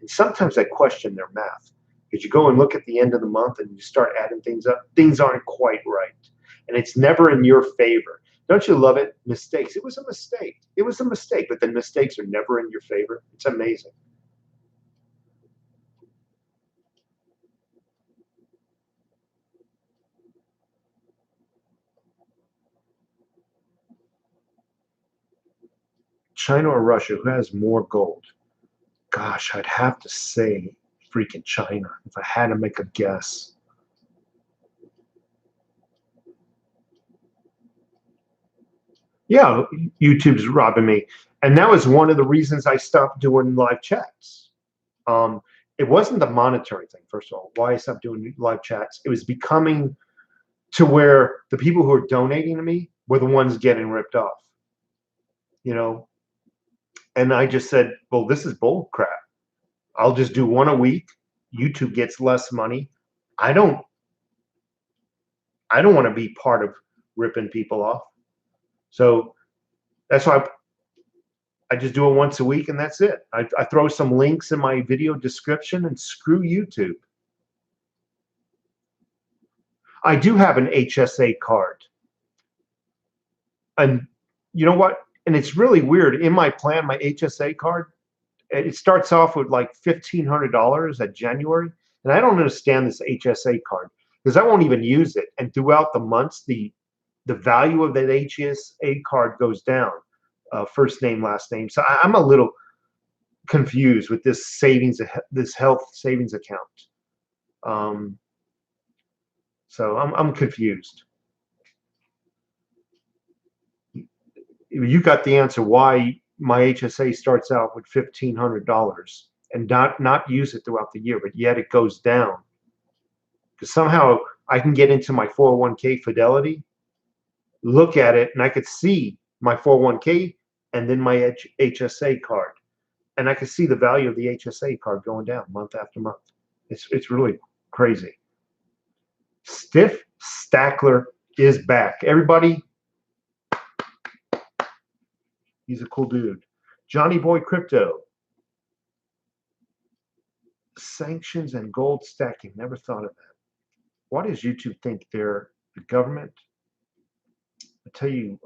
And sometimes I question their math, because you go and look at the end of the month and you start adding things up. Things aren't quite right, and it's never in your favor. Don't you love it? Mistakes. It was a mistake. It was a mistake, but the mistakes are never in your favor. It's amazing. China or Russia, who has more gold? Gosh, I'd have to say freaking China if I had to make a guess. Yeah, YouTube's robbing me. And that was one of the reasons I stopped doing live chats. It wasn't the monetary thing, first of all, why I stopped doing live chats. It was becoming to where the people who are donating to me were the ones getting ripped off. You know, and I just said, well, this is bull crap. I'll just do one a week. YouTube gets less money. I don't want to be part of ripping people off. So that's why I just do it once a week, and that's it. I throw some links in my video description, and screw YouTube. I do have an HSA card. And you know what? And it's really weird. In my plan, my HSA card, it starts off with like $1,500 at January. And I don't understand this HSA card, because I won't even use it. And throughout the months, the value of that HSA card goes down, first name, last name. So I'm a little confused with this this health savings account. So I'm confused. You got the answer why my HSA starts out with $1,500 and not use it throughout the year, but yet it goes down. Because somehow I can get into my 401k Fidelity, look at it, and I could see my 401k, and then my HSA card. And I can see the value of the HSA card going down month after month. It's really crazy. Stiff Stackler is back. Everybody, he's a cool dude. Johnny Boy Crypto. Sanctions and gold stacking. Never thought of that. Why does YouTube think they're the government? I tell you,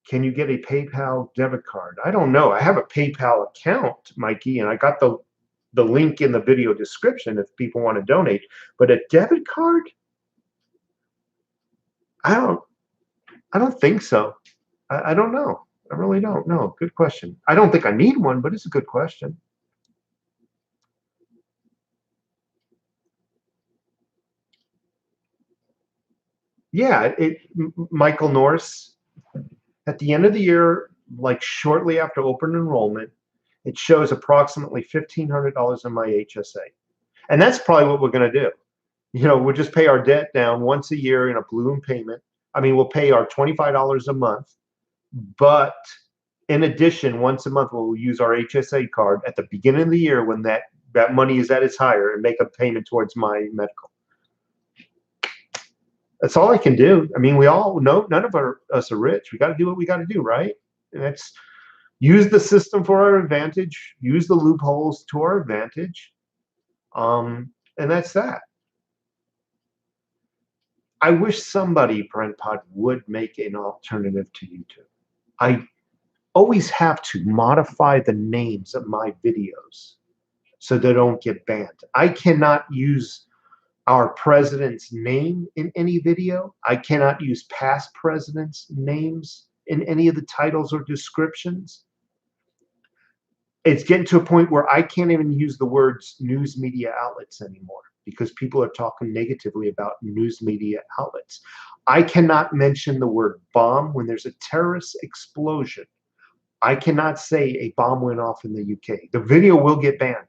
can you get a PayPal debit card? I don't know. I have a PayPal account, Mikey, and I got the link in the video description if people want to donate. But a debit card? I don't think so. I don't know. I really don't know. Good question. I don't think I need one, but it's a good question. Yeah, Michael Norris, at the end of the year, like shortly after open enrollment, it shows approximately $1,500 in my HSA. And that's probably what we're going to do. You know, we'll just pay our debt down once a year in a balloon payment. I mean, we'll pay our $25 a month, but in addition, once a month, we'll use our HSA card at the beginning of the year when that money is at its higher and make a payment towards my medical. That's all I can do. I mean, we all know none of us are rich. We got to do what we got to do, right? And that's use the system for our advantage, use the loopholes to our advantage. And that's that. I wish somebody, Brent Pod, would make an alternative to YouTube. I always have to modify the names of my videos so they don't get banned. I cannot use our president's name in any video. I cannot use past presidents' names in any of the titles or descriptions. It's getting to a point where I can't even use the words news media outlets anymore because people are talking negatively about news media outlets. I cannot mention the word bomb when there's a terrorist explosion. I cannot say a bomb went off in the UK. The video will get banned.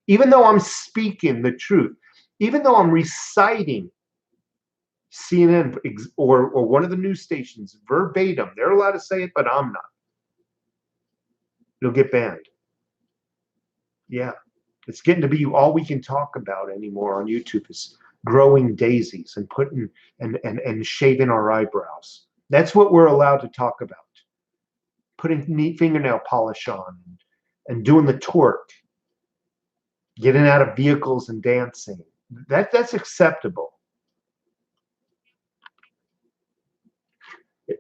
Even though I'm speaking the truth, even though I'm reciting CNN or one of the news stations verbatim, they're allowed to say it, but I'm not. It'll get banned. Yeah. It's getting to be all we can talk about anymore on YouTube is growing daisies and putting and shaving our eyebrows. That's what we're allowed to talk about. Putting neat fingernail polish on and doing the twerk, getting out of vehicles and dancing. That's acceptable.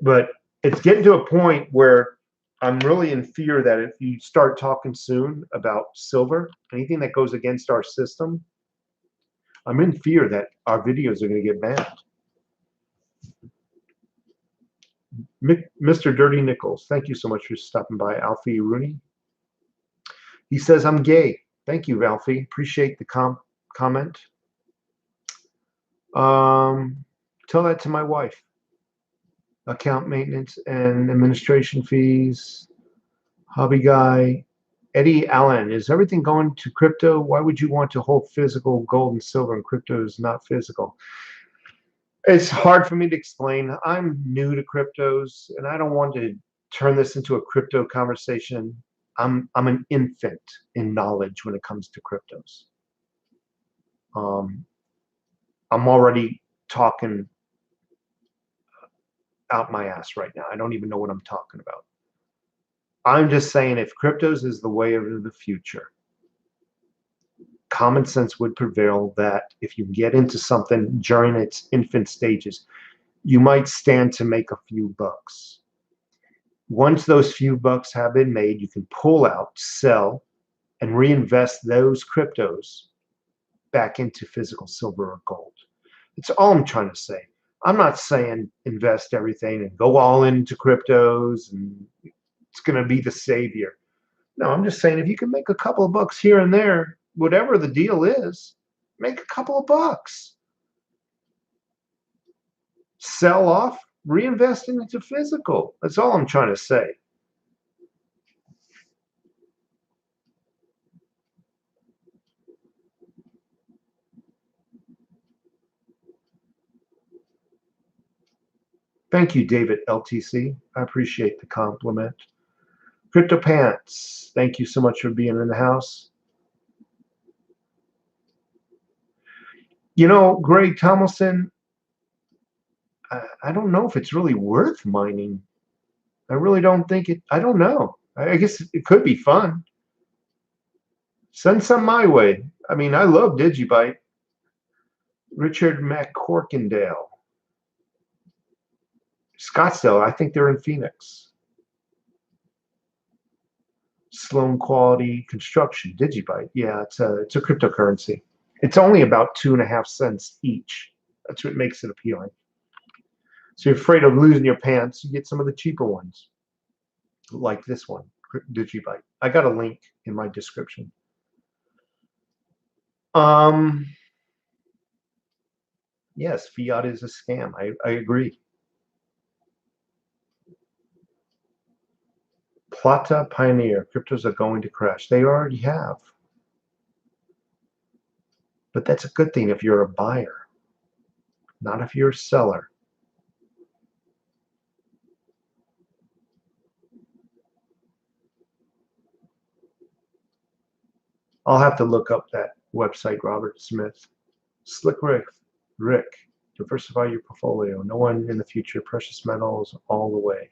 But it's getting to a point where I'm really in fear that if you start talking soon about silver, anything that goes against our system, I'm in fear that our videos are going to get banned. Mr. Dirty Nichols, thank you so much for stopping by. Alfie Rooney. He says, I'm gay. Thank you, Alfie. Appreciate the comment. Tell that to my wife. Account maintenance and administration fees. Hobby guy. Eddie Allen, is everything going to crypto? Why would you want to hold physical gold and silver and crypto is not physical? It's hard for me to explain. I'm new to cryptos and I don't want to turn this into a crypto conversation. I'm an infant in knowledge when it comes to cryptos. I'm already talking out my ass right now. I don't even know what I'm talking about. I'm just saying if cryptos is the way of the future, common sense would prevail that if you get into something during its infant stages, you might stand to make a few bucks. Once those few bucks have been made, you can pull out, sell, and reinvest those cryptos back into physical silver or gold. It's all I'm trying to say. I'm not saying invest everything and go all into cryptos and it's going to be the savior. No, I'm just saying if you can make a couple of bucks here and there, whatever the deal is, make a couple of bucks. Sell off, reinvest into physical. That's all I'm trying to say. Thank you, David LTC. I appreciate the compliment. Crypto Pants, thank you so much for being in the house. You know, Greg Tomlinson, I don't know if it's really worth mining. I really don't think it, I don't know. I guess it could be fun. Send some my way. I mean, I love DigiByte. Richard McCorkindale. Scottsdale, I think they're in Phoenix. Sloan Quality Construction, DigiByte. Yeah, it's a cryptocurrency. It's only about 2.5 cents each. That's what makes it appealing. So you're afraid of losing your pants, you get some of the cheaper ones, like this one, DigiByte. I got a link in my description. Yes, fiat is a scam. I agree. Plata Pioneer, cryptos are going to crash. They already have. But that's a good thing if you're a buyer, not if you're a seller. I'll have to look up that website, Robert Smith. Slick Rick, diversify your portfolio. No one in the future, precious metals all the way.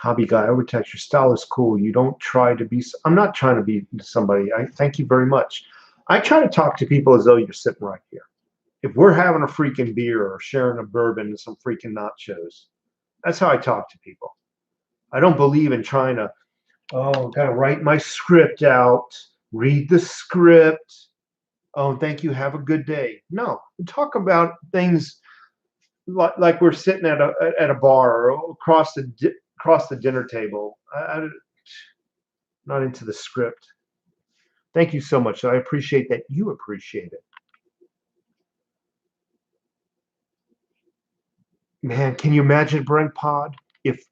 Hobby guy, overtext, your style is cool. You don't try to be, I'm not trying to be somebody. I thank you very much. I try to talk to people as though you're sitting right here. If we're having a freaking beer or sharing a bourbon and some freaking nachos, that's how I talk to people. I don't believe in trying to, oh, gotta write my script out, read the script. Oh, thank you. Have a good day. No, talk about things like we're sitting at a bar or across the dinner table. I'm not into the script. Thank you so much. I appreciate that you appreciate it. Man, can you imagine, Brent Pod, if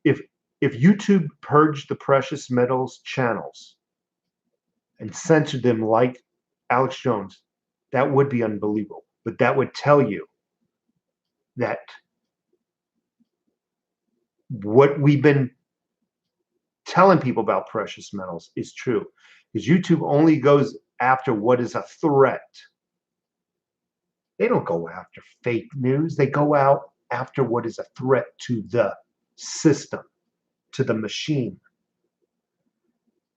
YouTube purged the precious metals channels and censored them like Alex Jones? That would be unbelievable. But that would tell you that what we've been telling people about precious metals is true, because YouTube only goes after what is a threat. They don't go after fake news. They go out after what is a threat to the system, to the machine.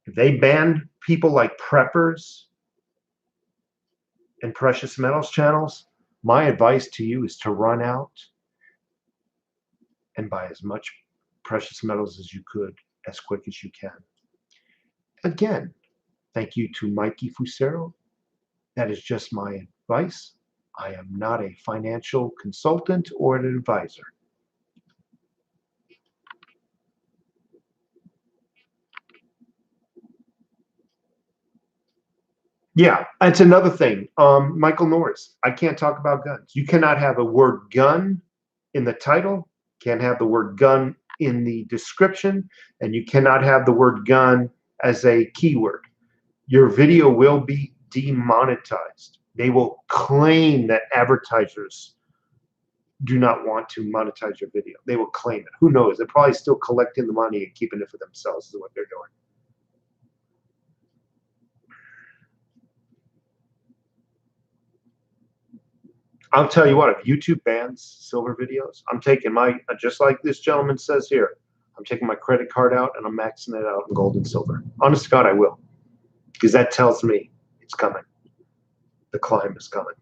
If they ban people like preppers and precious metals channels, my advice to you is to run out and buy as much precious metals as you could as quick as you can. Again, thank you to Mikey Fusero. That is just my advice. I am not a financial consultant or an advisor. Yeah, that's another thing. Michael Norris, I can't talk about guns. You cannot have a word gun in the title, can't have the word gun in the description, and you cannot have the word gun as a keyword. Your video will be demonetized. They will claim that advertisers do not want to monetize your video. They will claim it. Who knows? They're probably still collecting the money and keeping it for themselves is what they're doing. I'll tell you what, if YouTube bans silver videos, I'm taking my, just like this gentleman says here, I'm taking my credit card out and I'm maxing it out in gold and silver. Honest to God, I will. Because that tells me it's coming. The climb is coming.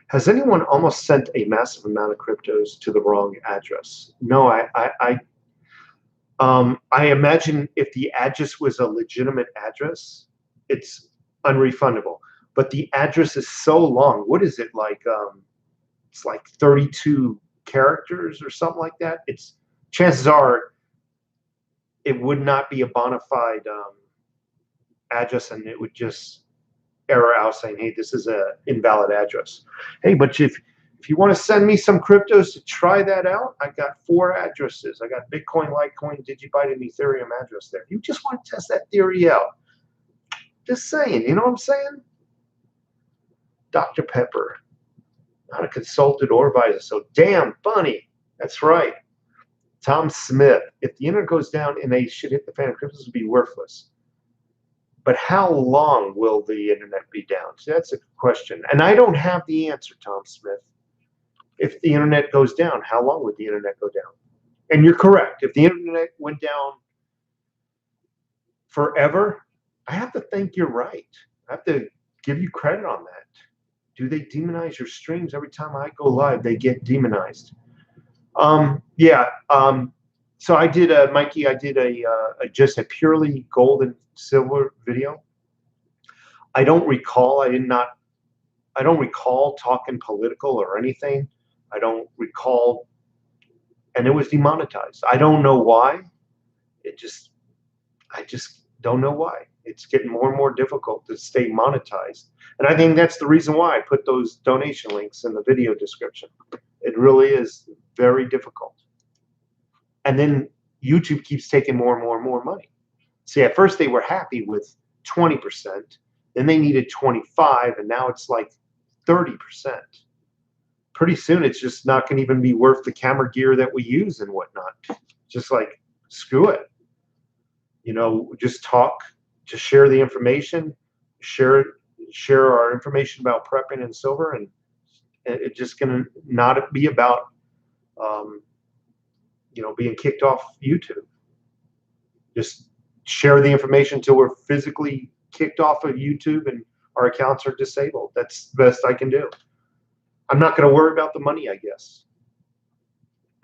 Has anyone almost sent a massive amount of cryptos to the wrong address? No, I imagine if the address was a legitimate address, it's unrefundable. But the address is so long. What is it like? It's like 32 characters or something like that. It's chances are it would not be a bona fide address, and it would just error out saying, "Hey, this is a invalid address." Hey, but if If you want to send me some cryptos to try that out, I got 4 addresses. I got Bitcoin, Litecoin, DIGIBYTE, and Ethereum address there. You just want to test that theory out. Just saying, you know what I'm saying? Dr. Pepper, not a consultant or advisor, so damn funny. That's right. Tom Smith, if the internet goes down and they should hit the fan, cryptos will be worthless. But how long will the internet be down? So that's a question. And I don't have the answer, Tom Smith. If the internet goes down, how long would the internet go down? And you're correct. If the internet went down forever, I have to think you're right. I have to give you credit on that. Do they demonize your streams? Every time I go live, they get demonized. Yeah. So I did Mikey, I did just a purely gold and silver video. I don't recall. I don't recall talking political or anything. I don't recall, and it was demonetized. I don't know why. I just don't know why. It's getting more and more difficult to stay monetized. And I think that's the reason why I put those donation links in the video description. It really is very difficult. And then YouTube keeps taking more and more and more money. See, at first they were happy with 20%, then they needed 25, and now it's like 30%. Pretty soon it's just not going to even be worth the camera gear that we use and whatnot. Just like, screw it. You know, just talk, to share the information, share our information about prepping and silver, and it's just going to not be about, you know, being kicked off YouTube. Just share the information until we're physically kicked off of YouTube and our accounts are disabled. That's the best I can do. I'm not going to worry about the money, I guess.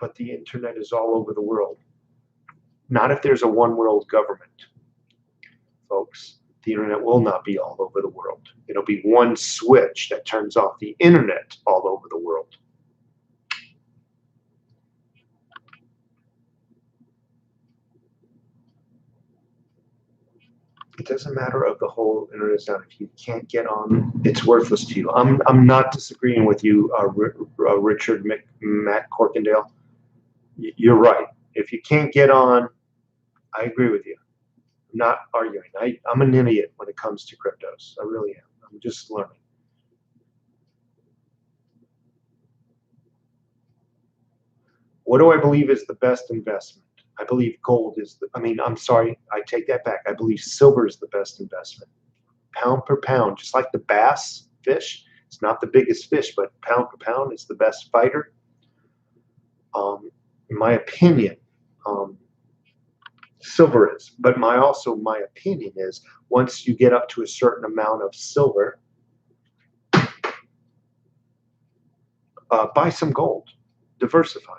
But the internet is all over the world. Not if there's a one world government. Folks, the internet will not be all over the world. It'll be one switch that turns off the internet all over the world. It doesn't matter if the whole internet is down. If you can't get on, it's worthless to you. I'm not disagreeing with you, Richard Matt Corkindale. You're right. If you can't get on, I agree with you. I'm not arguing. I'm an idiot when it comes to cryptos. I really am. I'm just learning. What do I believe is the best investment? I believe gold is I'm sorry, I take that back. I believe silver is the best investment. Pound per pound, just like the bass fish. It's not the biggest fish, but pound per pound is the best fighter. In my opinion, silver is. But my opinion is, once you get up to a certain amount of silver, buy some gold, diversify.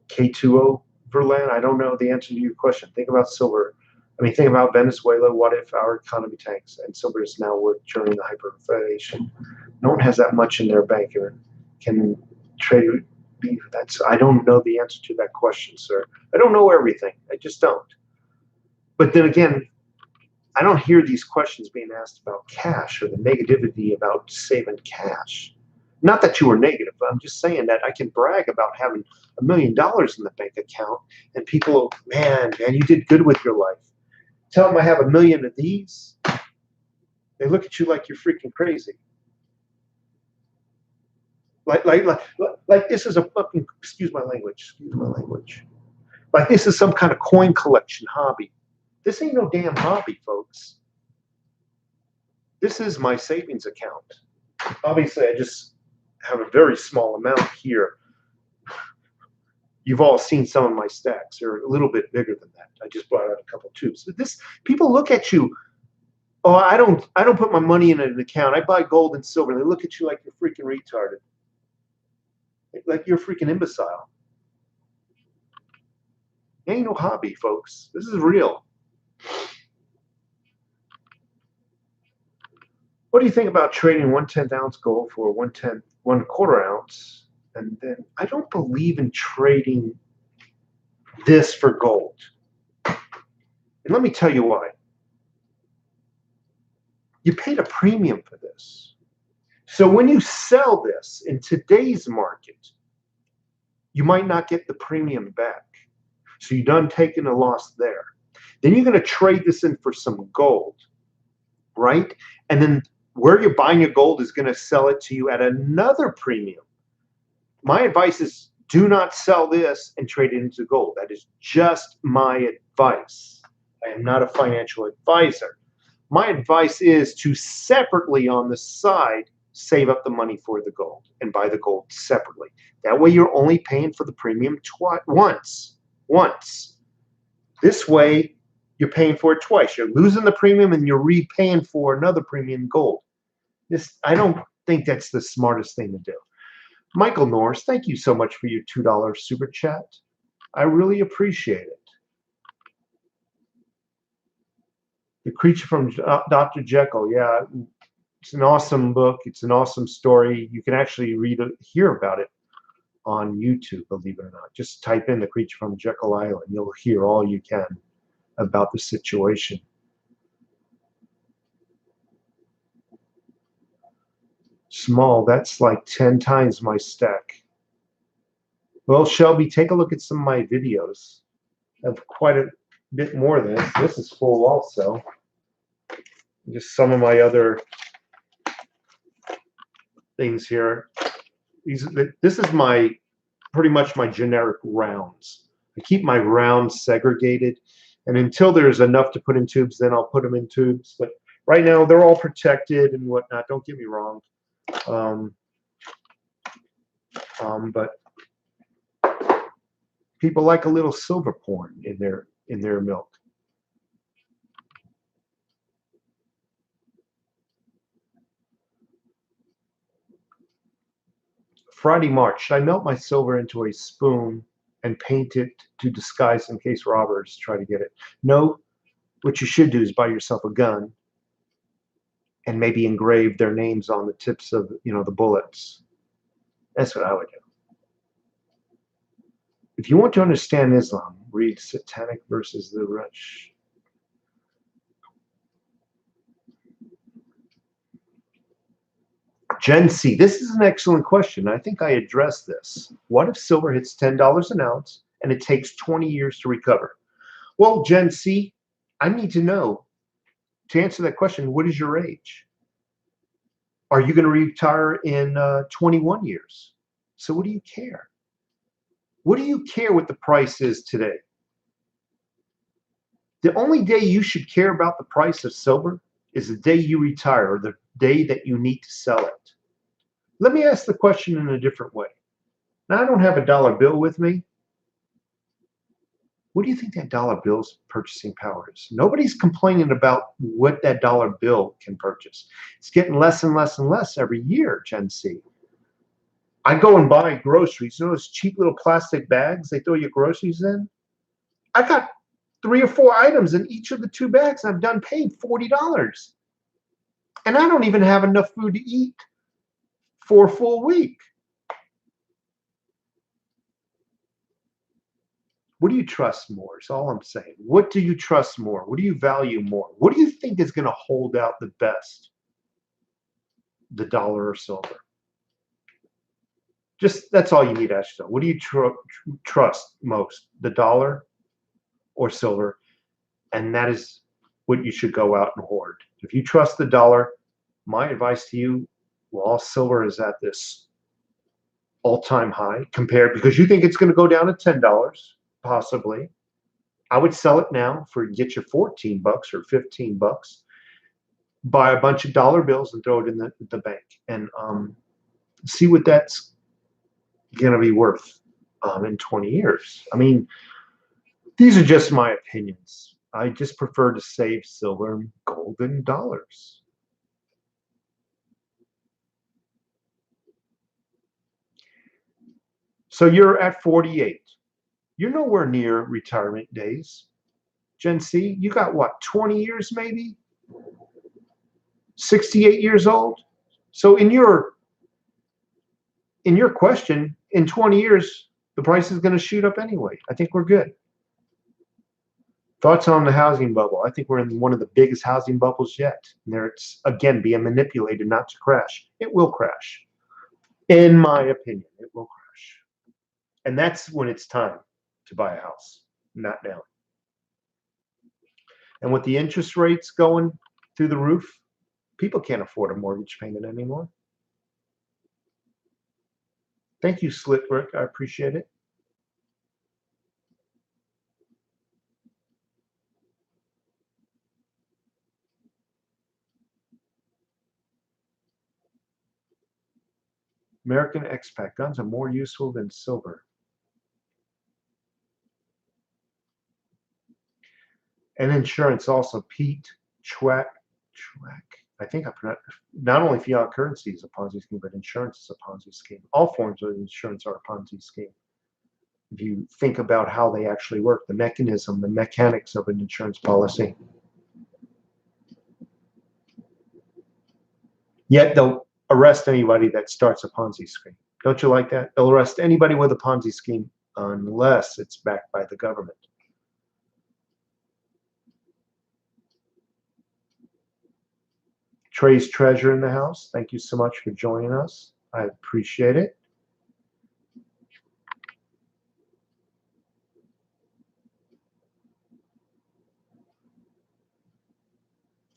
K2O Verlan, I don't know the answer to your question. Think about silver. Think about Venezuela. What if our economy tanks and silver is now worth during the hyperinflation? No one has that much in their bank or can trade beef. I don't know the answer to that question, sir. I don't know everything. I just don't. But then again, I don't hear these questions being asked about cash or the negativity about saving cash. Not that you were negative, but I'm just saying that I can brag about having $1 million in the bank account, and people, man, you did good with your life. Tell them I have $1 million of these, they look at you like you're freaking crazy. Like this is a fucking, excuse my language. Like this is some kind of coin collection hobby. This ain't no damn hobby, folks. This is my savings account. Obviously, I just have a very small amount here. You've all seen some of my stacks. They're a little bit bigger than that. I just brought out a couple tubes. But people look at you. Oh, I don't put my money in an account. I buy gold and silver. And they look at you like you're freaking retarded, like you're a freaking imbecile. It ain't no hobby, folks. This is real. What do you think about trading 1/10 ounce gold for 1/4 ounce? And then I don't believe in trading this for gold. And let me tell you why. You paid a premium for this. So when you sell this in today's market, you might not get the premium back. So you're done taking a loss there. Then you're going to trade this in for some gold, right? And then where you're buying your gold is going to sell it to you at another premium. My advice is do not sell this and trade it into gold. That is just my advice. I am not a financial advisor. My advice is to separately on the side save up the money for the gold and buy the gold separately. That way you're only paying for the premium once. This way you're paying for it twice. You're losing the premium and you're repaying for another premium gold. I don't think that's the smartest thing to do. Michael Norris, thank you so much for your $2 super chat. I really appreciate it. The Creature from Dr. Jekyll, yeah, it's an awesome book. It's an awesome story. You can actually hear about it on YouTube, believe it or not. Just type in The Creature from Jekyll Island. You'll hear all you can about the situation. Small, that's like 10 times my stack. Well, Shelby, take a look at some of my videos. I have quite a bit more than this. This is full also. Just some of my other things here. This is pretty much my generic rounds. I keep my rounds segregated, and until there's enough to put in tubes, then I'll put them in tubes. But right now, they're all protected and whatnot. Don't get me wrong. But people like a little silver porn in their milk. Friday March, should I melt my silver into a spoon and paint it to disguise in case robbers try to get it? No, what you should do is buy yourself a gun and maybe engrave their names on the tips of the bullets. That's what I would do. If you want to understand Islam, read Satanic versus the Rich. Gen C, this is an excellent question. I think I addressed this. What if silver hits $10 an ounce and it takes 20 years to recover? Well, Gen C, I need to know, to answer that question, what is your age? Are you going to retire in 21 years? So what do you care? What do you care what the price is today? The only day you should care about the price of silver is the day you retire or the day that you need to sell it. Let me ask the question in a different way. Now, I don't have a dollar bill with me. What do you think that dollar bill's purchasing power is? Nobody's complaining about what that dollar bill can purchase. It's getting less and less and less every year, Gen C. I go and buy groceries. You know those cheap little plastic bags they throw your groceries in? I got 3 or 4 items in each of the 2 bags. I've done paid $40. And I don't even have enough food to eat for a full week. What do you trust more is all I'm saying. What do you trust more? What do you value more? What do you think is going to hold out the best? The dollar or silver? Just that's all you need to ask yourself. What do you trust most? The dollar or silver? And that is what you should go out and hoard. If you trust the dollar, my advice to you, while silver is at this all-time high compared, because you think it's going to go down to $10, possibly, I would sell it now for get your $14 or $15. Buy a bunch of dollar bills and throw it in the bank and see what that's going to be worth in 20 years. I mean, these are just my opinions. I just prefer to save silver and gold and dollars. So you're at 48. You're nowhere near retirement days. Gen C, you got what, 20 years maybe? 68 years old? So in your question, in 20 years, the price is going to shoot up anyway. I think we're good. Thoughts on the housing bubble? I think we're in one of the biggest housing bubbles yet. And there it's, again, being manipulated not to crash. It will crash. In my opinion, it will crash. And that's when it's time to buy a house, not now. And with the interest rates going through the roof, people can't afford a mortgage payment anymore. Thank you, Slitbrick. I appreciate it. American expat guns are more useful than silver. And insurance also. Pete Chwack. I think I pronounced, not only fiat currency is a Ponzi scheme, but insurance is a Ponzi scheme. All forms of insurance are a Ponzi scheme. If you think about how they actually work, the mechanism, the mechanics of an insurance policy. Yet they'll arrest anybody that starts a Ponzi scheme. Don't you like that? They'll arrest anybody with a Ponzi scheme unless it's backed by the government. Trey's Treasure in the house. Thank you so much for joining us. I appreciate it.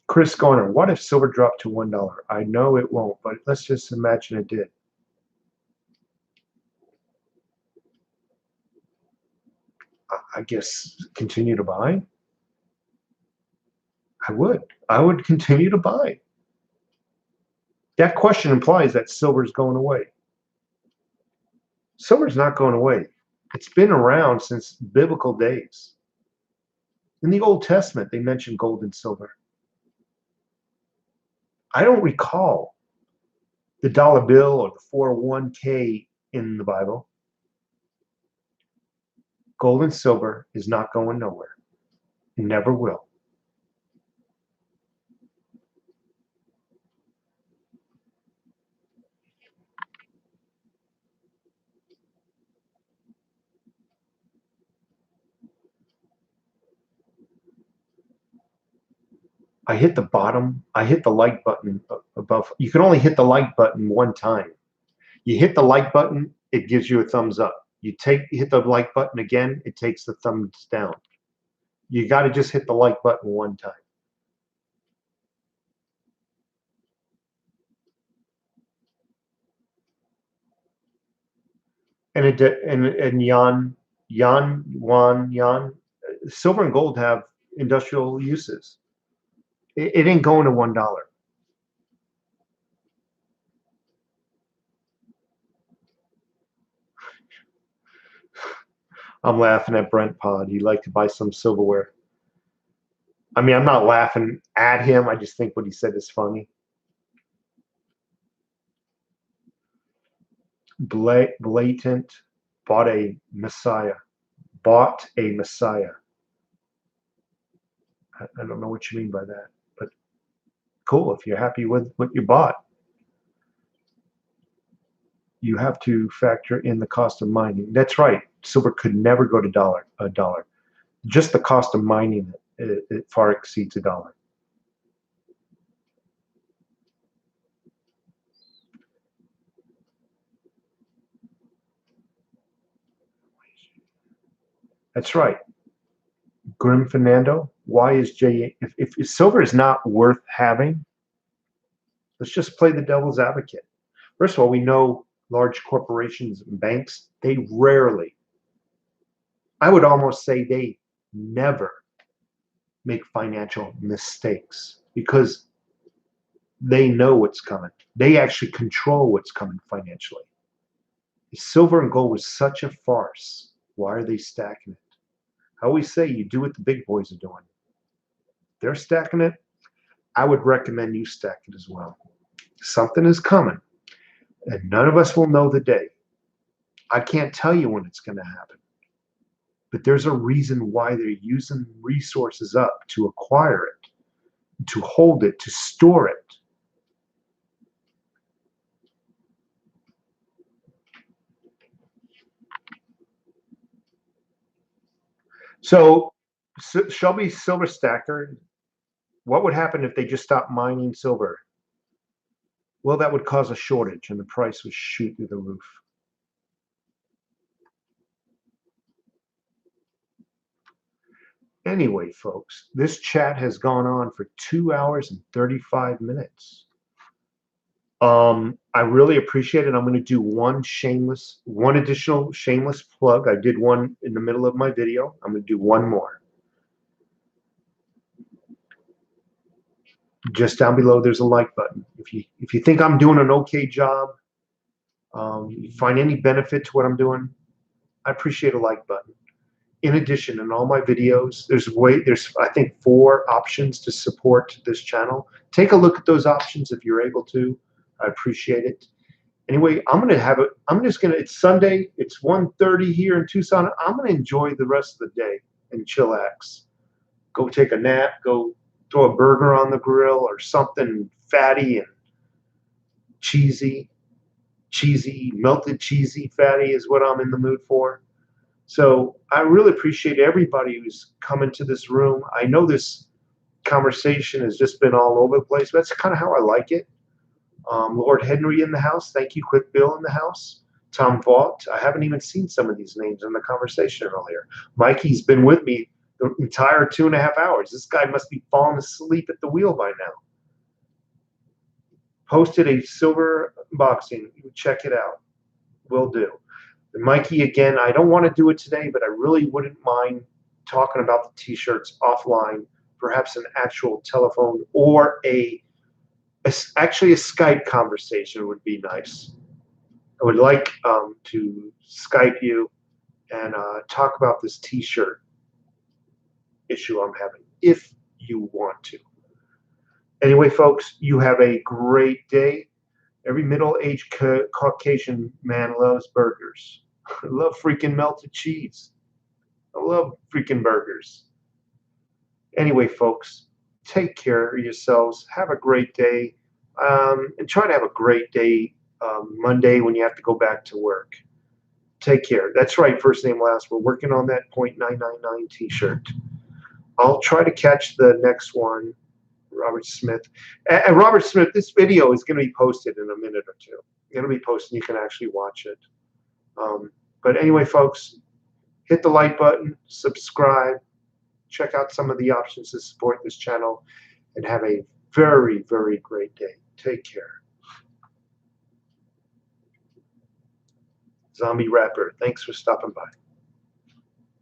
Chris Garner, what if silver dropped to $1? I know it won't, but let's just imagine it did. I guess continue to buy. I would continue to buy. That question implies that silver's going away. Silver's not going away. It's been around since biblical days. In the Old Testament, they mentioned gold and silver. I don't recall the dollar bill or the 401k in the Bible. Gold and silver is not going nowhere. It never will. I hit the bottom. I hit the like button above. You can only hit the like button one time. You hit the like button, it gives you a thumbs up. You hit the like button again, it takes the thumbs down. You got to just hit the like button one time. And silver and gold have industrial uses. It ain't going to $1. I'm laughing at Brent Pod. He'd like to buy some silverware. I mean, I'm not laughing at him. I just think what he said is funny. Blatant bought a Messiah. Bought a Messiah. I don't know what you mean by that, but cool. If you're happy with what you bought, you have to factor in the cost of mining. That's right. Silver could never go to a dollar. Just the cost of mining it far exceeds $1. That's right. Grim Fernando, why is if silver is not worth having, let's just play the devil's advocate. First of all, we know large corporations and banks, they rarely, I would almost say they never make financial mistakes because they know what's coming. They actually control what's coming financially. If silver and gold was such a farce, why are they stacking it? I always say you do what the big boys are doing. They're stacking it. I would recommend you stack it as well. Something is coming, and none of us will know the day. I can't tell you when it's going to happen, but there's a reason why they're using resources up to acquire it, to hold it, to store it. So Shelby Silver Stacker, what would happen if they just stopped mining silver? Well, that would cause a shortage and the price would shoot through the roof. Anyway, folks, this chat has gone on for 2 hours and 35 minutes. I really appreciate it. I'm going to do one additional shameless plug. I did one in the middle of my video. I'm going to do one more. Just down below, there's a like button. If you think I'm doing an okay job, you find any benefit to what I'm doing, I appreciate a like button. In addition, in all my videos, there's I think 4 options to support this channel. Take a look at those options if you're able to. I appreciate it. Anyway, it's Sunday, it's 1:30 here in Tucson. I'm gonna enjoy the rest of the day and chillax. Go take a nap, go throw a burger on the grill or something fatty and cheesy, melted cheesy fatty is what I'm in the mood for. So I really appreciate everybody who's come into this room. I know this conversation has just been all over the place, but that's kind of how I like it. Lord Henry in the house. Thank you. Quick Bill in the house. Tom Vaught. I haven't even seen some of these names in the conversation earlier. Mikey's been with me the entire 2.5 hours. This guy must be falling asleep at the wheel by now. Posted a silver unboxing. Check it out. Will do. And Mikey, again, I don't want to do it today, but I really wouldn't mind talking about the t-shirts offline, perhaps an actual telephone or actually a Skype conversation would be nice. I would like to Skype you and talk about this t-shirt issue I'm having, if you want to. Anyway, folks, you have a great day. Every middle-aged Caucasian man loves burgers. I love freaking melted cheese. I love freaking burgers. Anyway, folks, take care of yourselves. Have a great day. And try to have a great day Monday when you have to go back to work. Take care. That's right, first name last. We're working on that .999 t-shirt. I'll try to catch the next one, Robert Smith. And Robert Smith, this video is going to be posted in a minute or two. It'll be posted. You can actually watch it. But anyway, folks, hit the like button, subscribe, check out some of the options to support this channel, and have a very, very great day. Take care. Zombie Rapper, thanks for stopping by.